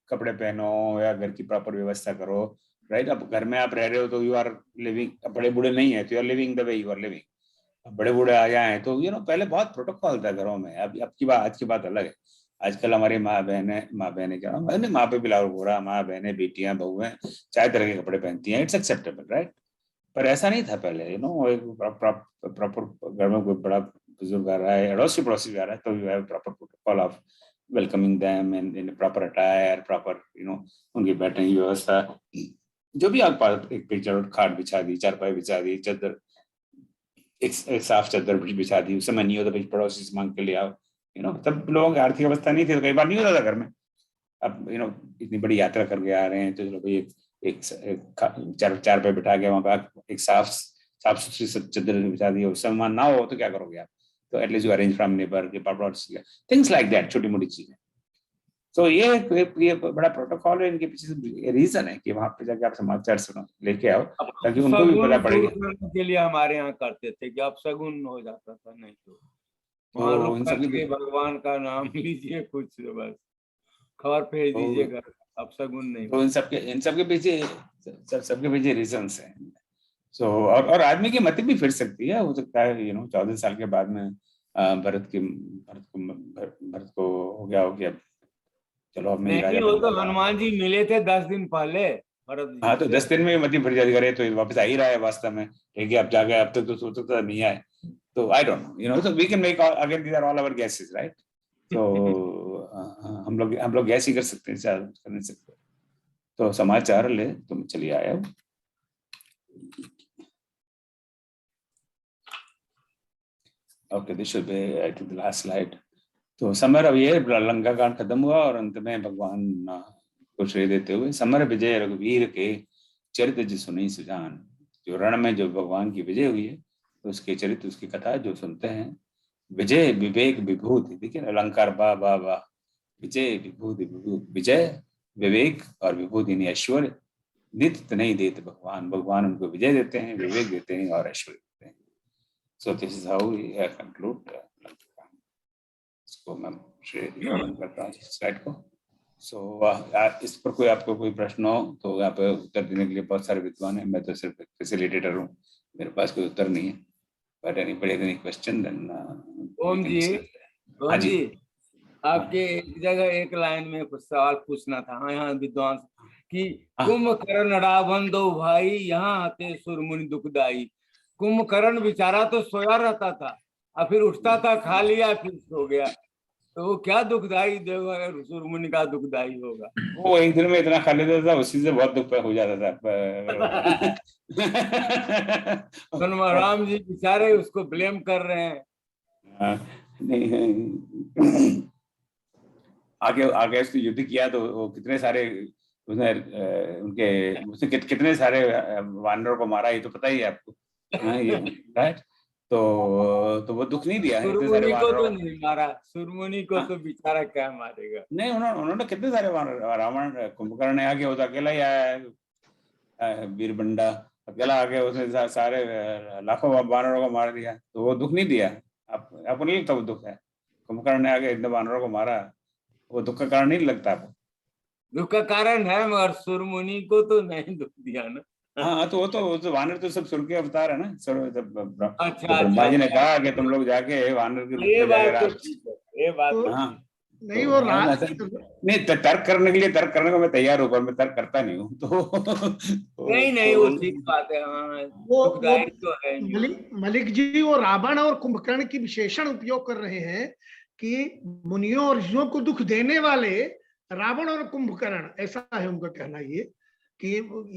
कपड़े पहनो या घर की प्रॉपर व्यवस्था करो, राइट? अब घर में आप रह रहे हो तो यू आर लिविंग, बड़े बूढ़े नहीं है तो you are living the way you are living. बड़े बूढ़े आ जाए तो, यू नो, पहले बहुत प्रोटोकॉल था घरों में। अब की बात, आज की बात अलग है। आजकल हमारी माँ बहने क्या, माँ पे बिलाव हो रहा, माँ बहने, बेटियां, बहुएं चाहे तरह के कपड़े पहनती हैं, इट्स एक्सेप्टेबल, राइट? पर ऐसा नहीं था पहले, यू नो, एक प्रॉपर घर में कोई बड़ा बुजुर्ग आ रहा है, अड़ोसी पड़ोसी आ रहा है, तो you have proper protocol of welcoming them in proper attire, proper, you know, उनकी बैठने की व्यवस्था, जो भी आप एक पिक्चर, खाट बिछा दी, चारपाई बिछा दी, चादर, एक साफ चादर बिछा दी। उस समय नहीं होता, पड़ोसी से मांग के ले आओ, यू नो, तब लोगों की आर्थिक अवस्था नहीं थी तो कई बार नहीं होता था घर में। अब, यू नो, इतनी बड़ी यात्रा करके आ रहे हैं तो चलो भाई एक चार पे बिठा के वहां पे एक साफ सुथरी चादर बिछा दी। उस समय ना हो तो क्या करोगे आप? तो at least you arrange from neighbour के थिंग्स लाइक दैट, छोटी मोटी चीजें। तो ये बड़ा प्रोटोकॉल है, इनके पीछे रीजन है कि वहां पे जाके आप समाचार सुनो, लेके आओ, ताकि उनको भी पता पड़ेगा। के लिए हमारे यहाँ करते थे कि अब शगुन हो जाता था, नहीं तो वहाँ रुक करके भगवान का नाम लीजिए, कुछ बस खबर भेज दीजिएगा, अब शगुन नहीं। तो इन सबके पीछे रीजंस हैं। सो और आदमी की मति भी फिर सकती है, हो सकता है, यू नो, 14 साल के बाद में भरत को हो गया हो कि चलो अब मैं राजा। वो तो हनुमान जी मिले थे 10 दिन पहले भरत जी। हाँ, तो 10 दिन में मति फिर जारी करे तो वापस आ ही रहा है वास्तव में, ठीक है? अब जाके अब तक तो सोच सकता नहीं आए, तो I don't know, you know, so we can make again these are all our guesses, right? तो हम लोग गैस ही कर सकते हैं, कर नहीं सकते। तो समाचार ले तुम चलिए आए हो। Okay, this should be I think the last slide. तो समर, अब ये लंका कांड खत्म हुआ और अंत में भगवान को श्रेय देते हुए, समर विजय रघुवीर के चरित्र जी सुनी सुजान। जो रण में जो भगवान की विजय हुई है, तो उसके चरित्र, उसकी कथा जो सुनते हैं। विजय विवेक विभूति, देखिए अलंकार, बा बा बा, विजय विभूति विभूति, विजय विवेक और विभूति यानी ऐश्वर्य नित्य नहीं देते भगवान। भगवान उनको विजय देते हैं, विवेक देते हैं और ऐश्वर्य देते हैं। So this is how we conclude. इसको मैं शेयर करता हूँ स्लाइड को। सो इस पर कोई आपको कोई प्रश्न हो तो यहाँ पे उत्तर देने के लिए बहुत सारे विद्वान हैं, मैं तो सिर्फ फैसिलिटेटर हूँ, मेरे पास कोई उत्तर नहीं है। But any question then ओम जी, आपके एक जगह एक लाइन में कुछ सवाल पूछना था यहाँ विद्वान कि कुंभकर्ण रावण दो भाई, यहाँ आते सुरमुनि दुखदाई। कुंभकर्ण बेचारा तो सोया रहता था और फिर उठता था, खा लिया, फिर सो गया, तो वो क्या दुखदाई देगा? सुरमुनि का दुखदाई होगा। वो एक दिन में इतना खा लेता था, उसी से बहुत दुख हो जाता था। राम जी बेचारे उसको ब्लेम कर रहे हैं। नहीं, आगे उसने युद्ध किया तो वो कितने सारे उसने कितने सारे वानरों को मारा, ये तो पता ही है आपको। राइट? तो वो दुख नहीं दिया। सुरमुनि को तो नहीं मारा, सुरमुनि को तो बेचारा क्या मारेगा? नहीं, उन्होंने कितने सारे रावण, कुंभकर्ण ने आगे होता अकेला ही आया, वीरबंडा अकेला आके उसने सारे लाखों वानरों को मार दिया, तो वो दुख नहीं दिया। आपको नहीं लगता वो दुख है? कुंभकर्ण ने आगे इतने वानरों को मारा, वो दुख का कारण नहीं लगता आपको? दुख का कारण है, मगर सुरमुनि को तो नहीं दुख दिया ना। हाँ, तो वो तो वानर तो सब सुर के अवतार है ना। ब्रह्मा जी ने कहा कि तुम लोग जाके वानर के ये बात हाँ नहीं, वो नहीं, तर्क करने के लिए तर्क करने को मैं तैयार हूँ, पर मैं तर्क करता नहीं हूँ। तो नहीं वो ठीक बात है। हाँ, वो मलिक जी वो रावण और कुंभकर्ण की विशेषण उपयोग कर रहे हैं कि मुनियों और ऋषियों को दुख देने वाले रावण और कुंभकर्ण, ऐसा है उनका कहना ये कि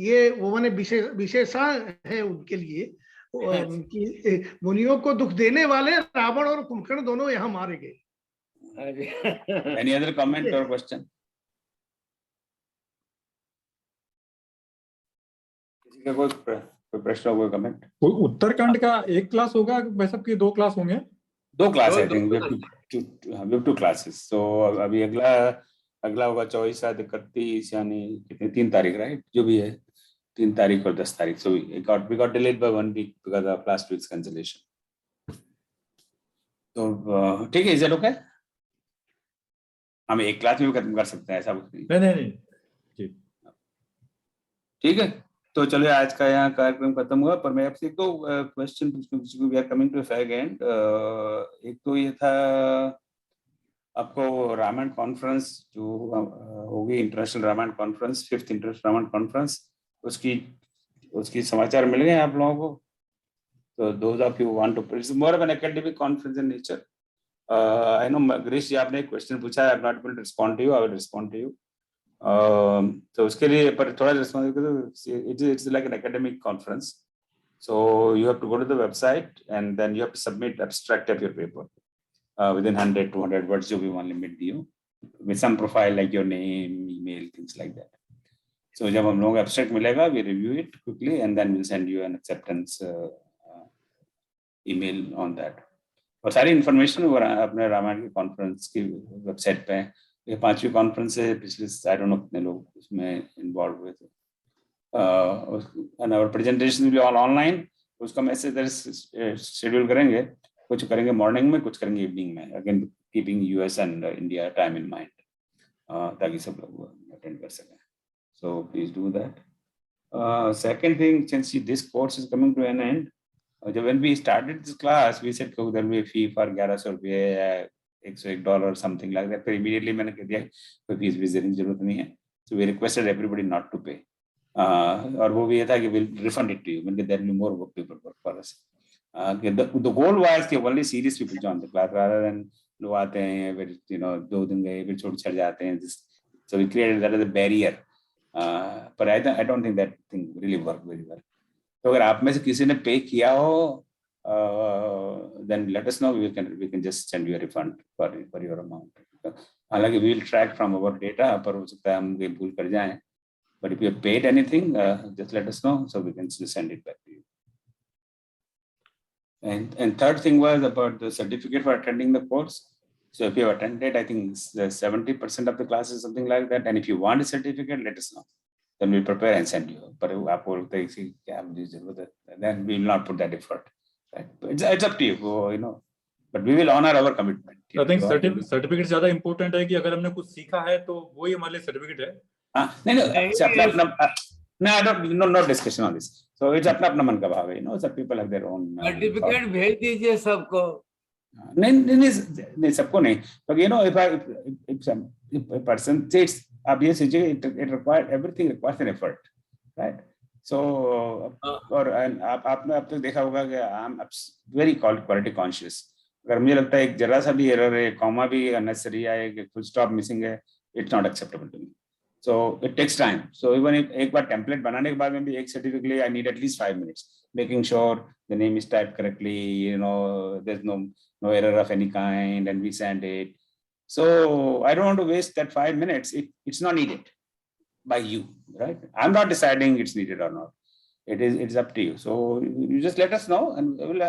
ये वो माने विशेषा है उनके लिए कि मुनियों को दुख देने वाले रावण और कुंभकर्ण दोनों यहाँ मारे गए। Any other comment or question? किसी का कोई प्रश्न, कोई कमेंट? उत्तरकांड का एक क्लास होगा वैसे कि 2 क्लास होंगे? 2 class I think, we have 2 classes. So अभी अगला होगा 24/31 यानी कितनी 3 तारीख, राइट? जो भी है 3 तारीख और 10 तारीख. So we got delayed by 1 week because of last week's cancellation. तो ठीक है, इज इट ओके? हम एक क्लास में भी खत्म कर सकते हैं, ऐसा कुछ नहीं. नहीं ठीक है, तो चलिए आज का यहाँ कार्यक्रम खत्म हुआ. पर मैं आपसे एक तो क्वेश्चन पूछूं. We are coming to fag end. एक तो ये था, आपको रामायण कॉन्फ्रेंस जो होगी, international Ramayan conference, 5th international Ramayan conference, उसकी समाचार मिल गए आप लोगों को? तो those of you who want to, it's more of an academic conference in nature. I know Girish जी, आपने एक क्वेश्चन पूछा, I am not able to respond to you. I will respond to you. तो उसके लिए पर थोड़ा response करो. It's like an academic conference, so you have to go to the website and then you have to submit abstract of your paper within 100-200 words जो भी वहाँ limit दी हो, with some profile like your name, email, things like that. So जब हम लोग abstract मिलेगा, we review it quickly and then we'll send you an acceptance email on that. और सारी इन्फॉर्मेशन अपने रामायण की कॉन्फ्रेंस की वेबसाइट पे है. ये 5वीं कॉन्फ्रेंस है, पिछले आई डोंट नो कितने लोग उसमें इन्वॉल्व हुए थे. और प्रेजेंटेशन भी ऑल ऑनलाइन. उसका मैसेज शेड्यूल करेंगे, कुछ करेंगे मॉर्निंग में, कुछ करेंगे इवनिंग में, again keeping US and India time in mind, ताकि सब लोग अटेंड कर सकें. So please do that. Second thing, since this course is coming to an end, when we started this class, we said there will be a fee for 1100 रुपये, $101 something like that. फिर immediately मैंने कह दिया कोई fees भी देने की जरूरत नहीं है. So we requested everybody not to pay. और वो भी ये था कि we'll refund it to you. मैंने कहा there will be more paper work for us. The goal was कि only serious people join the class rather than लोग आते हैं फिर 2 दिन गए फिर छोड़ जाते हैं. So we created that as a barrier. But I don't think that thing really worked very well. तो अगर आप में से किसी ने पे किया हो, then let us know. We can just send you a refund for your amount. हालांकि we will track from our data, पर हो सकता है हम ये भूल कर जाएं. But if you have paid anything, just let us know so we can send it back to you. And third thing was about the certificate for attending the course. So if you have attended, I think 70% of the classes, something like that. And if you want a certificate, let us know. Then we'll prepare and send you. पर आपको लगता है कि क्या मुझे जरूरत है, then we will not put that effort. Right? It's up to you, But we will honor our commitment. I think certificate ज़्यादा important है कि अगर हमने कुछ सीखा है तो वो ही हमारे लिए certificate है. No, I don't. No discussion on this. So it's अपना मन का भाव है, Some people have their own. Certificate भेज दीजिए सबको. नहीं सबको नहीं. But if a person says, अब ये सोचिए, it requires, everything requires an effort, right? So और आपने अब तक देखा होगा कि I'm very quality conscious. अगर मुझे लगता है एक जरा सा भी एरर है, कॉमा भी unnecessary है, फुल स्टॉप मिसिंग है, it's not acceptable to me. So it takes time. So even if एक बार टेम्पलेट बनाने के बाद में भी एक सर्टिफिकेट के लिए I need at least 5 minutes, making sure the name is typed correctly, there's no error of any kind, and we send it. So I don't want to waste that 5 minutes. It's not needed by you, right? I'm not deciding it's needed or not. It's up to you. So you just let us know, and we'll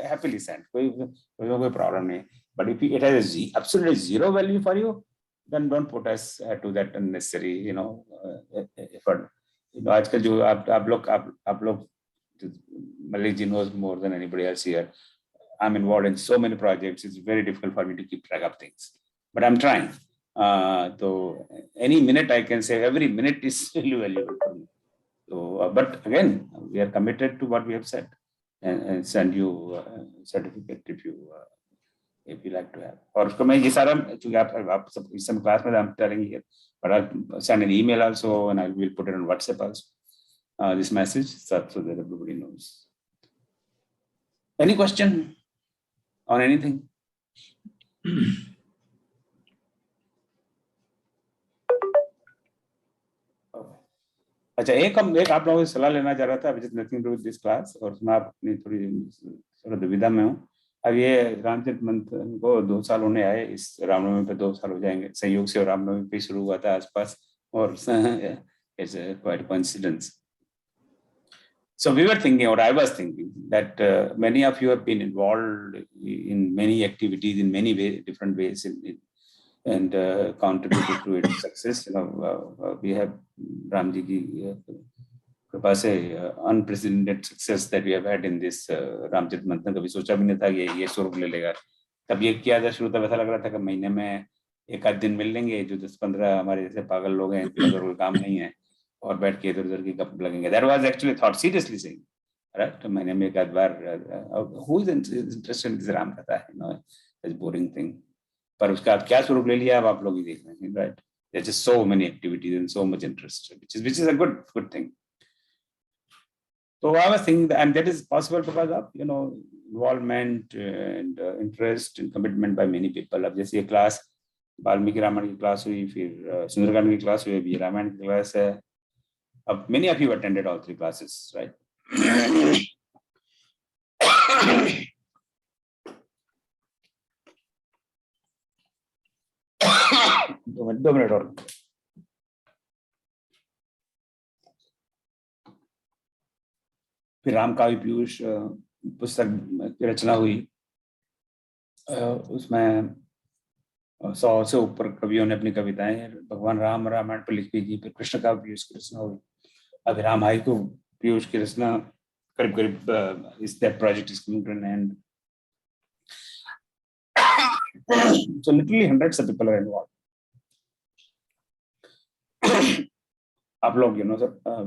happily send. No problem. But if it has absolutely zero value for you, then don't put us to that unnecessary, effort. आजकल जो आप लोग Malik ji knows more than anybody else here. I'm involved in so many projects. It's very difficult for me to keep track of things. But I'm trying. So any minute I can say, every minute is really valuable for me. So, but again, we are committed to what we have said, and send you a certificate if you like to have. और उसको मैं ये सारा, चूँकि आप सब इस समय क्लास में I'm telling you, but I'll send an email also, and I will put it on WhatsApp also. This message so that everybody knows. Any question on anything? अच्छा, एक आप लोगों से सलाह लेना चाह रहा था, which is nothing to with this class, और उसमें आप अपनी थोड़ी दुविधा में हूँ। अब ये रामचरित मंथन को 2 साल होने आए, इस रामनवमी पे 2 साल हो जाएंगे संयोग से, और रामनवमी पे शुरू हुआ था आसपास, और it's quite coincidence. So we were thinking, or I was thinking, that many of you have been involved in many activities in many different ways, and contributed to its success. We have Ramji ki कृपा से unprecedented success that we have had in this Ramcharit मंथन. कभी सोचा भी नहीं था कि ये स्वरूप ले लेगा. तब ये किया था शुरू, तब ऐसा लग रहा था कि महीने में 1 आध दिन मिल लेंगे जो 10-15 हमारे जैसे पागल लोग हैं, कोई काम नहीं है, और बैठ के इधर उधर की गप लगेंगे. That was actually thought, seriously saying, right? महीने में 1 आध बार. Who is interested in this Ram कथा, this boring thing. पर उसका क्या स्वरूप ले लिया अब आप लोग ही देख रहे हैं, right? There's just so many activities and so much interest, which is a good thing. So I was thinking that, and that is possible because of involvement and interest and commitment by many people. अब जैसे ये class Valmiki Ramayan की class हुई, फिर सुंदरकांड की class हुई, अभी रामायण की क्लास है. अब many of you attended all 3 classes, right? 2 minute और. फिर रामकाव्य पीयूष पुस्तक की रचना हुई. उसमें 100 से ऊपर कवियों ने अपनी कविताएं भगवान राम रामायण पर लिखी थी. फिर कृष्ण काव्य पीयूष की रचना हुई. अभी राम हाइकु पीयूष की रचना करीब इस that project is coming to an end. So literally hundreds of people are involved. आप लोग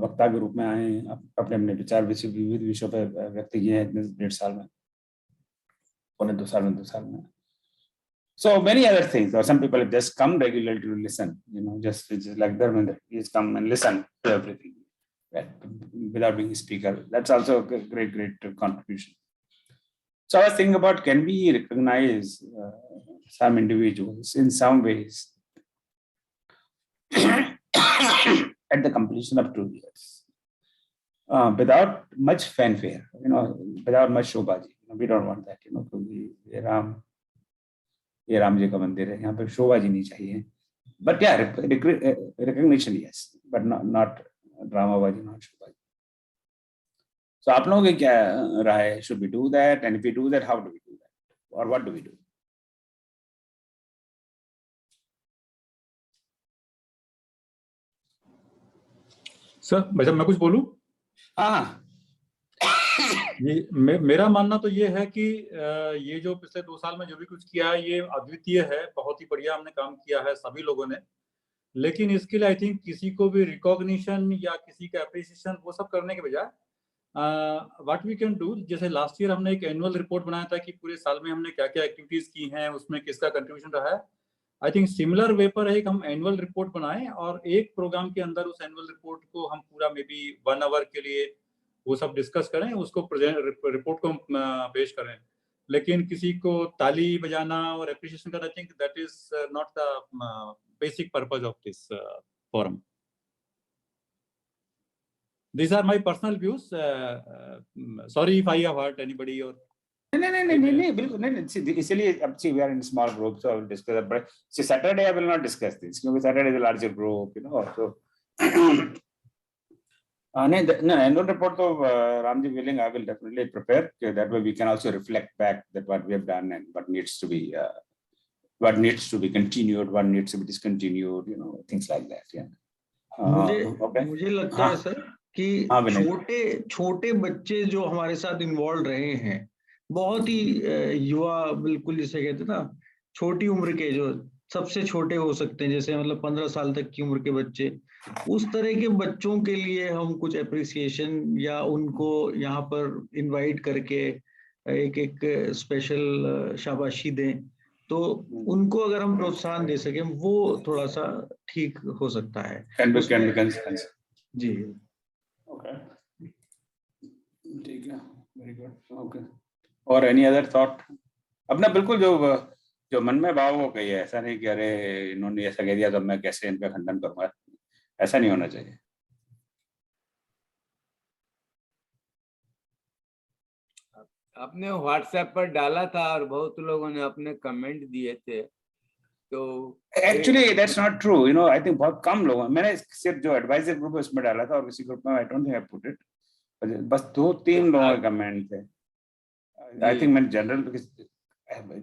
वक्ता के रूप में आए हैं, अपने अपने विचार विविध विषयों पर व्यक्त किए हैं इतने 1.5 साल में, 2 साल में. So many other things, or some people have just come regularly to listen, just like Dharmendra, he's come and listen to everything, right? Without being a speaker. That's also a great contribution. So I was thinking about, can we recognize some individuals in some ways at the completion of 2 years, without much fanfare, without much shobhaji. We don't want that, ये राम जी का मंदिर है, यहाँ पे शोभाजी नहीं चाहिए. But yeah, recognition yes, but not ड्रामाबाजी, not Shobhaji. So आप लोगों की क्या राय है? Should we do that? And if we do that, how do we do that? Or what do we do? Sir भाई साहब, मैं कुछ बोलूं? हाँ. मेरा मानना तो ये है कि ये जो पिछले 2 साल में जो भी कुछ किया है ये अद्वितीय है, बहुत ही बढ़िया हमने काम किया है सभी लोगों ने. लेकिन इसके लिए आई थिंक किसी को भी रिकॉग्निशन या किसी का अप्रिसिएशन वो सब करने के बजाय व्हाट वी कैन डू, जैसे लास्ट ईयर हमने एक एनुअल रिपोर्ट बनाया था कि पूरे साल में हमने क्या क्या एक्टिविटीज की हैं, उसमें किसका कंट्रीब्यूशन रहा है. आई थिंक सिमिलर वे पर एक हम एनुअल रिपोर्ट बनाएं और एक प्रोग्राम के अंदर उस एनुअल रिपोर्ट को हम पूरा मे बी 1 आवर के लिए वो सब डिस्कस करें, उसको रिपोर्ट को पेश करें. लेकिन किसी को ताली बजाना और एप्रिसिएशन करना, I think that is not the basic purpose of this forum. These are my personal views. Sorry if I have hurt anybody or. नहीं, बिल्कुल नहीं. इसलिए अब we are in small groups, so I will discuss that. But see, Saturday I will not discuss this because Saturday is a larger group, So no, annual report of Ramji willing, I will definitely prepare. That way we can also reflect back that what we have done and what needs to be continued, what needs to be discontinued, things like that. Yeah. मुझे लगता है sir कि छोटे बच्चे जो हमारे साथ involve रहे हैं, बहुत ही युवा, बिल्कुल जिसे कहते हैं ना, छोटी उम्र के, जो सबसे छोटे हो सकते हैं, जैसे मतलब 15 साल तक की उम्र के बच्चे, उस तरह के बच्चों के लिए हम कुछ अप्रिसिएशन या उनको यहाँ पर इनवाइट करके एक स्पेशल शाबाशी दें, तो उनको अगर हम प्रोत्साहन दे सकें वो थोड़ा सा ठीक हो सकता है. जी. Okay. ठीक है. Very good. Okay. और एनी अदर थॉट? अपना बिल्कुल जो मन में भाव हो गई है, ऐसा नहीं कि अरे इन्होंने ऐसा कह दिया तो मैं कैसे इनका खंडन करूंगा, ऐसा नहीं होना चाहिए. आपने व्हाट्सएप पर डाला था और बहुत लोगों ने अपने कमेंट दिए थे, तो actually that's not true, you know, I think बहुत कम लोग, मैंने सिर्फ जो एडवाइजर ग्रुप है उसमें डाला था और किसी ग्रुप में आई don't think I put it, बस 2-3 लोगों के कमेंट थे। आई थिंक मैंने जनरल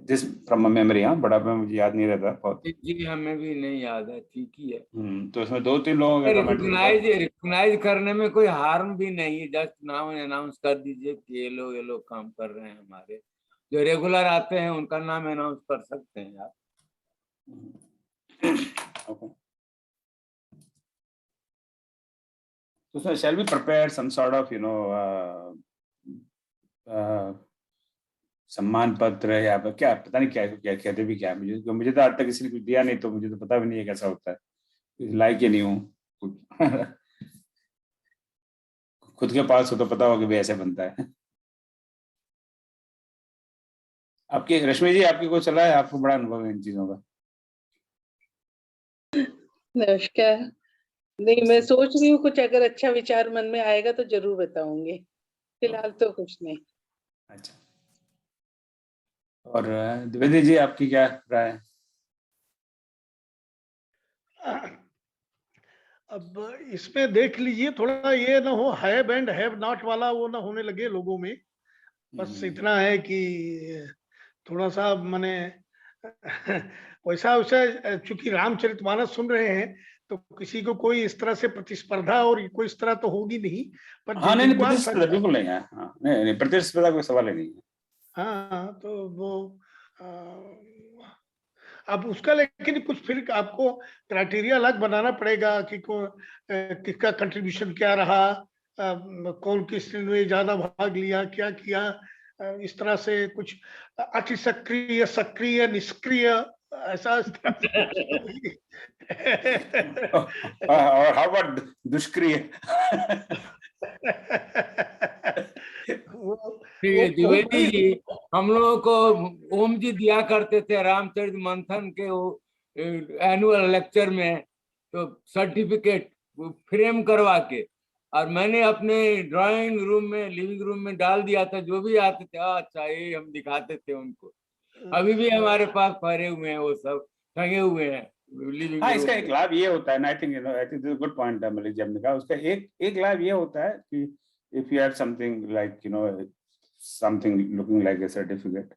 जिस फ्रॉम मेमोरी, हाँ, बड़ा मुझे याद नहीं रहता बहुत। जी हमें भी नहीं याद है, ठीक ही है। तो इसमें 2-3 लोगों के कमेंट रिकॉग्नाइज करने में कोई हार्म भी नहीं है, जस्ट नाम अनाउंस कर दीजिए कि ये लोग काम कर रहे हैं, हमारे जो रेगुलर आते हैं उनका नाम अनाउंस कर सकते हैं आप। Okay. So shall we prepare some sort of, you know, सम्मान पत्र या क्या, पता नहीं क्या कहते भी क्या, मुझे तो आज तक किसी ने कुछ दिया नहीं, तो मुझे तो पता भी नहीं है कैसा होता है, लायक ही नहीं हूँ। खुद के पास हो तो पता हो कि भी ऐसे बनता है। आपकी रश्मि जी, आपकी कोई सलाह है? आपको बड़ा अनुभव है इन चीजों का। नमस्कार। नहीं, मैं सोच रही हूँ कुछ अगर अच्छा विचार मन में आएगा तो जरूर बताऊंगी, फिलहाल तो कुछ नहीं। अच्छा, और द्विवेदी जी, आपकी क्या राय है? अब इसमें देख लीजिए, थोड़ा ये ना हो हैव एंड हैव नॉट वाला वो ना होने लगे लोगों में। बस इतना है कि थोड़ा सा माने वैसा वैसा, चूंकि रामचरितमानस सुन रहे हैं तो किसी को कोई इस तरह से प्रतिस्पर्धा और कोई इस तरह तो होगी नहीं, पर हाँ, नहीं, प्रतिस्पर्धा बिल्कुल नहीं है। हाँ, नहीं, प्रतिस्पर्धा कोई सवाल ही नहीं है। हाँ, तो वो अब उसका लेकिन कुछ फिर आपको क्राइटेरिया अलग बनाना पड़ेगा कि किसका कंट्रीब्यूशन क्या रहा, कौन किस ने ज्यादा भाग लिया, क्या किया, इस तरह से कुछ अति सक्रिय, सक्रिय, निष्क्रिय, ऐसा इस तरह से। और हाउ अबाउट दुष्क्रिय? द्विवेदी जी, हम लोगों को ओम जी दिया करते थे रामचरित मंथन के एनुअल लेक्चर में, तो सर्टिफिकेट फ्रेम करवा के, और मैंने अपने ड्राइंग रूम में, लिविंग रूम में डाल दिया था। जो भी आते थे, अच्छा, ये हम दिखाते थे उनको। अभी भी हमारे पास पड़े हुए हैं, वो सब टंगे हुए हैं लिविंग हाँ, रूम इसका में। एक लाभ ये होता है, आई थिंक गुड पॉइंट है मलिक जी, हमने कहा उसका एक लाभ ये होता है कि if you have something like, you know, something looking like a certificate,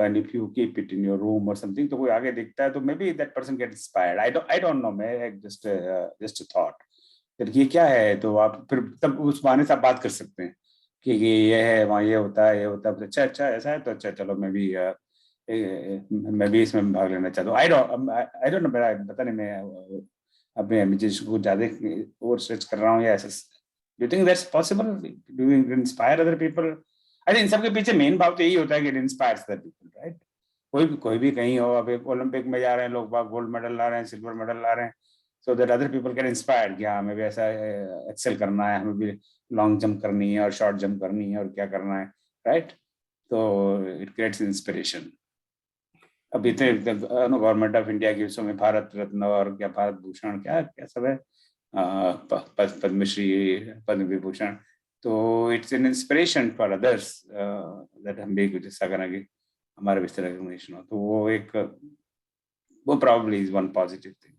and if you keep it in your room or something, तो कोई आगे दिखता है तो maybe that person get inspired. I don't know, मैं just a thought कि ये क्या है, तो आप फिर तब उस बहाने से आप बात कर सकते हैं कि ये है, वहाँ ये होता है, ये होता है, अच्छा ऐसा है, तो अच्छा, चलो मैं भी इसमें भाग लेना चाहता हूँ। I don't know, पता नहीं, मैं अपने इमेजेस को ज्यादा ओवर स्ट्रेच कर रहा हूँ या ऐसा। Do you think that's possible? Do you inspire other people? I think इन सबके पीछे मेन भाव तो यही होता है कि it inspires other people, right? कोई भी कहीं हो, अब ओलंपिक में जा रहे हैं लोग, गोल्ड मेडल ला रहे हैं, सिल्वर मेडल ला रहे हैं, so that other people get inspired कि हाँ, हमें भी ऐसा एक्सेल करना है, हमें भी लॉन्ग जंप करनी है और शॉर्ट जंप करनी है और क्या करना है, right? तो it creates inspiration. अभी तो गवर्नमेंट ऑफ इंडिया की उसमें भारत रत्न और क्या भारत भूषण क्या सब है, पद्मश्री, पद्म विभूषण, तो it's an inspiration for others that हम भी कुछ ऐसा करें कि हमारे भी इस तरह रिकॉग्निशन हो, तो वो probably is one positive thing.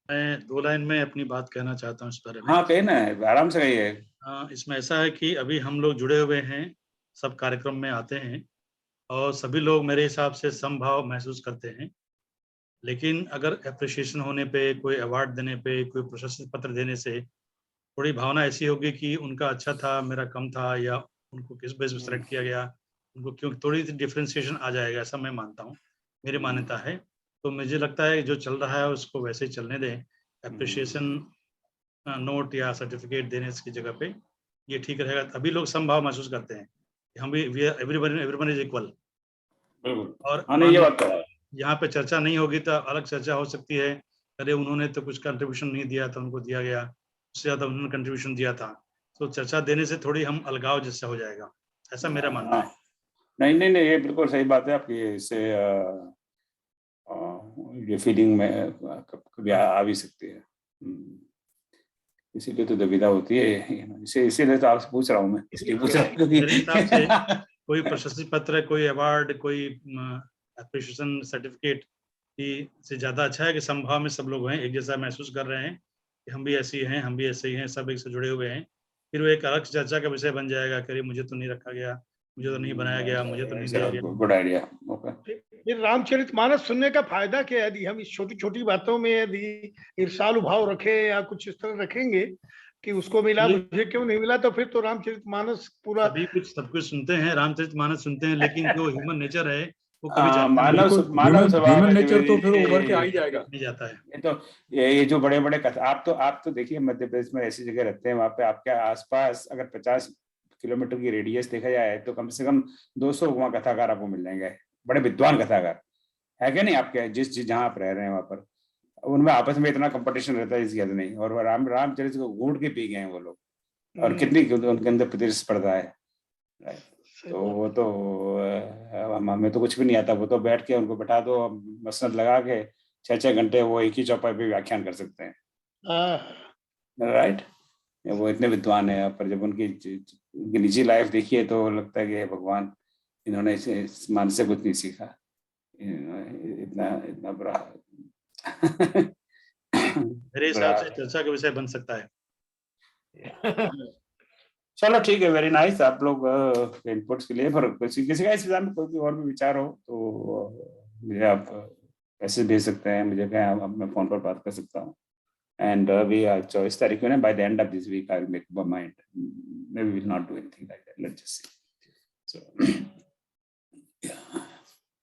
मैं 2 लाइन में अपनी बात कहना चाहता हूँ इस बारे में। हाँ, कहिए ना, आराम से कहिए। इसमें ऐसा है कि अभी हम लोग जुड़े हुए हैं, सब कार्यक्रम में आते हैं और सभी लोग मेरे हिसाब से समभाव महसूस करते हैं, लेकिन अगर एप्रिसिएशन होने पे, कोई अवार्ड देने पे, कोई प्रशस्ति पत्र देने से थोड़ी भावना ऐसी होगी कि उनका अच्छा था, मेरा कम था, या उनको किस बेस पे सेलेक्ट किया गया, उनको क्यों, थोड़ी सी डिफ्रेंसिएशन आ जाएगा, ऐसा मैं मानता हूँ, मेरी मान्यता है। तो मुझे लगता है जो चल रहा है उसको वैसे ही चलने दें, एप्रिसिएशन नोट या सर्टिफिकेट देने की जगह पे ये ठीक रहेगा, तभी लोग समभाव महसूस करते हैं कि हम भी एवरीवन इज इक्वल। और ये बात है, यहाँ पे चर्चा नहीं होगी तो अलग चर्चा हो सकती है, अरे उन्होंने तो कुछ कंट्रीब्यूशन नहीं दिया था, उनको दिया गया, उससे ज्यादा उन्होंने कंट्रीब्यूशन दिया था, तो चर्चा देने से थोड़ी हम अलगाव जैसा हो जाएगा, ऐसा मेरा मानना है। नहीं, ये बिल्कुल सही बात है आपकी, इससे ये फीलिंग में कभी आ भी सकती है। इसीलिए तो दुविधा होती है, इसीलिए तो आपसे पूछ रहा हूँ मैं, इसलिए पूछ रहा हूँ मेरे हिसाब से कोई प्रशस्ति पत्र, कोई अवार्ड, कोई एप्रिशिएशन सर्टिफिकेट की से ज्यादा अच्छा है कि संभाव में सब लोग हैं, एक जैसा महसूस कर रहे हैं कि हम भी ऐसे ही हैं, हम भी ऐसे ही हैं, सब एक से जुड़े हुए हैं। फिर वो एक अलग चर्चा का विषय बन जाएगा कि मुझे तो नहीं रखा गया, मुझे तो नहीं बनाया गया, मुझे तो नहीं दिया गया। Good idea. फिर रामचरितमानस सुनने का फायदा क्या है? यदि हम इस छोटी छोटी बातों में यदि ईर्ष्यालु भाव रखे या कुछ इस तरह रखेंगे कि उसको मिला मुझे क्यों नहीं मिला, तो फिर तो रामचरितमानस पूरा सब कुछ सुनते हैं, रामचरितमानस सुनते हैं, लेकिन जो ह्यूमन नेचर है वो कभी ह्यूमन नेचर तो फिर उभर के आ ही जाएगा, नहीं जाता है। ये तो ये जो बड़े बड़े कथा, आप तो देखिए मध्य प्रदेश में ऐसी जगह रहते हैं, वहाँ पे आपके आसपास अगर 50 किलोमीटर की रेडियस देखा जाए तो कम से कम 200 वहाँ कथाकार आपको मिल जाएंगे, बड़े विद्वान कथाकार, है क्या नहीं? आपके जिस जहाँ आप रह रहे हैं वहाँ पर उनमें आपस में इतना कंपटीशन रहता है इसकी हद नहीं, और रामचरित को घूट के पी गए हैं वो लोग, और कितनी उनके अंदर प्रतिस्पर्धा है। तो वो तो हमें तो कुछ भी नहीं आता, वो तो बैठ के उनको बैठा दो मसनद लगा के 6-6 घंटे वो एक ही चौपाई पे व्याख्यान कर सकते हैं, राइट? वो इतने विद्वान है, पर जब उनकी निजी लाइफ देखिए तो लगता है कि भगवान, इन्होंने इस मान से कुछ नहीं सीखा, इतना बुरा। मेरे हिसाब से चर्चा का विषय बन सकता है। चलो ठीक है, वेरी नाइस आप लोग इनपुट्स के लिए। पर किसी का इस विषय में कोई भी और भी विचार हो तो मुझे आप मैसेज भेज सकते हैं, मुझे कहें, मैं फोन पर बात कर सकता हूँ। एंड अभी 24 तारीख को ना, by the end of this week I will make up my mind, may be will not do anything like that, let's just see. So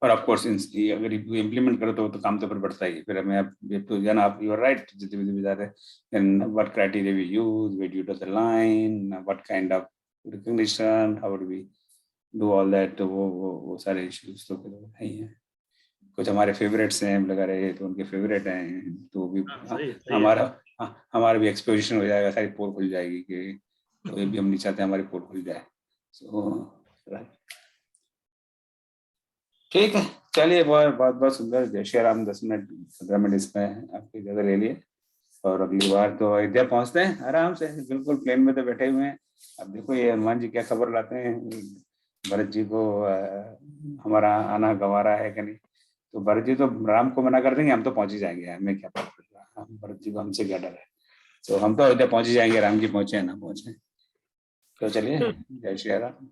और ऑफ कोर्स अगर इम्प्लीमेंट करो तो काम तो फिर बढ़ता ही। फिर हमें आप यू आर राइट, जितने भी बता रहे, what criteria we use, where do you draw the line, what kind of recognition, how do we do all that, वो सारे इश्यूज तो फिर है ही है। कुछ हमारे फेवरेट्स हैं, लगा रहे तो उनके फेवरेट हैं, तो भी हमारा भी एक्सपोजिशन हो जाएगा, सारी पोल खुल जाएगी कि तो ये भी हम नहीं चाहते हमारी पोल खुल जाए। सो ठीक है, चलिए, बहुत सुंदर। जय श्री राम। 10 मिनट 15 मिनट इसमें आपकी जगह ले लिए, और अगली बार तो अयोध्या पहुंचते हैं आराम से, बिल्कुल प्लेन में तो बैठे हुए हैं। अब देखो ये हनुमान जी क्या खबर लाते हैं, भरत जी को हमारा आना गंवारा है कि नहीं, तो भरत जी तो राम को मना कर देंगे, हम तो पहुंच ही जाएंगे, हमें क्या पता चल रहा, हम भरत जी को हमसे क्या डर है, तो हम तो अयोध्या पहुंच ही जाएंगे, राम जी पहुंचे ना पहुंचे। तो चलिए, जय श्री राम।